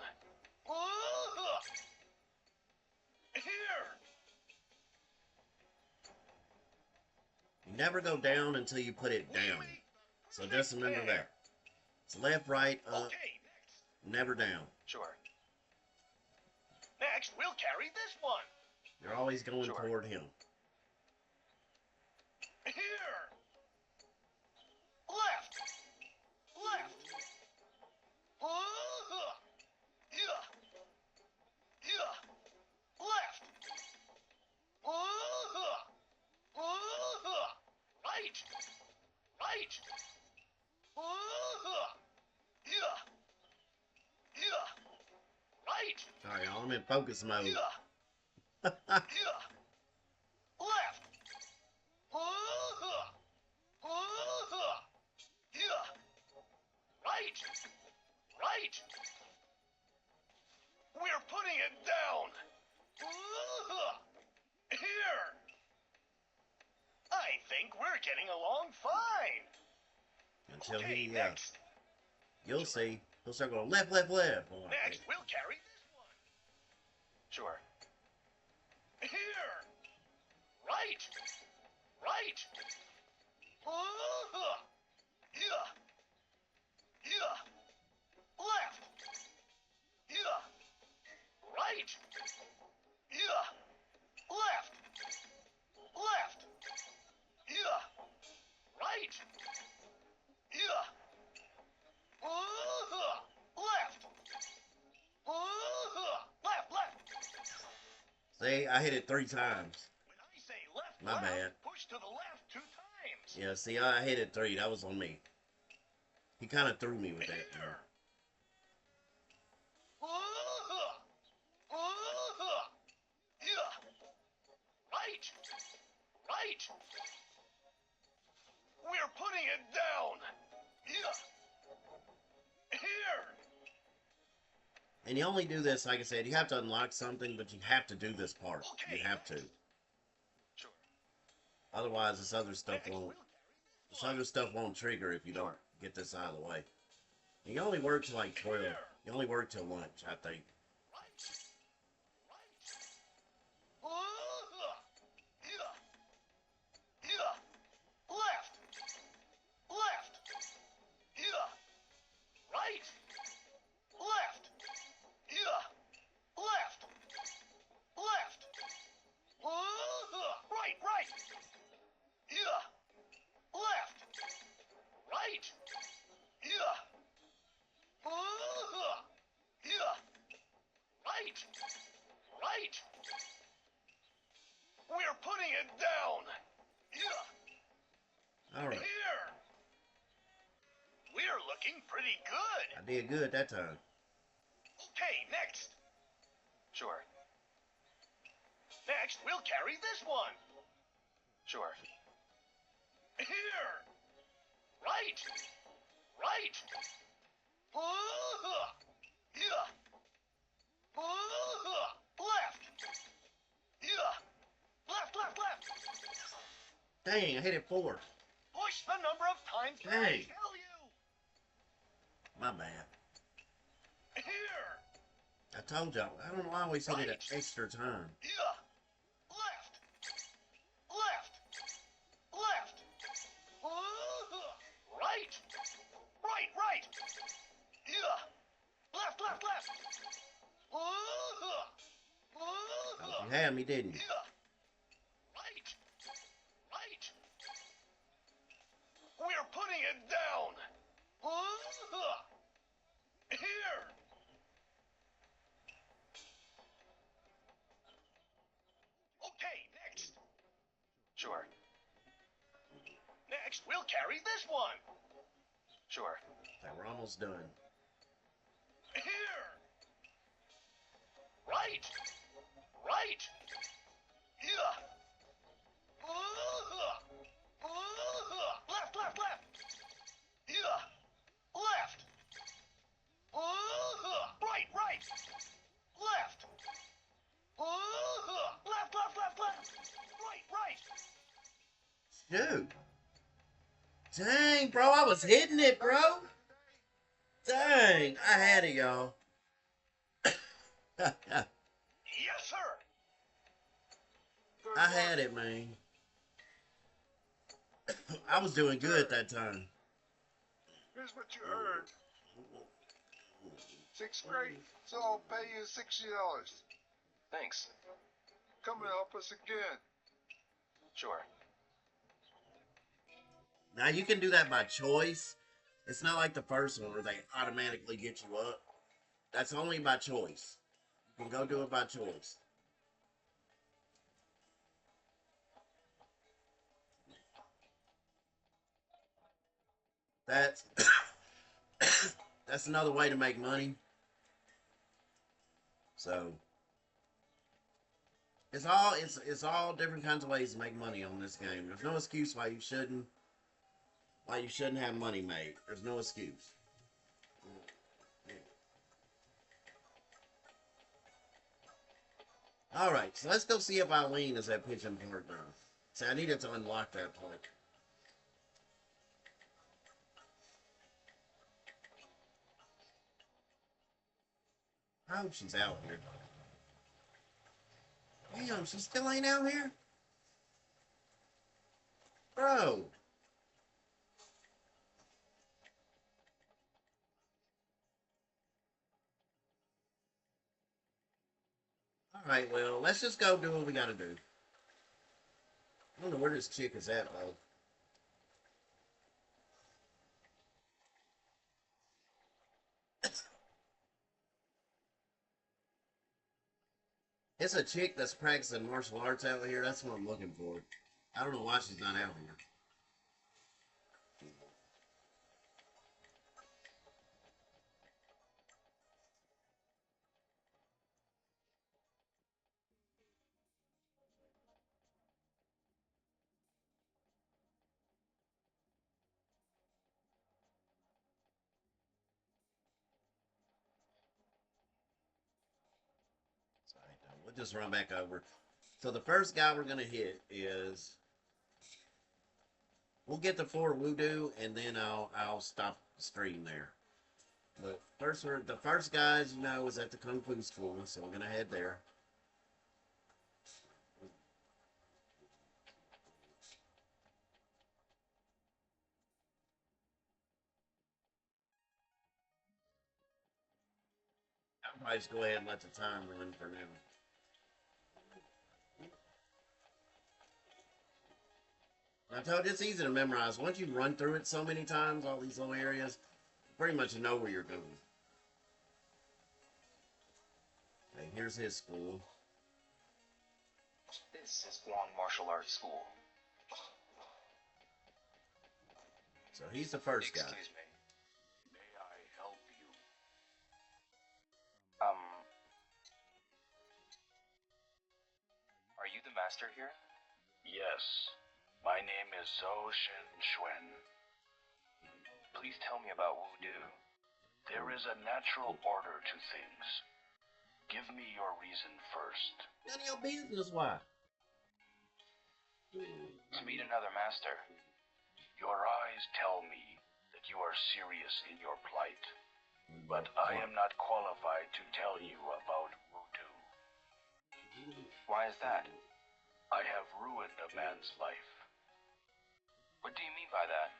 Speaker 4: Here.
Speaker 1: You never go down until you put it down. So just remember that. It's left, right, up,
Speaker 4: Okay, next.
Speaker 1: never down.
Speaker 4: Sure. Next, we'll carry this one.
Speaker 1: You're always going
Speaker 4: Sure.
Speaker 1: toward him.
Speaker 4: Here. Left. Left. Yeah. Yeah. Left. Right. Right. Yeah. Yeah. Right.
Speaker 1: Sorry, y'all, I'm in focus mode.
Speaker 4: Yeah. Yeah. Left. Yeah. Right. Right. We're putting it down. Here. I think we're getting along fine.
Speaker 1: Until
Speaker 4: Okay,
Speaker 1: he,
Speaker 4: next.
Speaker 1: you'll see. He'll start going left, left, left. Oh,
Speaker 4: Next, we'll carry this one. Sure. Here. Right. Right. Yeah. Yeah. Left. Yeah. Right. Yeah. Left. Left. Yeah. Right. Yeah. Left. Left, left.
Speaker 1: See, I hit it 3 times.
Speaker 4: When I say left,
Speaker 1: My
Speaker 4: left,
Speaker 1: bad.
Speaker 4: push to the left 2 times.
Speaker 1: Yeah, see, I hit it 3. That was on me. He kind of threw me with that.
Speaker 4: Here. Yeah. Right. Right.
Speaker 1: And you only do this, like I said, you have to unlock something, but you have to do this part. You have to.
Speaker 4: Sure.
Speaker 1: Otherwise, this other stuff won't trigger if you don't get this out of the way. And you only work till like 12. You only work till lunch, I think.
Speaker 4: Left. Left. Yeah. Right. Left. Yeah. Left. Left. Right. Right. Yeah. Left. Right. Yeah. Yeah. Right. Right. We're putting it down. Yeah.
Speaker 1: Alright.
Speaker 4: Here. We're looking pretty good.
Speaker 1: I did good that time.
Speaker 4: Okay, next. Sure. Next, we'll carry this one. Sure. Here. Right. Right. Yeah. Left. Yeah. Left, left, left.
Speaker 1: Dang, I hit it 4.
Speaker 4: Push the number of times that I
Speaker 1: Hey.
Speaker 4: tell you.
Speaker 1: My bad.
Speaker 4: Here.
Speaker 1: I told y'all, I don't know why I always hit it an extra time.
Speaker 4: Yeah. Left. Left. Left. Right. Right, right. Yeah. Left, left, left.
Speaker 1: Oh, you had me, didn't you?
Speaker 4: Yeah. Right. Right. We're putting it down. Here. Okay, next. Sure. Next, we'll carry this one. Sure.
Speaker 1: Okay, we're almost done.
Speaker 4: Here. Right. Right. Yeah. Left, left, left. Yeah. Left. Right, right. Left. Left, left, left, left. Right, right.
Speaker 1: Dude. Dang, bro, I was hitting it, bro. Dang, I had it, y'all.
Speaker 4: Yes, sir.
Speaker 1: I had it, man. I was doing good that time.
Speaker 5: Here's what you heard. 6th grade, so I'll pay you $60.
Speaker 4: Thanks.
Speaker 5: Come and help us again.
Speaker 4: Sure.
Speaker 1: Now, you can do that by choice. It's not like the first one where they automatically get you up. That's only by choice. You can go do it by choice. That's that's another way to make money. So it's all different kinds of ways to make money on this game. There's no excuse why you shouldn't have money made. There's no excuse. Alright, so let's go see if Eileen is at Pigeon Park now. See, I needed to unlock that part. I hope she's out here. Damn, she still ain't out here? Bro. Alright, well, let's just go do what we gotta do. I don't know where this chick is at, though. It's a chick that's practicing martial arts out here. That's what I'm looking for. I don't know why she's not out here. just run back over. So the first guy we're gonna hit is we'll get the 4 Voodoo, and then I'll stop the stream there. But first, the first guy, as you know, is at the Kung Fu school, so we're gonna head there. I'll probably just go ahead and let the time run for now. I told you it's easy to memorize. Once you run through it so many times, all these little areas, you pretty much know where you're going. Okay, here's his school.
Speaker 2: This is Guang Martial Arts School.
Speaker 1: So he's the first guy.
Speaker 2: Excuse me.
Speaker 4: May I help you?
Speaker 2: Are you the master here?
Speaker 4: Yes. My name is Zhou Shen.
Speaker 2: Please tell me about Voodoo.
Speaker 4: There is a natural order to things. Give me your reason first.
Speaker 1: None of your business, why?
Speaker 2: To meet another master.
Speaker 4: Your eyes tell me that you are serious in your plight, but I am not qualified to tell you about Voodoo.
Speaker 2: Why is that?
Speaker 4: I have ruined a man's life.
Speaker 2: What do you mean by that?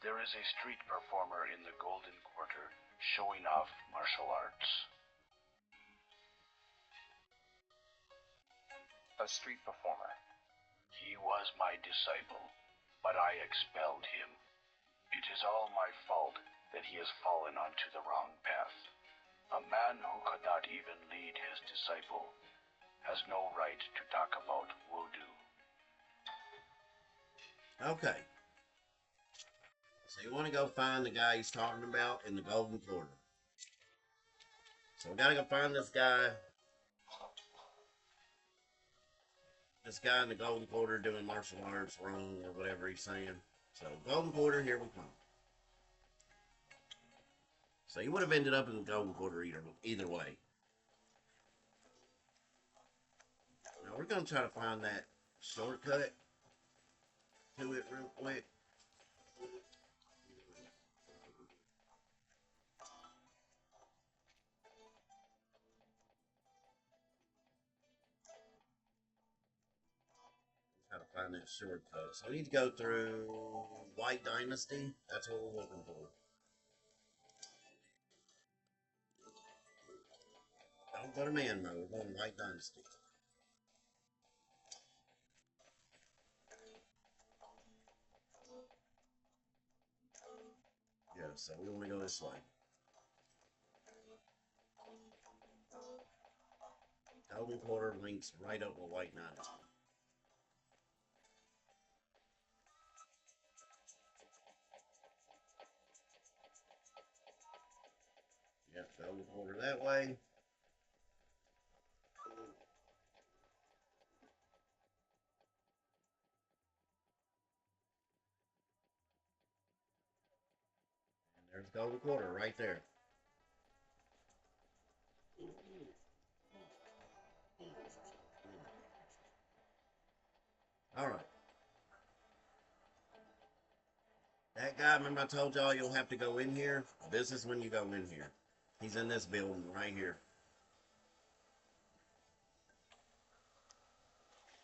Speaker 4: There is a street performer in the Golden Quarter showing off martial arts.
Speaker 2: A street performer.
Speaker 4: He was my disciple, but I expelled him. It is all my fault that he has fallen onto the wrong path. A man who could not even lead his disciple has no right to talk about Voodoo.
Speaker 1: Okay. So you want to go find the guy he's talking about in the Golden Quarter. So we gotta go find this guy. This guy in the Golden Quarter doing martial arts wrong or whatever he's saying. So Golden Quarter, here we come. So you would have ended up in the Golden Quarter either way. Now we're gonna try to find that shortcut to it real quick. Try to find that shortcut. So we need to go through White Dynasty. That's what we're looking for. Don't go to man mode. We're going to White Dynasty. Yeah, so we want to go this way. Golden Quarter links right up with White Dynasty. Yep, Golden Quarter that way. And there's Golden Quarter right there. Alright. That guy, remember I told y'all you'll have to go in here? This is when you go in here. He's in this building right here.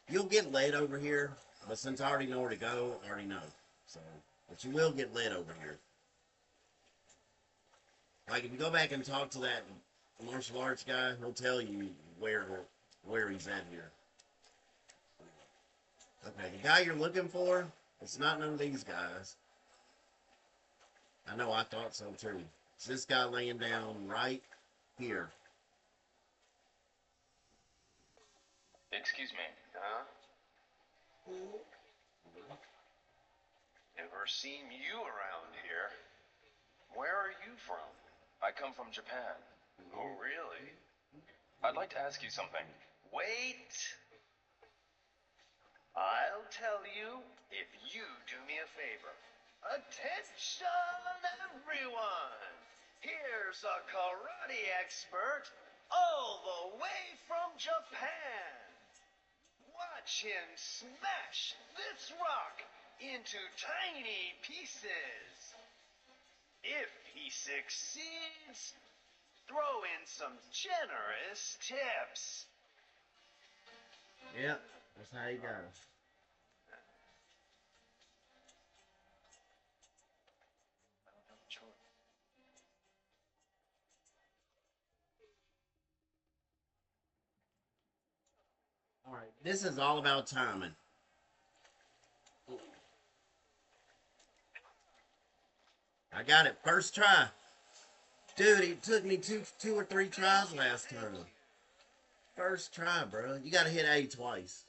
Speaker 1: You'll get led over here, but since I already know where to go, I already know. So, but you will get led over here. Like if you go back and talk to that martial arts guy, he'll tell you where he's at here. Okay, the guy you're looking for, it's not none of these guys. I know, I thought so too. It's this guy laying down right here.
Speaker 2: Excuse me.
Speaker 6: Never seen you around here. Where are you from?
Speaker 2: I come from Japan.
Speaker 6: Oh, really?
Speaker 2: I'd like to ask you something.
Speaker 6: Wait. I'll tell you if you do me a favor. Attention, everyone! Here's a karate expert all the way from Japan. Watch him smash this rock into tiny pieces. If he succeeds, throw in some generous tips.
Speaker 1: Yep, that's how you goes. Alright, this is all about timing. I got it first try. Dude, it took me two or three tries last time. First try, bro. You gotta hit A twice.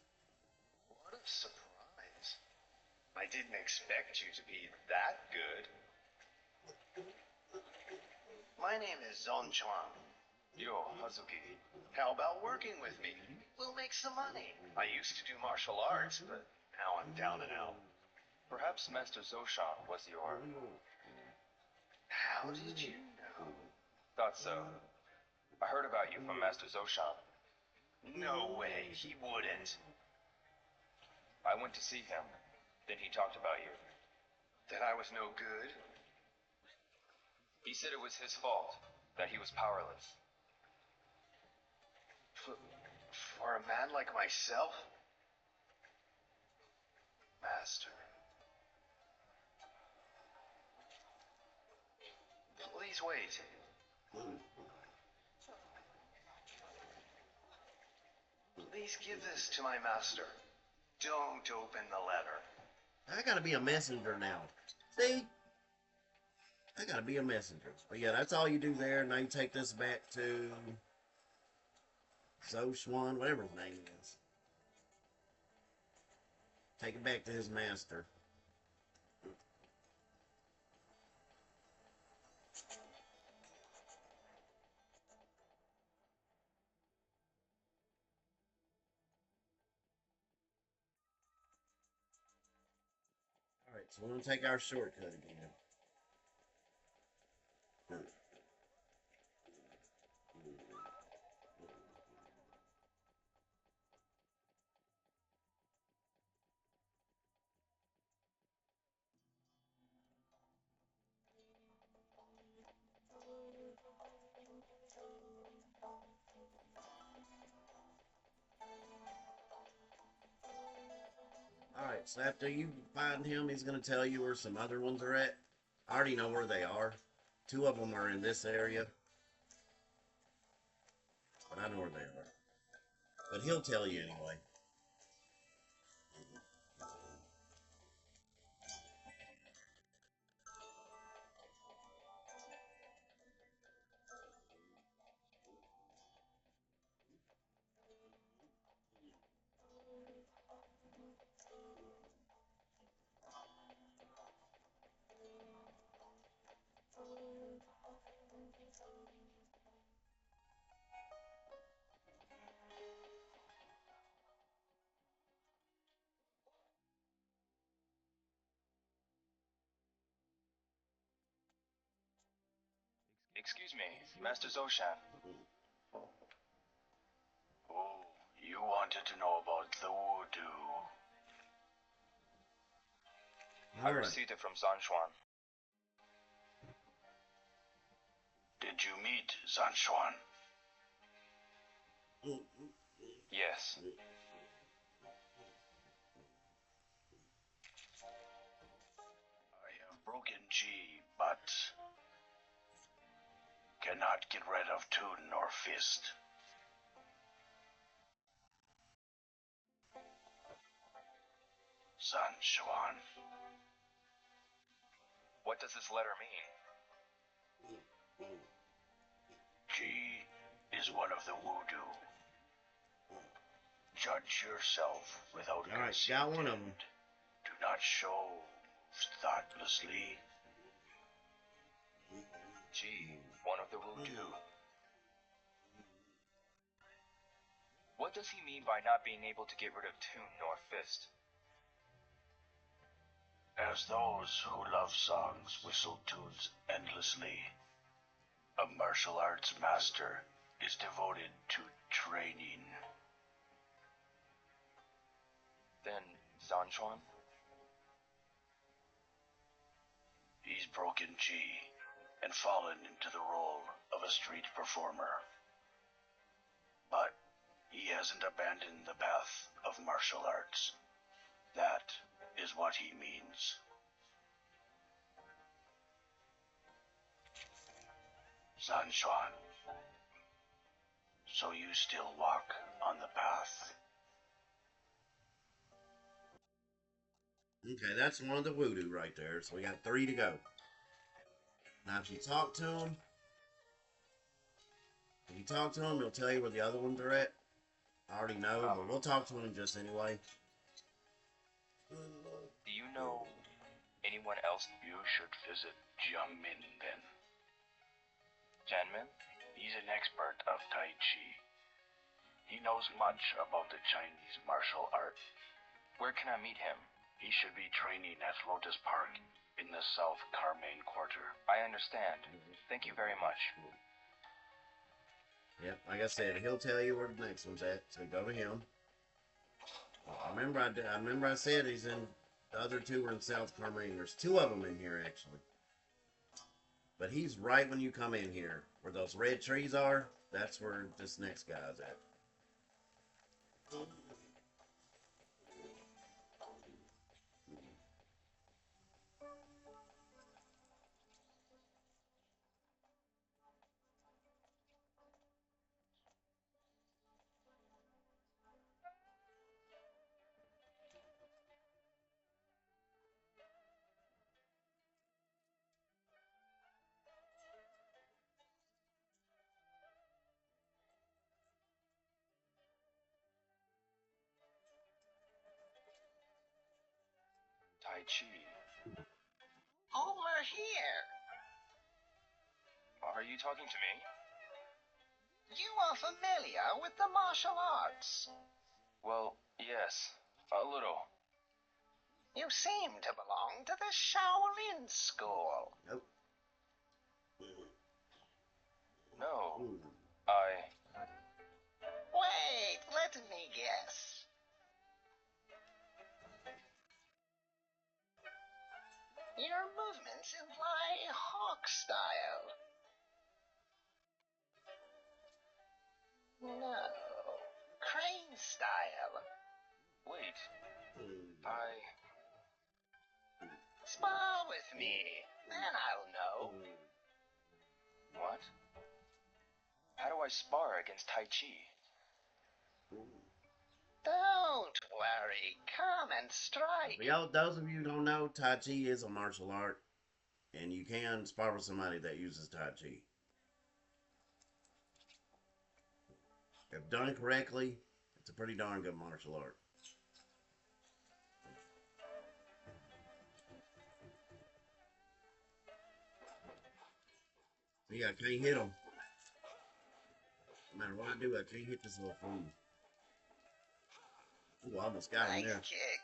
Speaker 6: What a surprise. I didn't expect you to be that good. My name is Zonchuan. Yo, Hazuki. How about working with me? We'll make some money. I used to do martial arts, but now I'm down and out. Perhaps Master Zoshan was your... How did you know? Thought so. I heard about you from Master Zoshan. No way, he wouldn't. I went to see him. Then he talked about you. That I was no good? He said it was his fault, that he was powerless. For a man like myself? Master. Please wait. Please give this to my master. Don't open the letter.
Speaker 1: I gotta be a messenger now. See? I gotta be a messenger. But yeah, that's all you do there. Now you take this back to Zoshwan, whatever his name is. Take it back to his master. Alright, so we're gonna take our shortcut again. Alright, so after you find him, he's going to tell you where some other ones are at. I already know where they are. Two of them are in this area. But I know where they are. But he'll tell you anyway.
Speaker 6: Excuse me, Master Zoshan.
Speaker 4: Oh, you wanted to know about the voodoo.
Speaker 6: I
Speaker 1: Alright.
Speaker 6: received it from Zanchuan.
Speaker 4: Did you meet Zanshuan?
Speaker 6: Yes.
Speaker 4: I have broken G, but cannot get rid of Toon nor Fist. Zanshuan.
Speaker 6: What does this letter mean?
Speaker 4: G is one of the voodoo. Judge yourself without
Speaker 1: Alright,
Speaker 4: conceit.
Speaker 1: got one of them.
Speaker 4: Do not show thoughtlessly.
Speaker 6: G, one of the voodoo. What does he mean by not being able to get rid of Toon nor Fist?
Speaker 4: As those who love songs whistle tunes endlessly, a martial arts master is devoted to training.
Speaker 6: Then Zanchuan?
Speaker 4: He's broken Chi and fallen into the role of a street performer. But he hasn't abandoned the path of martial arts. That is what he means. Sanchuan. So you still walk on the path.
Speaker 1: Okay, that's one of the voodoo right there. So we got 3 to go. Now, if you talk to him, he'll tell you where the other ones are at. I already know, but we'll talk to him just anyway.
Speaker 6: Do you know anyone else?
Speaker 4: You should visit Jiangmin then.
Speaker 6: Janmin?
Speaker 4: He's an expert of Tai Chi. He knows much about the Chinese martial art.
Speaker 6: Where can I meet him?
Speaker 4: He should be training at Lotus Park in the South Carmaine Quarter.
Speaker 6: I understand. Thank you very much.
Speaker 1: Yep, like I said, he'll tell you where the next one's at, so go to him. I remember I said he's in, the other 2 were in South Carmaine. There's 2 of them in here, actually. But he's right when you come in here. Where those red trees are, that's where this next guy's at.
Speaker 6: Tai Chi.
Speaker 7: Over here.
Speaker 6: Are you talking to me?
Speaker 7: You are familiar with the martial arts.
Speaker 6: Well, yes. A little.
Speaker 7: You seem to belong to the Shaolin school.
Speaker 1: Nope.
Speaker 6: No.
Speaker 1: Ooh.
Speaker 7: Wait, let me guess. Your movements imply hawk style. No, crane style.
Speaker 6: Wait.
Speaker 1: Ooh.
Speaker 7: Spar with me, then I'll know.
Speaker 6: What? How do I spar against Tai Chi?
Speaker 7: Don't worry, come and strike.
Speaker 1: For y'all, those of you who don't know, Tai Chi is a martial art, and you can spar with somebody that uses Tai Chi. If done correctly, it's a pretty darn good martial art. Yeah, I can't hit him. No matter what I do, I can't hit this little fool. Ooh, I almost got him
Speaker 7: Nice
Speaker 1: there.
Speaker 7: kick.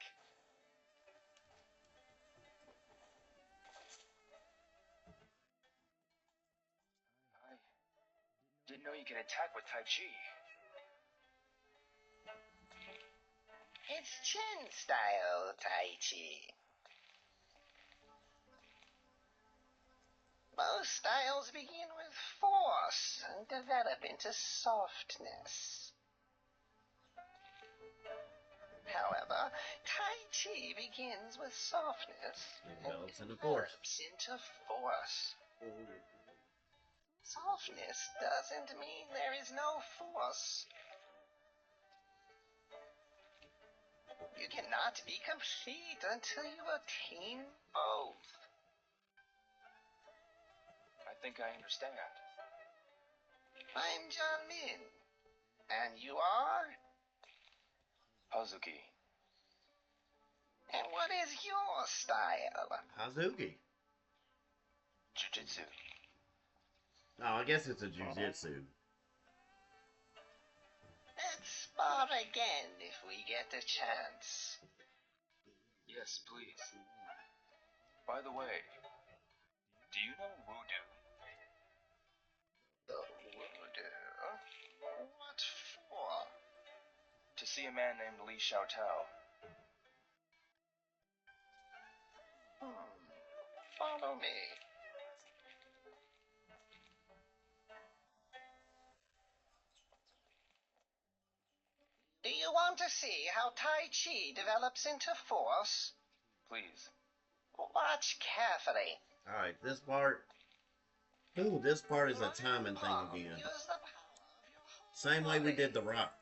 Speaker 6: I didn't know you could attack with Tai Chi.
Speaker 7: It's chin style Tai Chi. Most styles begin with force and develop into softness. However, Tai Chi begins with softness and
Speaker 1: Develops into force.
Speaker 7: develops into force. Softness doesn't mean there is no force. You cannot be complete until you attain both.
Speaker 6: I think I understand.
Speaker 7: I'm John Min. And you are?
Speaker 6: Hazuki.
Speaker 7: And what is your style?
Speaker 1: Hazuki.
Speaker 6: Jiu-Jitsu.
Speaker 1: Oh, I guess it's a jujitsu.
Speaker 7: Let's spar again if we get a chance.
Speaker 6: Yes, please. By the way, do you know Voodoo?
Speaker 7: The voodoo?
Speaker 6: a man named Li Xiaotao.
Speaker 7: Follow me. Do you want to see how Tai Chi develops into force?
Speaker 6: Please.
Speaker 7: Watch carefully.
Speaker 1: Alright, this part. Ooh, this part is a timing thing again.
Speaker 7: Use the power of your whole
Speaker 1: Same way we
Speaker 7: body.
Speaker 1: did the rock.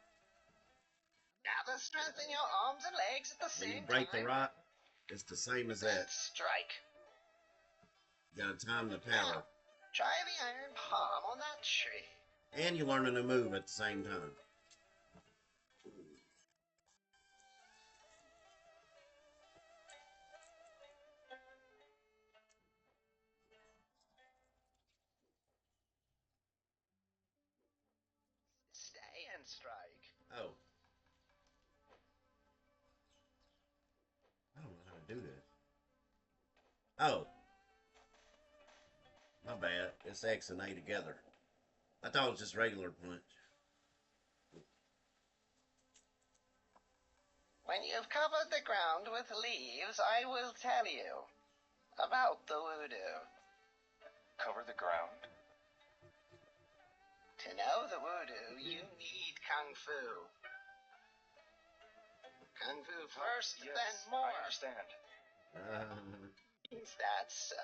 Speaker 7: Gather strength in your arms and legs at the
Speaker 1: When you
Speaker 7: same
Speaker 1: break the
Speaker 7: time.
Speaker 1: rock, it's the same as
Speaker 7: Then
Speaker 1: that.
Speaker 7: strike.
Speaker 1: You gotta time the power.
Speaker 7: Try the iron palm on that tree.
Speaker 1: And you're learning to move at the same time.
Speaker 7: Stay and strike.
Speaker 1: Oh. I don't know how to do this. Oh. My bad. It's X and A together. I thought it was just regular punch.
Speaker 7: When you've covered the ground with leaves, I will tell you about the voodoo.
Speaker 6: Cover the ground?
Speaker 7: To know the voodoo, you need Kung Fu. Kung Fu first,
Speaker 6: Yes,
Speaker 7: then more.
Speaker 6: I understand.
Speaker 7: Is that so?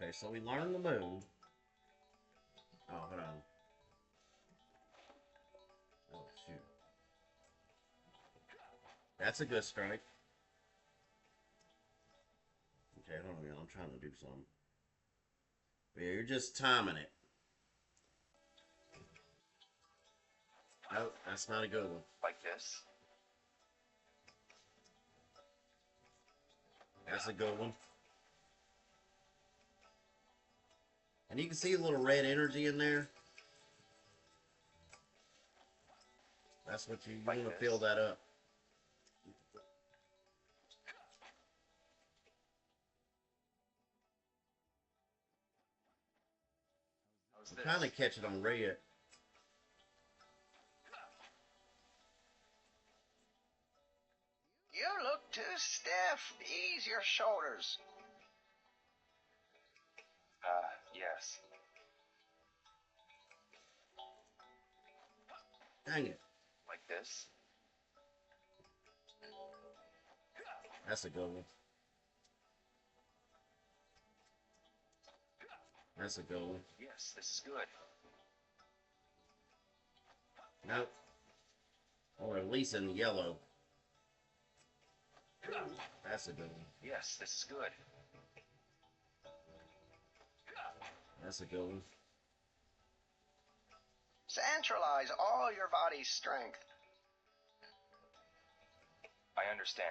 Speaker 1: Okay, so we learned the move. Oh, hold on. Oh, shoot. That's a good strike. Okay, hold on, y'all. I'm trying to do something. But yeah, you're just timing it. Nope, that's not a good one.
Speaker 6: Like this?
Speaker 1: That's a good one. And you can see a little red energy in there. That's what you
Speaker 6: Like
Speaker 1: want to
Speaker 6: this.
Speaker 1: fill that up.
Speaker 6: How's
Speaker 1: I'm
Speaker 6: this?
Speaker 1: trying to catch it on red.
Speaker 7: You look too stiff. Ease your shoulders.
Speaker 6: Yes.
Speaker 1: Dang it.
Speaker 6: Like this?
Speaker 1: That's a good one. That's a good one.
Speaker 6: Yes, this is good.
Speaker 1: Nope. Or at least in yellow. That's a good one.
Speaker 6: Yes, this is good.
Speaker 1: That's a good one.
Speaker 7: Centralize all your body's strength.
Speaker 6: I understand.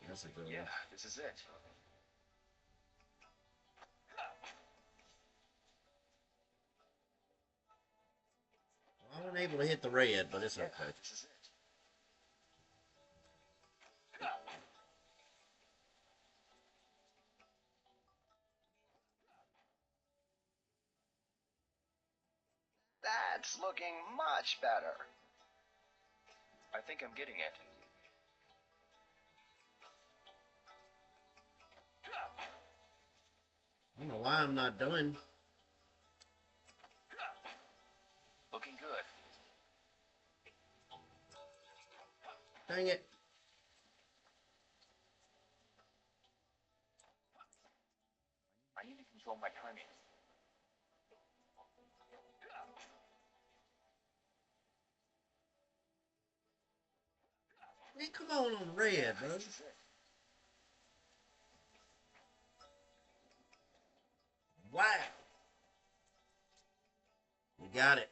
Speaker 1: That's a good one.
Speaker 6: Yeah, this is it.
Speaker 1: I wasn't able to hit the red, but it's
Speaker 6: Yeah,
Speaker 1: okay.
Speaker 6: this is it.
Speaker 7: That's looking much better.
Speaker 6: I think I'm getting it.
Speaker 1: I don't know why I'm not done.
Speaker 6: Looking good.
Speaker 1: Dang it.
Speaker 6: I need to control my timing.
Speaker 1: Man, come on red, bro.
Speaker 6: This is it.
Speaker 1: Wow. You got it.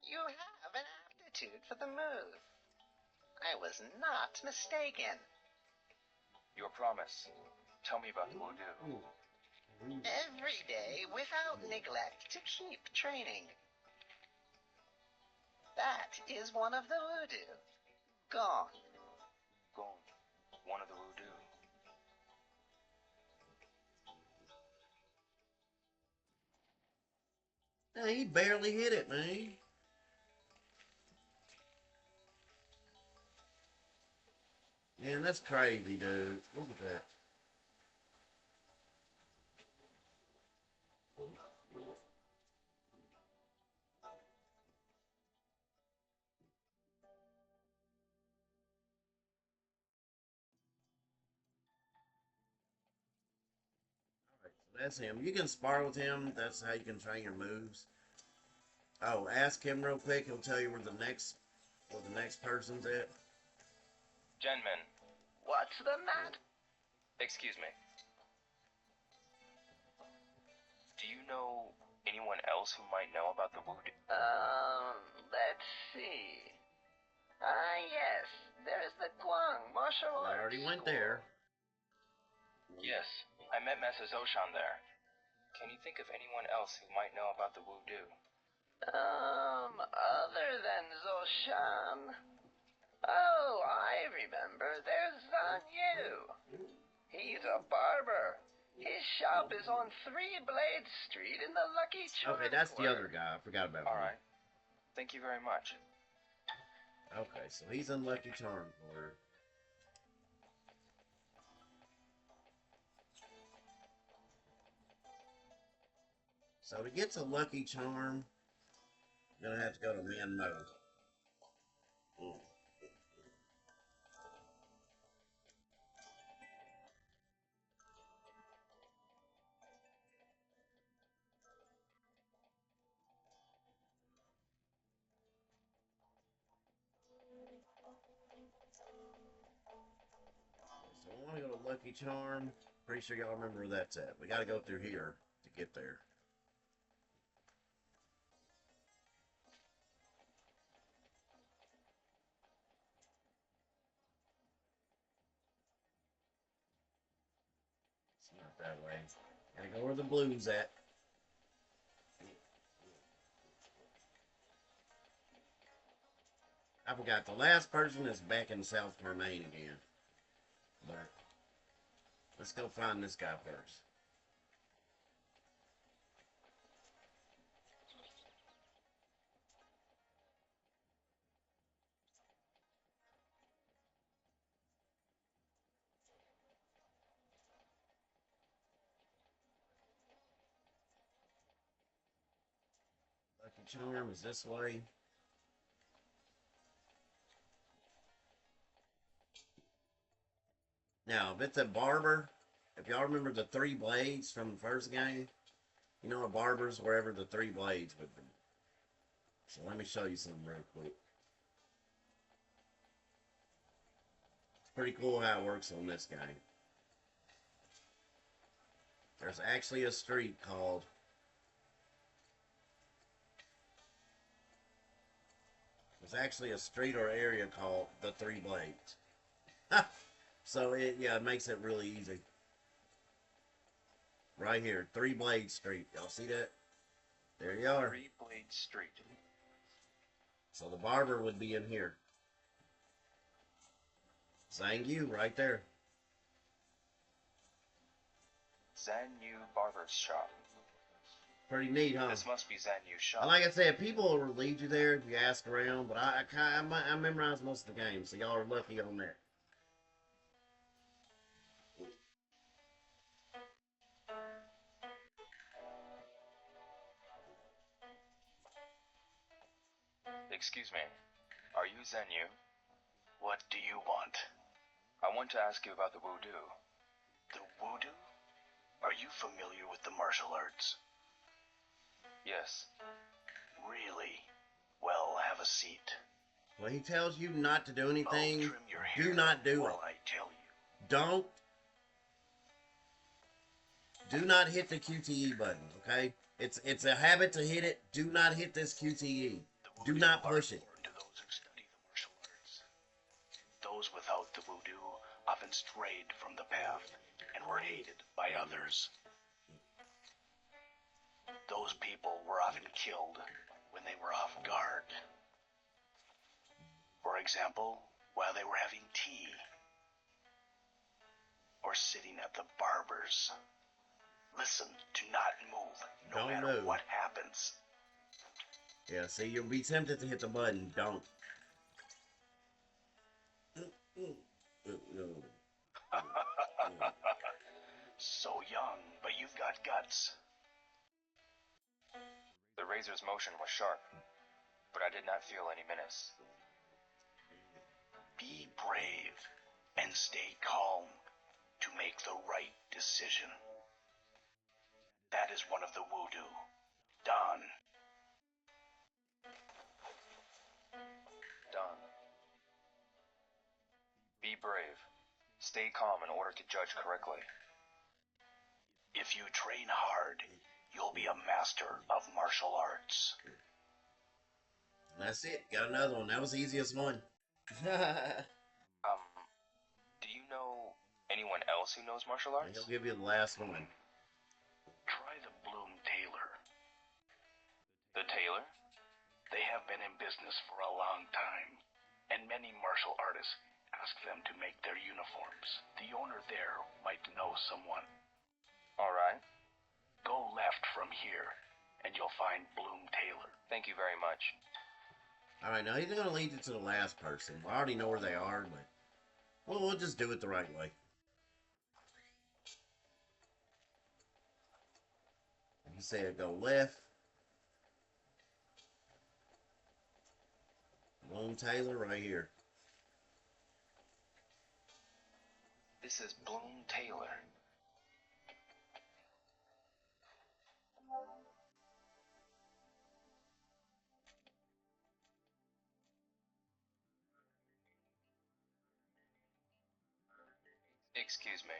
Speaker 7: You have an aptitude for the move. I was not mistaken.
Speaker 6: Your promise. Tell me about the voodoo.
Speaker 1: Ooh.
Speaker 7: every day without neglect to keep training. That is one of the voodoo. Gone.
Speaker 6: Gone. One of the voodoo.
Speaker 1: Hey, he barely hit it, man. Man, that's crazy, dude. Look at that. Alright, so that's him. You can spar with him. That's how you can train your moves. Oh, ask him real quick. He'll tell you where the next person's at.
Speaker 6: Genman,
Speaker 7: What's the matter?
Speaker 6: excuse me. Do you know anyone else who might know about the voodoo?
Speaker 7: Let's see. Yes. There is the Guang martial
Speaker 1: I
Speaker 7: arts
Speaker 1: already went
Speaker 7: school.
Speaker 1: there.
Speaker 6: Yes, I met Master Zoshan there. Can you think of anyone else who might know about the voodoo?
Speaker 7: Other than Zoshan. Oh, I remember. There's Zan Yu. He's a barber. His shop is on Three Blade Street in the Lucky Charm
Speaker 1: Okay, that's the
Speaker 7: Quarter.
Speaker 1: other guy. I forgot about him.
Speaker 6: Alright. Thank you very much.
Speaker 1: Okay, so he's in Lucky Charm Quarter. So to get to Lucky Charm, you're gonna have to go to Man Mode. So I want to go to Lucky Charm. Pretty sure y'all remember where that's at. We gotta go through here to get there. It's not that way. Gotta go where the blue's at. I forgot, the last person is back in South Carmaine again. But let's go find this guy first. Lucky Charm is this way. Now, if it's a barber, if y'all remember the three blades from the first game, you know a barber's wherever the three blades would be. So let me show you something real quick. It's pretty cool how it works on this game. There's actually a street called... There's actually a street or area called the Three Blades. So it makes it really easy. Right here, Three Blade Street. Y'all see that? There you are.
Speaker 6: Three Blade Street.
Speaker 1: So the barber would be in here. Zangyu, right there.
Speaker 6: Zanyu Barber's Shop.
Speaker 1: Pretty neat, huh?
Speaker 6: This must be Zanyu's shop.
Speaker 1: And like I said, people will lead you there if you ask around, but I memorized most of the game, so y'all are lucky on that.
Speaker 6: Excuse me. Are you Zanyu?
Speaker 4: What do you want?
Speaker 6: I want to ask you about the voodoo.
Speaker 4: The voodoo? Are you familiar with the martial arts?
Speaker 6: Yes.
Speaker 4: Really? Well, have a seat.
Speaker 1: When he tells you not to do
Speaker 4: I'll
Speaker 1: anything,
Speaker 4: trim your hair
Speaker 1: do not do it.
Speaker 4: while I tell you.
Speaker 1: Don't. Do not hit the QTE button, okay? It's a habit to hit it. Do not hit this QTE.
Speaker 4: The
Speaker 1: Do
Speaker 4: voodoo
Speaker 1: not
Speaker 4: are
Speaker 1: push it.
Speaker 4: foreign to those who study the martial arts. Those without the voodoo often strayed from the path and were hated by others. Those people were often killed when they were off guard. For example, while they were having tea, or sitting at the barber's. Listen, do not move, no
Speaker 1: Don't
Speaker 4: matter
Speaker 1: move.
Speaker 4: what happens.
Speaker 1: Yeah, see, you'll be tempted to hit the button. Don't.
Speaker 4: So young, but you've got guts.
Speaker 6: The razor's motion was sharp, but I did not feel any menace.
Speaker 4: Be brave and stay calm to make the right decision. That is one of the voodoo. Don.
Speaker 6: Don. Be brave. Stay calm in order to judge correctly.
Speaker 4: If you train hard, you'll be a master of martial arts.
Speaker 1: That's it. Got another one. That was the easiest one.
Speaker 6: Do you know anyone else who knows martial arts?
Speaker 1: He'll give you the last one.
Speaker 4: Try the Bloom Tailor.
Speaker 6: The tailor?
Speaker 4: They have been in business for a long time, and many martial artists ask them to make their uniforms. The owner there might know someone.
Speaker 6: All right.
Speaker 4: Go left from here, and you'll find Bloom Tailor.
Speaker 6: Thank you very much.
Speaker 1: Alright, now he's going to lead you to the last person. I already know where they are, but we'll just do it the right way. You said go left. Bloom Tailor right here.
Speaker 6: This is Bloom Tailor. Excuse me.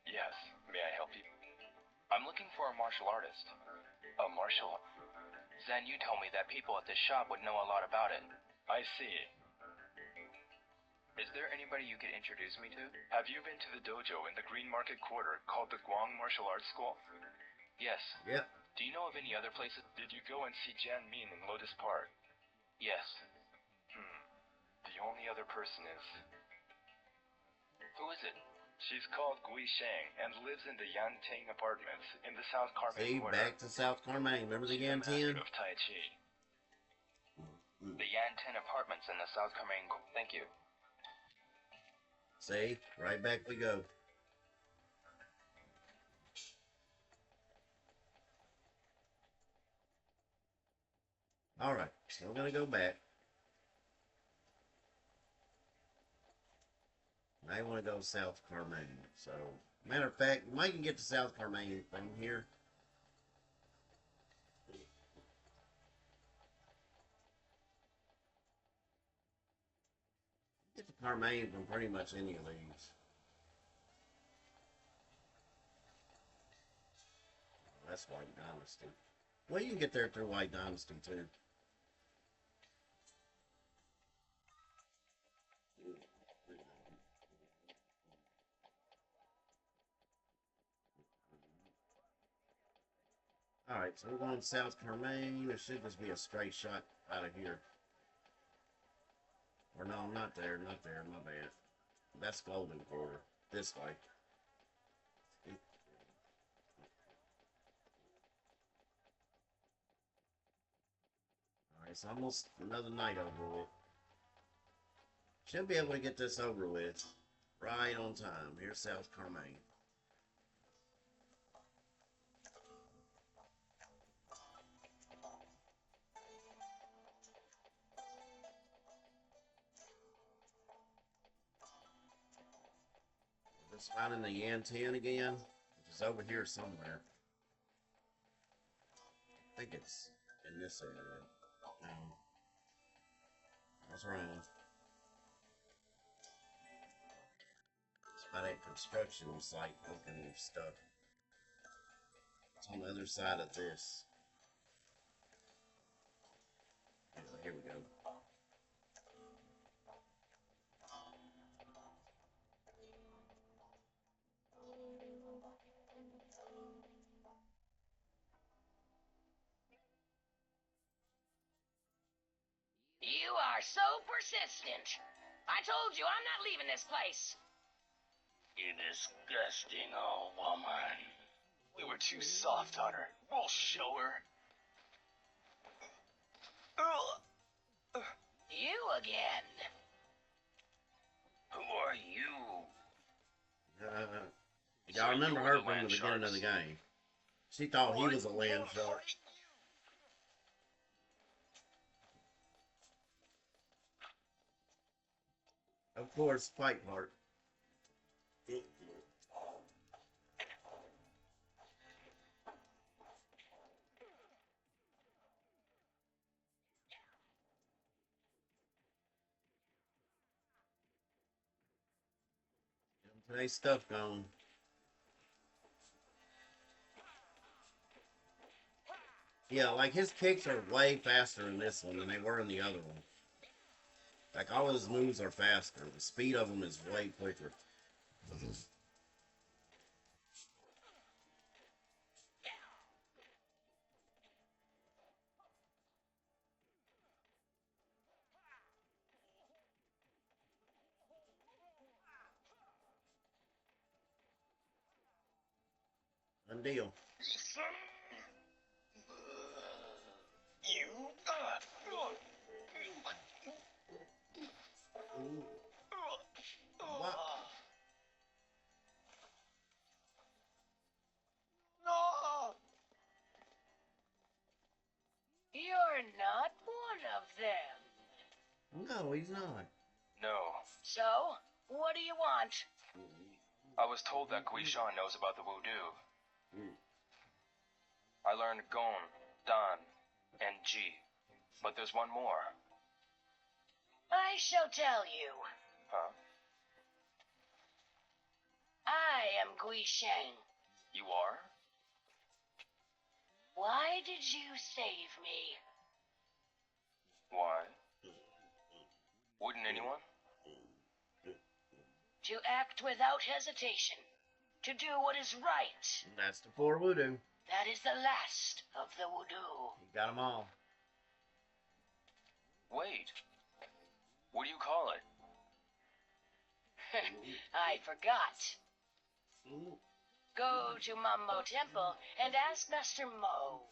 Speaker 4: Yes, may I help you?
Speaker 6: I'm looking for a martial artist.
Speaker 4: A martial...
Speaker 6: Zen, you told me that people at this shop would know a lot about it.
Speaker 4: I see.
Speaker 6: Is there anybody you could introduce me to?
Speaker 4: Have you been to the dojo in the Green Market Quarter called the Guang Martial Arts School?
Speaker 6: Yes.
Speaker 1: Yep.
Speaker 6: Do you know of any other places?
Speaker 4: Did you go and see Jan Min in Lotus Park?
Speaker 6: Yes.
Speaker 4: The only other person is...
Speaker 6: Who is it?
Speaker 4: She's called Gui Sheng and lives in the Yanting Apartments in the South Carmine
Speaker 1: See,
Speaker 4: Quarter.
Speaker 1: back to South Carmine. Remember the
Speaker 4: She's a master
Speaker 1: Yan 10?
Speaker 4: of Tai Chi.
Speaker 6: The Yan 10 apartments in the South Carmine. Thank you.
Speaker 1: See, right back we go. Alright, still gonna go back. I want to go South Carmine. So, matter of fact, you might can get to South Carmine from here. Get to Carmine from pretty much any of these. That's White Dynasty. Well, you can get there through White Dynasty too. Alright, so we're going South Carmine. There should just be a straight shot out of here. Or no, not there, my bad. That's Golden Quarter. This way. Alright, it's almost another night over with. Should be able to get this over with. Right on time. Here's South Carmine. Just finding the Yan 10 again, which is over here somewhere. I think it's in this area. No. I was wrong. It's by that construction site looking stuff. It's on the other side of this. Here we go.
Speaker 8: are so persistent. I told you I'm not leaving this place.
Speaker 4: You disgusting old woman.
Speaker 6: We were too soft on her. We'll show her.
Speaker 8: You again.
Speaker 4: Who are you?
Speaker 1: Y'all remember her from the beginning of the game. She thought he was a land shark. Of course, fight part. Today's stuff gone. Yeah, like his kicks are way faster in this one than they were in the other one. Like all his moves are faster. The speed of them is way quicker. Done deal. What?
Speaker 6: No!
Speaker 8: You're not one of them.
Speaker 1: No, he's not.
Speaker 6: No.
Speaker 8: So, what do you want?
Speaker 6: I was told that Guishan knows about the voodoo. I learned Gon, Dan, and Ji. But there's one more.
Speaker 8: I shall tell you.
Speaker 6: Huh?
Speaker 8: I am Gui Sheng.
Speaker 6: You are?
Speaker 8: Why did you save me?
Speaker 6: Why? Wouldn't anyone?
Speaker 8: To act without hesitation. To do what is right.
Speaker 1: That's the four voodoo.
Speaker 8: That is the last of the voodoo.
Speaker 1: You got them all.
Speaker 6: Wait. What do you call it?
Speaker 8: I forgot. Go to Mammo Temple and ask Master Mo.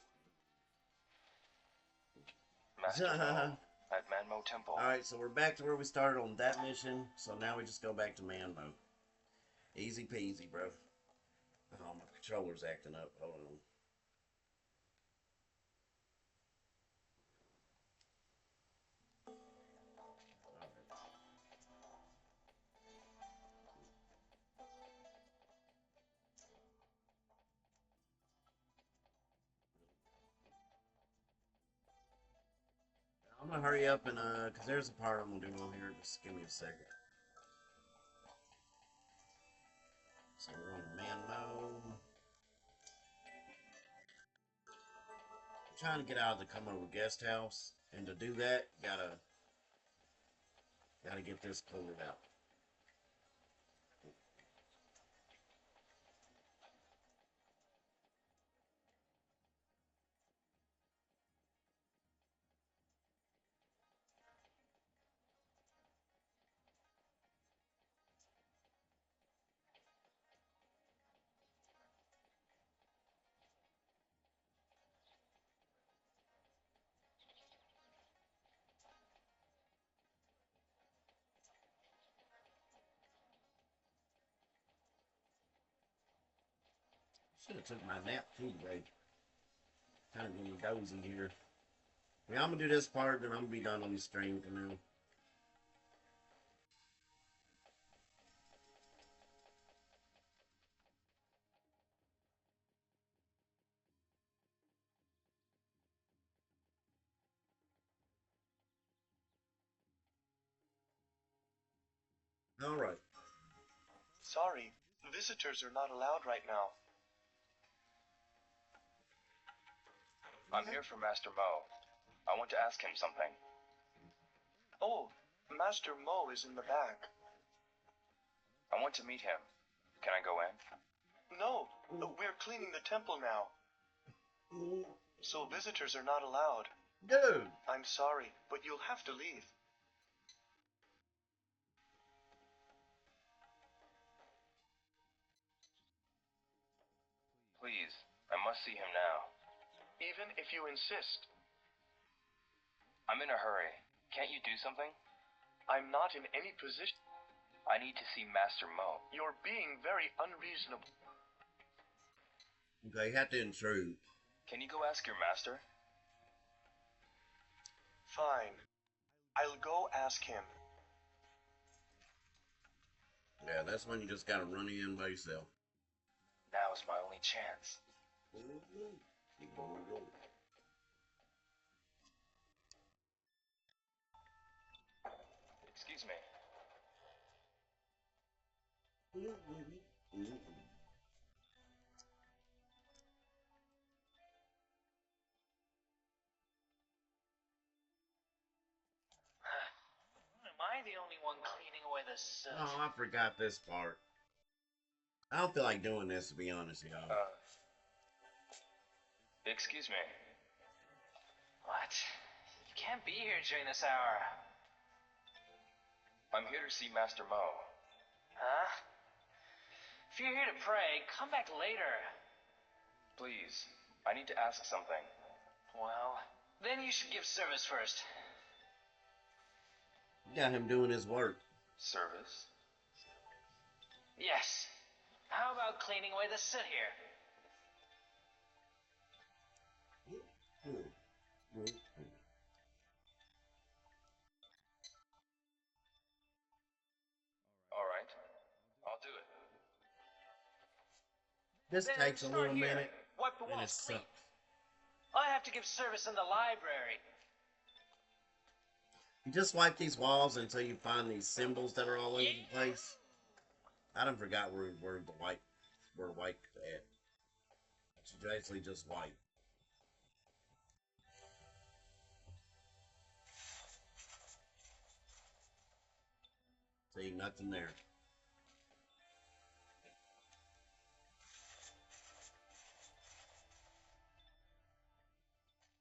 Speaker 6: Master Mo at Manmo Temple.
Speaker 1: Alright, so we're back to where we started on that mission. So now we just go back to Manmo. Easy peasy, bro. Oh, my controller's acting up. Hold on. I'm gonna hurry up and cause there's a part I'm gonna do on here. Just give me a second. So we're on Manmo. I'm trying to get out of the come over guest house, and to do that, gotta get this cleared out. Should have took my nap too, today. Kind of getting dozy here. Yeah, I'm gonna do this part, then I'm gonna be done on the stream for now. All right.
Speaker 9: Sorry, visitors are not allowed right now.
Speaker 6: I'm here for Master Mo. I want to ask him something.
Speaker 9: Oh, Master Mo is in the back.
Speaker 6: I want to meet him. Can I go in?
Speaker 9: No, we're cleaning the temple now. So visitors are not allowed.
Speaker 1: Dude!
Speaker 9: I'm sorry, but you'll have to leave.
Speaker 6: Please, I must see him now.
Speaker 9: Even if you insist.
Speaker 6: I'm in a hurry. Can't you do something?
Speaker 9: I'm not in any position.
Speaker 6: I need to see Master Mo.
Speaker 9: You're being very unreasonable.
Speaker 1: Okay, you have to intrude.
Speaker 6: Can you go ask your master?
Speaker 9: Fine. I'll go ask him.
Speaker 1: Yeah, that's when you just gotta run in by yourself.
Speaker 6: Now's my only chance. Excuse me.
Speaker 2: Am I the only one cleaning away the soot?
Speaker 1: Oh, I forgot this part. I don't feel like doing this, to be honest, y'all.
Speaker 6: Excuse me.
Speaker 2: What? You can't be here during this hour.
Speaker 6: I'm here to see Master Mo.
Speaker 2: Huh? If you're here to pray, come back later.
Speaker 6: Please, I need to ask something.
Speaker 2: Well, then you should give service first.
Speaker 1: Got him doing his work.
Speaker 6: Service?
Speaker 2: Yes. How about cleaning away the soot here?
Speaker 6: All right, I'll do it.
Speaker 1: This
Speaker 2: Then
Speaker 1: takes a
Speaker 2: start
Speaker 1: little
Speaker 2: here.
Speaker 1: minute,
Speaker 2: Wipe the
Speaker 1: and it
Speaker 2: walls clean.
Speaker 1: sucks.
Speaker 2: I have to give service in the library.
Speaker 1: You just wipe these walls until you find these symbols that are all over the place. I done forgot where the white at. You basically just wipe. See, nothing there.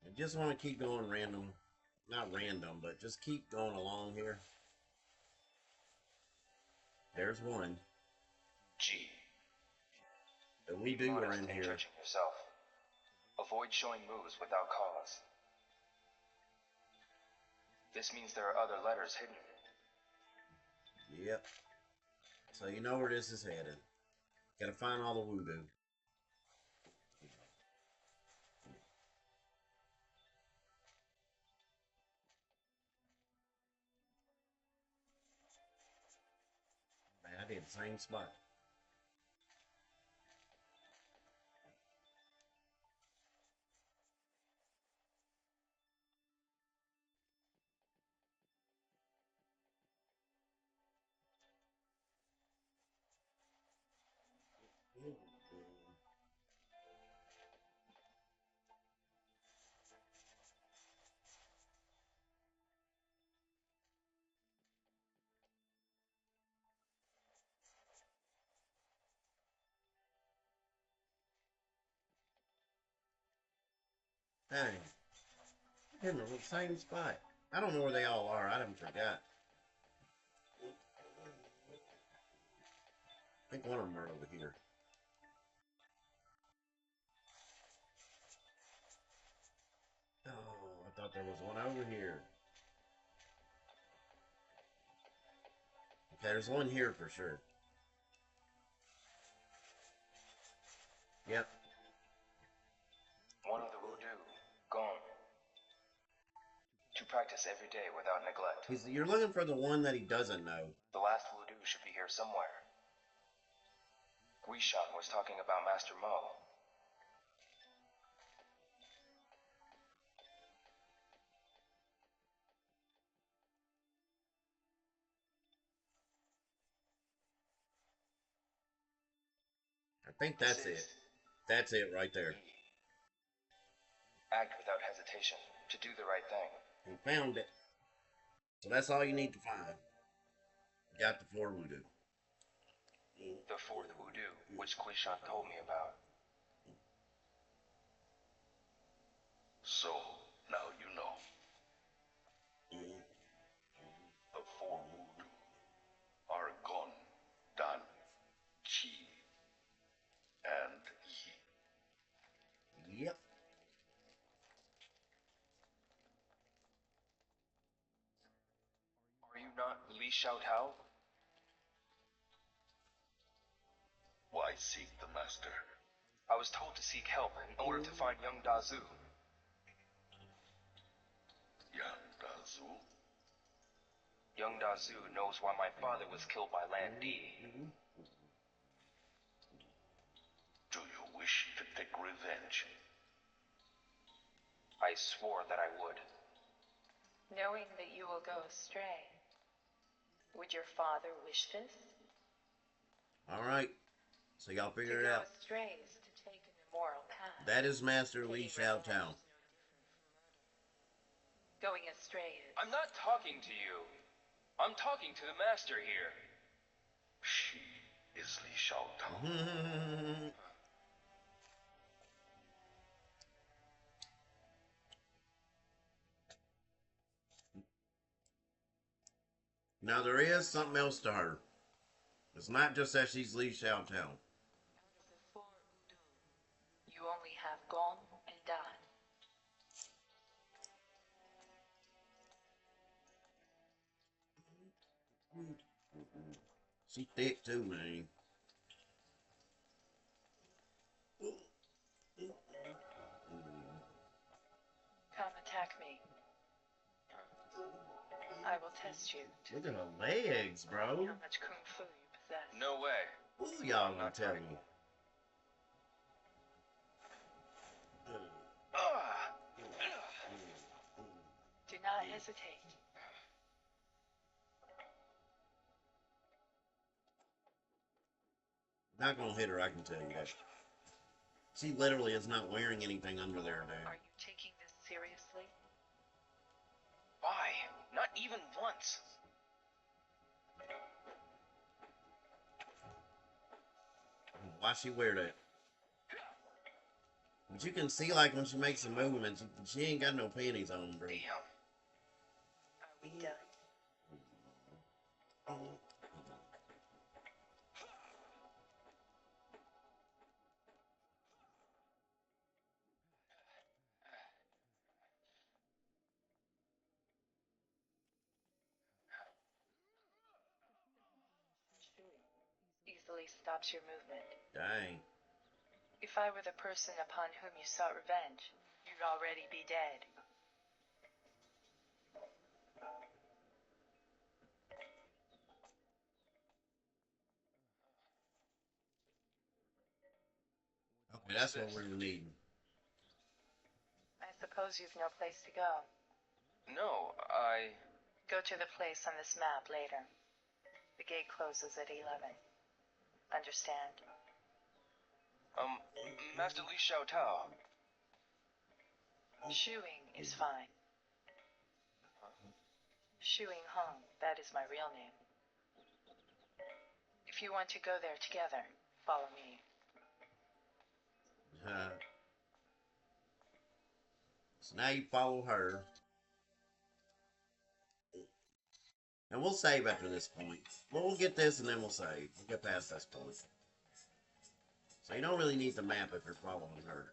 Speaker 1: I just want to keep going random. Not random, but just keep going along here. There's one.
Speaker 6: G.
Speaker 1: The we
Speaker 6: Be
Speaker 1: do are
Speaker 6: modest
Speaker 1: in
Speaker 6: in
Speaker 1: here.
Speaker 6: judging yourself. Avoid showing moves without cause. This means there are other letters hidden.
Speaker 1: Yep. So you know where this is headed. Gotta find all the voodoo. Man, I did the same spot. Dang. In the same spot. I don't know where they all are. I done forgot. I think one of them are over here. Oh, I thought there was one over here. Okay, there's one here for sure. Yep.
Speaker 6: One of the voodoo, gone. To practice every day without neglect.
Speaker 1: You're looking for the one that he doesn't know.
Speaker 6: The last voodoo should be here somewhere. Guishan was talking about Master Mo.
Speaker 1: I think that's it. That's it right there.
Speaker 6: Act without hesitation, to do the right thing.
Speaker 1: He found it. So that's all you need to find. Got the 4 voodoo.
Speaker 6: The 4th voodoo, which Guishan told me about.
Speaker 4: So, now you know. The 4 voodoo are Gon, Dan, Chi, and Yi.
Speaker 6: Li Xiaotao?
Speaker 4: Why seek the master?
Speaker 6: I was told to seek help in order to find young Dazu.
Speaker 4: Yan Dazu?
Speaker 6: Young Dazu knows why my father was killed by Lan Di.
Speaker 4: Do you wish to take revenge?
Speaker 6: I swore that I would.
Speaker 3: Knowing that you will go astray. Would your father wish this?
Speaker 1: Alright. So y'all
Speaker 3: To
Speaker 1: figure it
Speaker 3: go
Speaker 1: out.
Speaker 3: astray is to take an immoral path.
Speaker 1: That is Master Li
Speaker 3: Taking revenge
Speaker 1: Xiaotao.
Speaker 3: is no different from murder. Going astray is...
Speaker 6: I'm not talking to you. I'm talking to the master here.
Speaker 4: She is Li Xiaotao.
Speaker 1: Now there is something else to her. It's not just that she's Li Xiaotao.
Speaker 3: Before you only have gone and died.
Speaker 1: She thick too, man.
Speaker 3: Come attack me. I will test you to
Speaker 1: Look at her legs, bro.
Speaker 3: how much kung fu you possess.
Speaker 6: No way.
Speaker 1: Ooh, y'all gonna tell me.
Speaker 3: Do not hesitate.
Speaker 1: Not gonna hit her, I can tell you that. She literally is not wearing anything under there, dude.
Speaker 3: Are you taking this seriously?
Speaker 6: Why? Not even once.
Speaker 1: Why she wear that? But you can see, like, when she makes some movements, she ain't got no panties on, bro.
Speaker 6: Damn.
Speaker 3: Are we done? Easily stops your movement.
Speaker 1: Dang.
Speaker 3: If I were the person upon whom you sought revenge, you'd already be dead.
Speaker 1: Okay, that's what we're needing.
Speaker 3: I suppose you've no place to go.
Speaker 6: No,
Speaker 3: Go to the place on this map later. The gate closes at 11. Understand?
Speaker 6: Master Li Xiaotao.
Speaker 3: Shuing is fine. Shuing Hong, that is my real name. If you want to go there together, follow me.
Speaker 1: So now you follow her. And we'll save after this point. Well, we'll get this and then we'll save. We'll get past this point. So you don't really need the map if you're following her.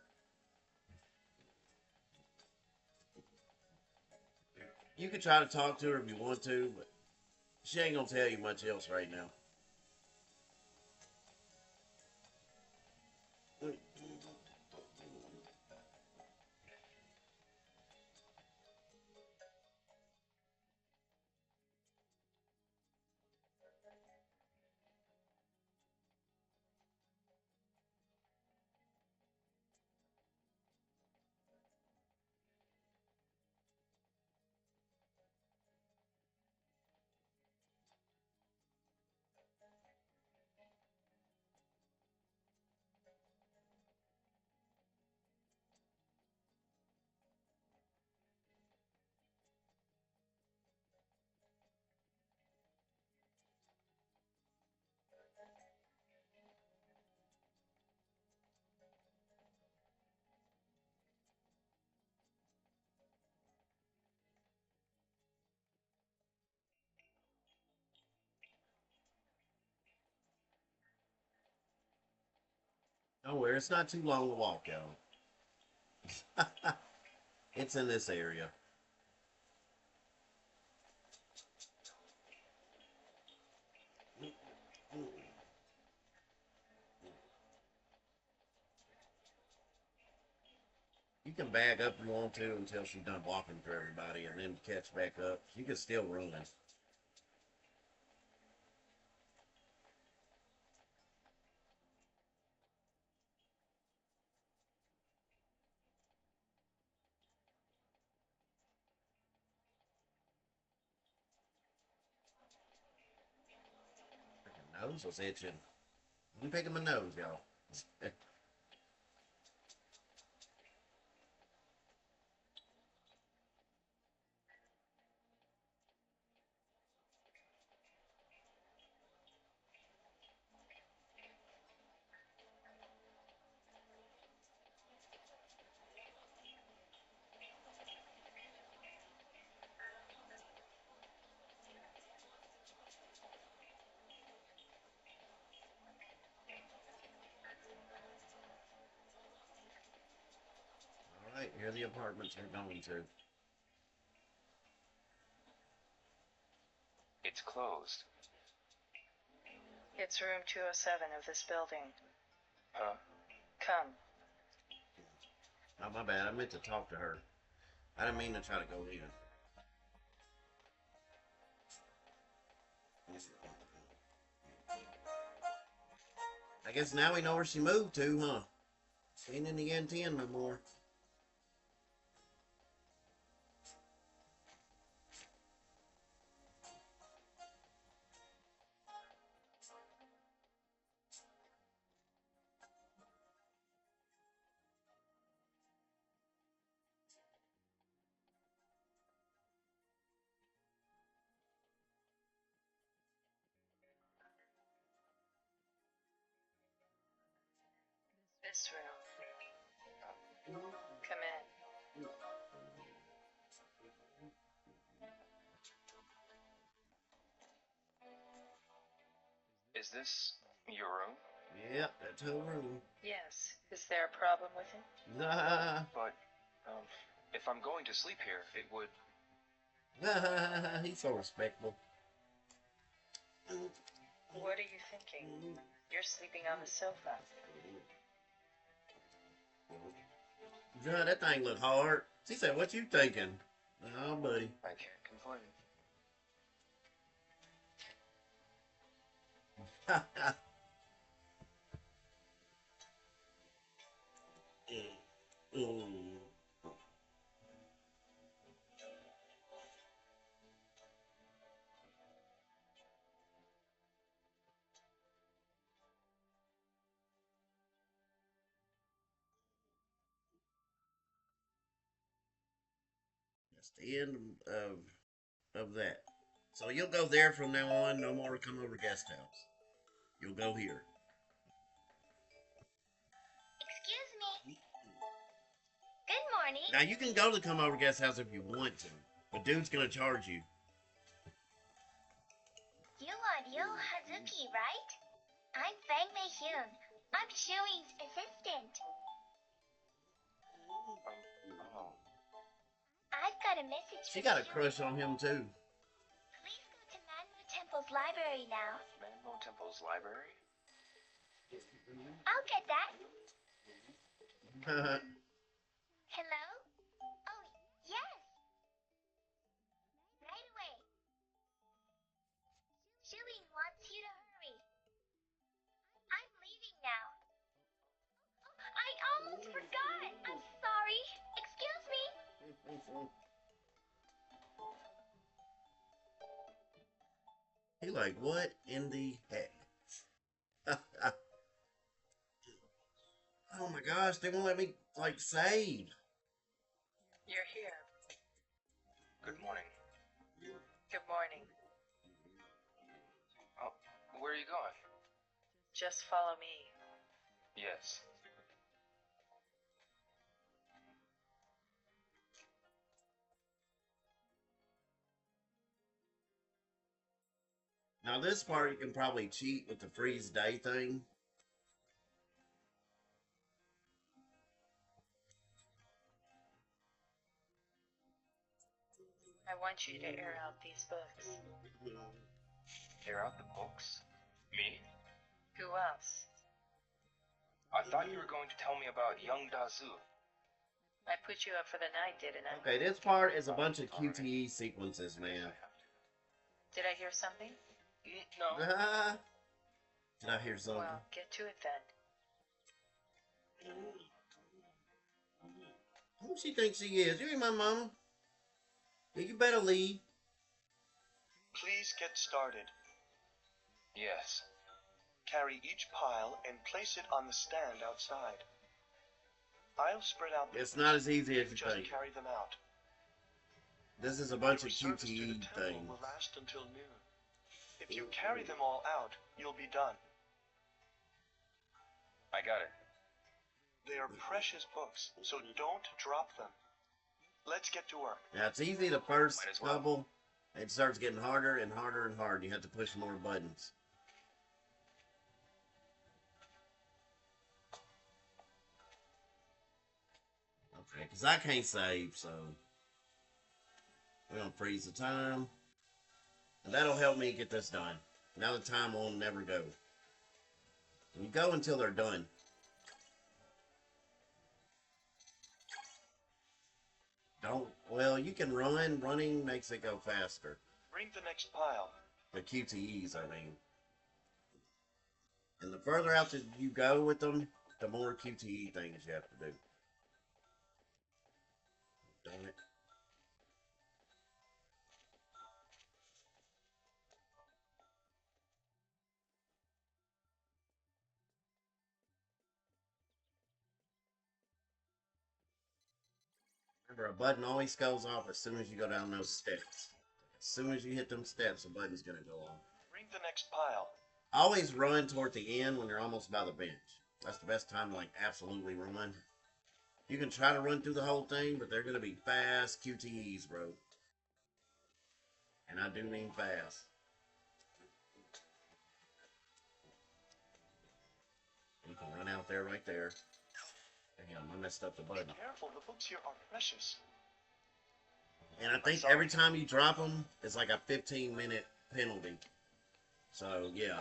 Speaker 1: You can try to talk to her if you want to, but she ain't gonna tell you much else right now. Don't worry, it's not too long to walk, y'all. It's in this area. You can back up if you want to until she's done walking through everybody and then catch back up. You can still run. Freaking nose was itching. I'm picking my nose, y'all. Alright, here are the apartments we're going to.
Speaker 6: It's closed.
Speaker 3: It's room 207 of this building.
Speaker 6: Huh?
Speaker 3: Come.
Speaker 1: Oh, my bad. I meant to talk to her. I didn't mean to try to go in. I guess now we know where she moved to, huh? She ain't in the N10 no more.
Speaker 3: This room. Come in.
Speaker 6: Is this your room?
Speaker 1: Yep, that's her room.
Speaker 3: Yes. Is there a problem with it?
Speaker 1: Nah.
Speaker 6: But, if I'm going to sleep here, it would...
Speaker 1: He's so respectful.
Speaker 3: What are you thinking? You're sleeping on the sofa.
Speaker 1: John, that thing look hard. She said, what you thinking? Oh, buddy.
Speaker 6: I can't complain.
Speaker 1: That's the end of that. So you'll go there from now on. No more come over guest house. You'll go here.
Speaker 10: Excuse me. Good morning.
Speaker 1: Now you can go to come over guest house if you want to, but dude's gonna charge you.
Speaker 10: You are Ryo Hazuki, right? I'm Fang Mei Hyun. I'm Shui's assistant.
Speaker 6: Oh.
Speaker 10: I've got a message
Speaker 1: She
Speaker 10: for
Speaker 1: got a
Speaker 10: Shui.
Speaker 1: crush on him too.
Speaker 10: Please go to Manmu Temple's library now.
Speaker 6: Manmo Temple's library?
Speaker 10: I'll get that. Hello? Oh, yes. Right away. Shui wants you to hurry. I'm leaving now. I almost forgot. I'm sorry. Excuse me.
Speaker 1: He like, what in the heck? Oh my gosh, they won't let me, like, save.
Speaker 3: You're here.
Speaker 6: Good morning.
Speaker 3: Good morning.
Speaker 6: Oh, where are you going?
Speaker 3: Just follow me.
Speaker 6: Yes.
Speaker 1: Now this part you can probably cheat with the freeze day thing.
Speaker 3: I want you to air out these books.
Speaker 6: Air out the books? Me?
Speaker 3: Who else?
Speaker 6: I thought you were going to tell me about young Dazu.
Speaker 3: I put you up for the night, didn't I?
Speaker 1: Okay, this part is a bunch of QTE sequences, man.
Speaker 3: Did I hear something?
Speaker 6: No.
Speaker 1: Did I hear something?
Speaker 3: Well, get to it then.
Speaker 1: Who she thinks she is? You ain't my mama. Yeah, you better leave.
Speaker 9: Please get started.
Speaker 6: Yes.
Speaker 9: Carry each pile and place it on the stand outside. I'll spread out the
Speaker 1: It's not as easy as you
Speaker 9: just
Speaker 1: think.
Speaker 9: carry them out.
Speaker 1: This is a bunch of
Speaker 9: Your service to the
Speaker 1: QTE
Speaker 9: temple
Speaker 1: things.
Speaker 9: will last until noon. If you carry them all out, you'll be done.
Speaker 6: I got it.
Speaker 9: They are precious books, so don't drop them. Let's get to work.
Speaker 1: Now, it's easy the first
Speaker 6: Might as well.
Speaker 1: couple. It starts getting harder and harder and harder. You have to push more buttons. Okay, because I can't save, so we're going to freeze the time. And that'll help me get this done. Now the time will never go. And you go until they're done. Don't, well, you can run. Running makes it go faster.
Speaker 9: Bring the next pile.
Speaker 1: The QTEs, I mean. And the further out that you go with them, the more QTE things you have to do. Darn it. Remember, a button always goes off as soon as you go down those steps. As soon as you hit them steps, the button's going to go off.
Speaker 9: Bring the next pile.
Speaker 1: Always run toward the end when you're almost by the bench. That's the best time to, like, absolutely run. You can try to run through the whole thing, but they're going to be fast QTEs, bro. And I do mean fast. You can run out there right there. Damn, I messed up the
Speaker 9: Be
Speaker 1: button.
Speaker 9: careful, the books here are precious.
Speaker 1: And I think every time you drop them, it's like a 15-minute penalty. So, yeah.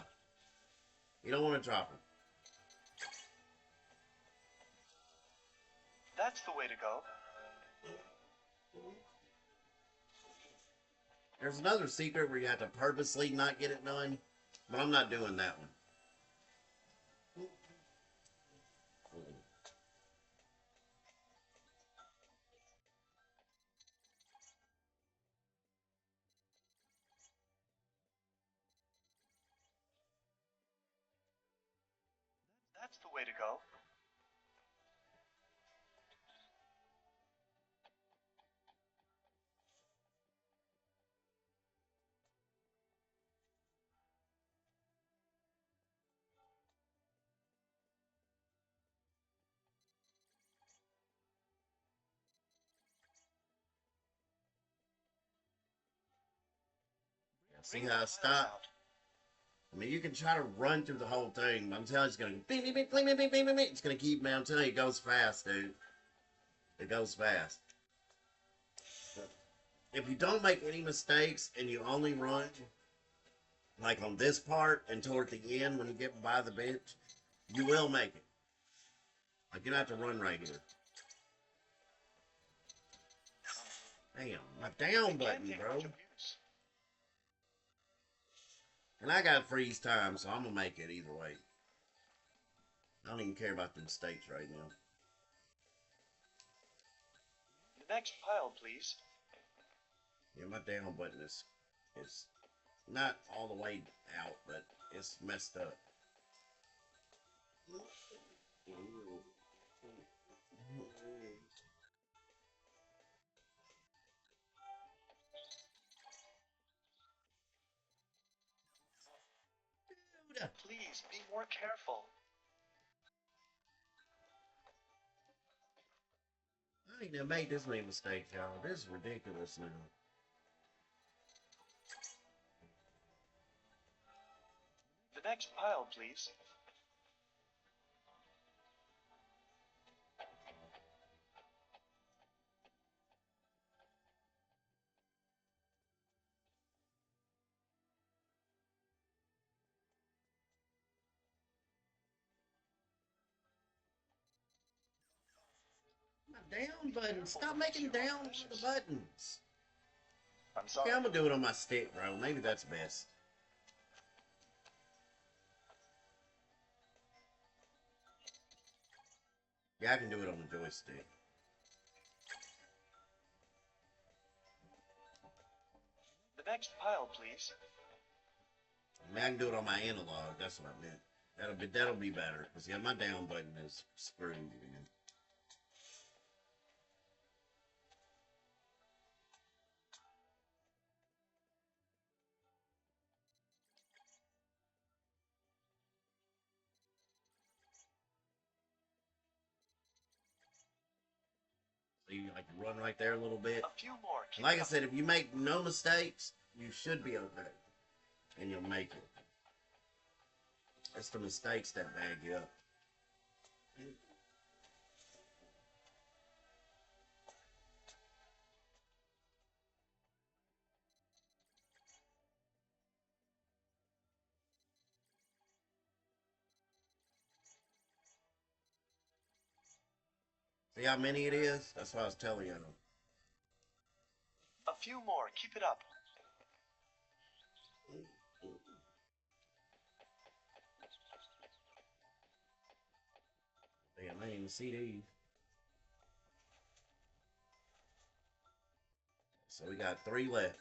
Speaker 1: You don't want to drop them.
Speaker 9: That's the way to go.
Speaker 1: There's another secret where you have to purposely not get it done, but I'm not doing that one.
Speaker 9: That's the way to go.
Speaker 1: See how I stop? I mean, you can try to run through the whole thing, but I'm telling you, it's going to beep, beep, beep, beep, beep, beep, beep, beep. It's going to keep, man. I'm telling you, it goes fast, dude. It goes fast. If you don't make any mistakes and you only run, like on this part and toward the end when you get by the bench, you will make it. Like, you don't have to run right here. Damn, my down button, bro. And I got freeze time, so I'm going to make it either way. I don't even care about the mistakes right now.
Speaker 9: The next pile, please.
Speaker 1: Yeah, my down button is not all the way out, but it's messed up.
Speaker 9: Please, be more careful.
Speaker 1: I ain't never made this many mistakes, y'all. This is ridiculous now.
Speaker 9: The next pile, please.
Speaker 1: down button. Stop making down the buttons.
Speaker 6: I'm sorry.
Speaker 1: Okay, I'm gonna do it on my stick, bro. Maybe that's best. Yeah, I can do it on the joystick.
Speaker 9: The next pile, please.
Speaker 1: I mean, I can do it on my analog. That's what I meant. That'll be better. Cause yeah, my down button is screwed, man. So you like run right there a little bit.
Speaker 9: A few more.
Speaker 1: Like I said, if you make no mistakes, you should be okay, and you'll make it. It's the mistakes that bag you up. See how many it is? That's what I was telling you.
Speaker 9: A few more. Keep it up.
Speaker 1: Damn, I didn't even see these. So we got 3 left.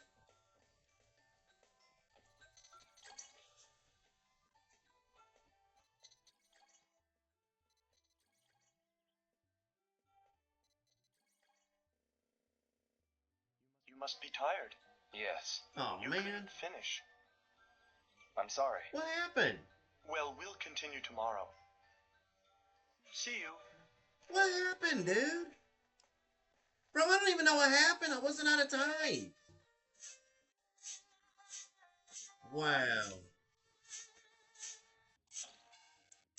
Speaker 9: You must be tired.
Speaker 6: Yes.
Speaker 1: Oh,
Speaker 9: You
Speaker 1: man.
Speaker 9: couldn't finish.
Speaker 6: I'm sorry.
Speaker 1: What happened?
Speaker 9: Well, we'll continue tomorrow. See you.
Speaker 1: What happened, dude? Bro, I don't even know what happened. I wasn't out of time. Wow.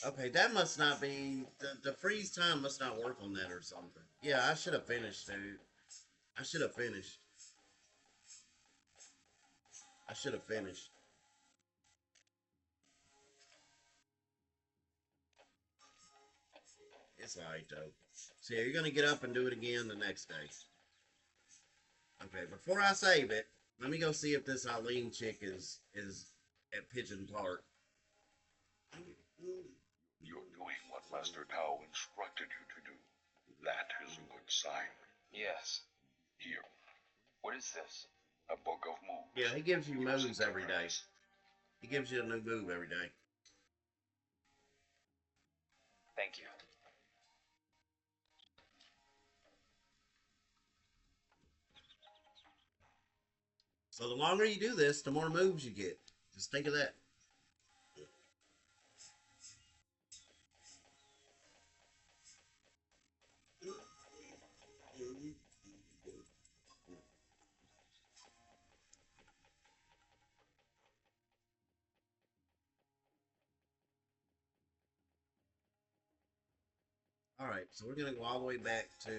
Speaker 1: Okay, that must not be... The freeze time must not work on that or something. Yeah, I should have finished, dude. I should have finished. I should have finished. It's alright, though. So, yeah, you're going to get up and do it again the next day. Okay, before I save it, let me go see if this Eileen chick is at Pigeon Park.
Speaker 4: You're doing what Master Tao instructed you to do. That is a good sign.
Speaker 6: Yes.
Speaker 4: Here,
Speaker 6: What is this?
Speaker 4: a book of moves.
Speaker 1: Yeah, he gives you
Speaker 4: Use
Speaker 1: moves
Speaker 4: it to
Speaker 1: every day.
Speaker 4: practice.
Speaker 1: He gives you a new move every day.
Speaker 6: Thank you.
Speaker 1: So the longer you do this, the more moves you get. Just think of that. All right, so we're gonna go all the way back to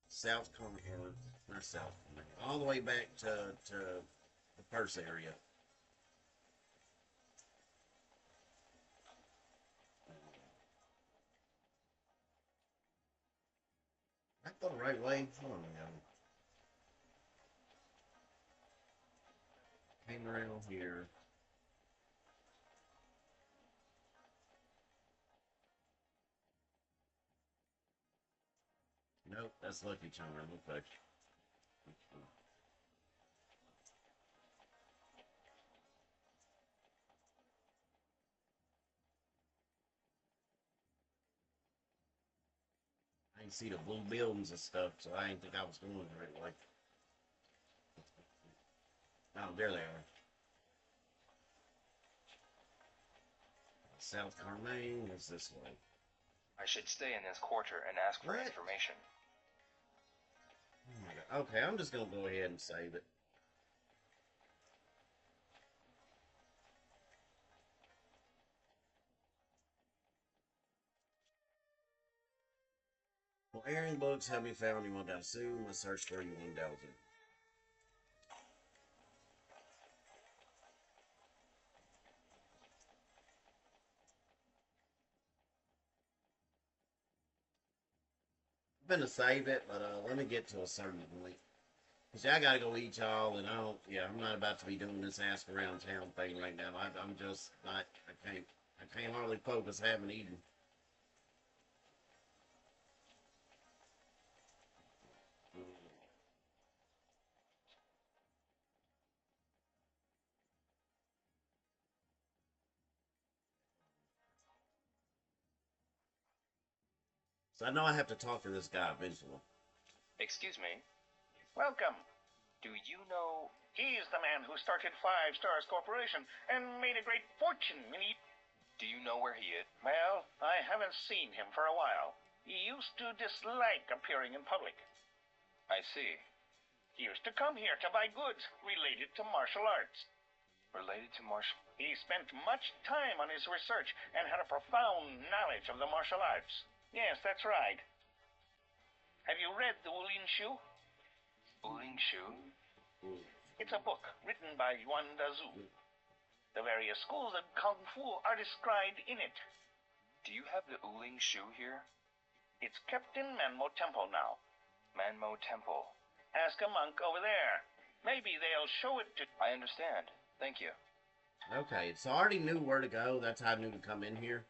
Speaker 1: South Carolina, not South Carolina, all the way back to the purse area. I go the right way. Hold on, now. Came around here. Nope, that's Lucky Charm. Okay. I didn't see the blue buildings and stuff, so I didn't think I was going the right way. Oh, there they are. South Carmaine is this way.
Speaker 6: I should stay in this quarter and ask for
Speaker 1: What?
Speaker 6: information.
Speaker 1: Oh my God. Okay, I'm just gonna go ahead and save it. Well, Aaron books have been found. You want to soon? Let's search for you 1,000. gonna save it, but let me get to a certain point. Cause I gotta go eat y'all, and I'm not about to be doing this ask around town thing right now. I'm just not. I can't hardly focus having eaten. So I know I have to talk to this guy eventually.
Speaker 6: Excuse me.
Speaker 7: Welcome.
Speaker 6: Do you know...
Speaker 7: He's the man who started Five Stars Corporation and made a great fortune in
Speaker 6: Do you know where he is?
Speaker 7: Well, I haven't seen him for a while. He used to dislike appearing in public.
Speaker 6: I see.
Speaker 7: He used to come here to buy goods related to martial arts.
Speaker 6: Related to martial...
Speaker 7: He spent much time on his research and had a profound knowledge of the martial arts. Yes, that's right. Have you read the Wuling Shu?
Speaker 6: Wuling Shu?
Speaker 7: It's a book written by Yuan Dazu. The various schools of Kung Fu are described in it.
Speaker 6: Do you have the Wuling Shu here?
Speaker 7: It's kept in Manmo Temple now.
Speaker 6: Manmo Temple.
Speaker 7: Ask a monk over there. Maybe they'll show it to...
Speaker 6: I understand. Thank you.
Speaker 1: Okay, so I already knew where to go. That's how I knew to come in here.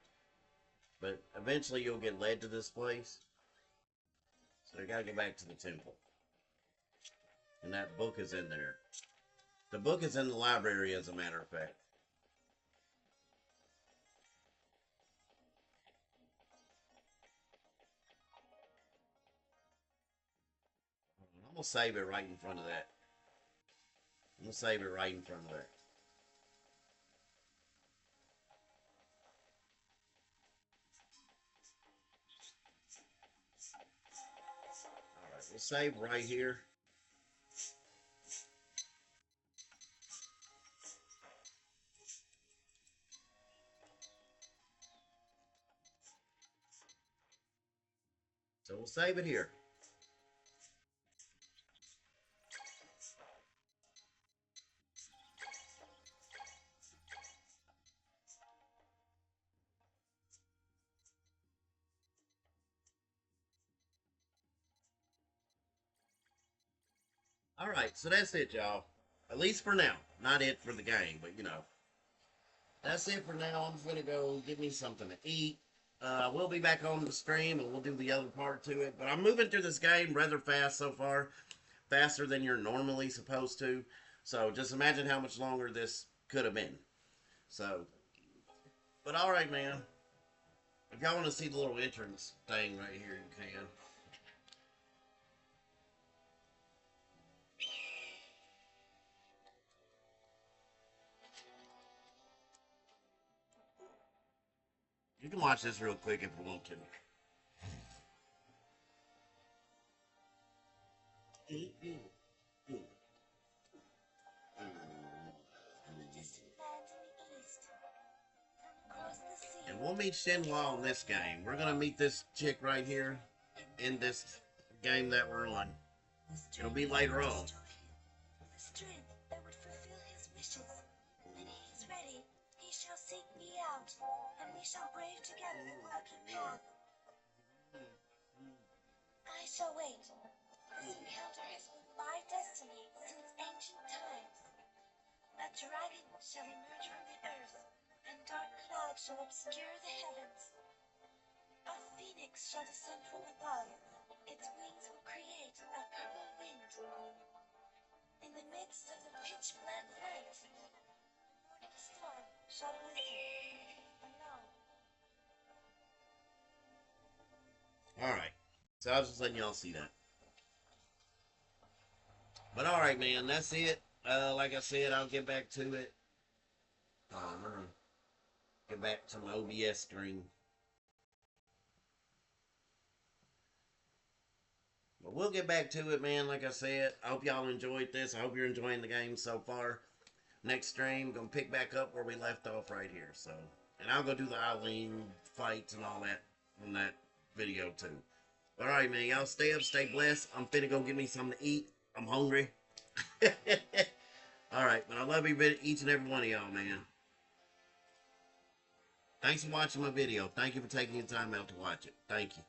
Speaker 1: But eventually you'll get led to this place. So I gotta go back to the temple. And that book is in there. The book is in the library, as a matter of fact. I'm gonna save it right in front of that. I'm gonna save it right in front of that. Alright, we'll save right here. So we'll save it here. Alright, so that's it, y'all. At least for now. Not it for the game, but you know. That's it for now. I'm gonna go get me something to eat. We'll be back on the stream and we'll do the other part to it. But I'm moving through this game rather fast so far. Faster than you're normally supposed to. So just imagine how much longer this could have been. So, but alright, man. If y'all want to see the little entrance thing right here, you can. You can watch this real quick if you want to. And we'll meet Shenmue in this game. We're gonna meet this chick right here in this game that we're on. It'll be later on.
Speaker 10: The strength that would fulfill his wishes. When he is ready, he shall seek me out, and we shall brave together the rocky path. I shall wait. This encounter has been my destiny since ancient times. A dragon shall emerge from the earth, and dark clouds shall obscure the heavens. A phoenix shall descend from above. Its wings will create a purple wind. In the midst of the pitch black night, the morning star shall listen alone.
Speaker 1: Alright. So I was just letting y'all see that. But alright, man. That's it. Like I said, I'll get back to it. I'm gonna get back to my OBS screen. But we'll get back to it, man. Like I said, I hope y'all enjoyed this. I hope you're enjoying the game so far. Next stream, gonna pick back up where we left off right here. So, and I'll go do the Eileen fights and all that on that video too. But alright, man. Y'all stay up, stay blessed. I'm finna go get me something to eat. I'm hungry. Alright, but I love each and every one of y'all, man. Thanks for watching my video. Thank you for taking your time out to watch it. Thank you.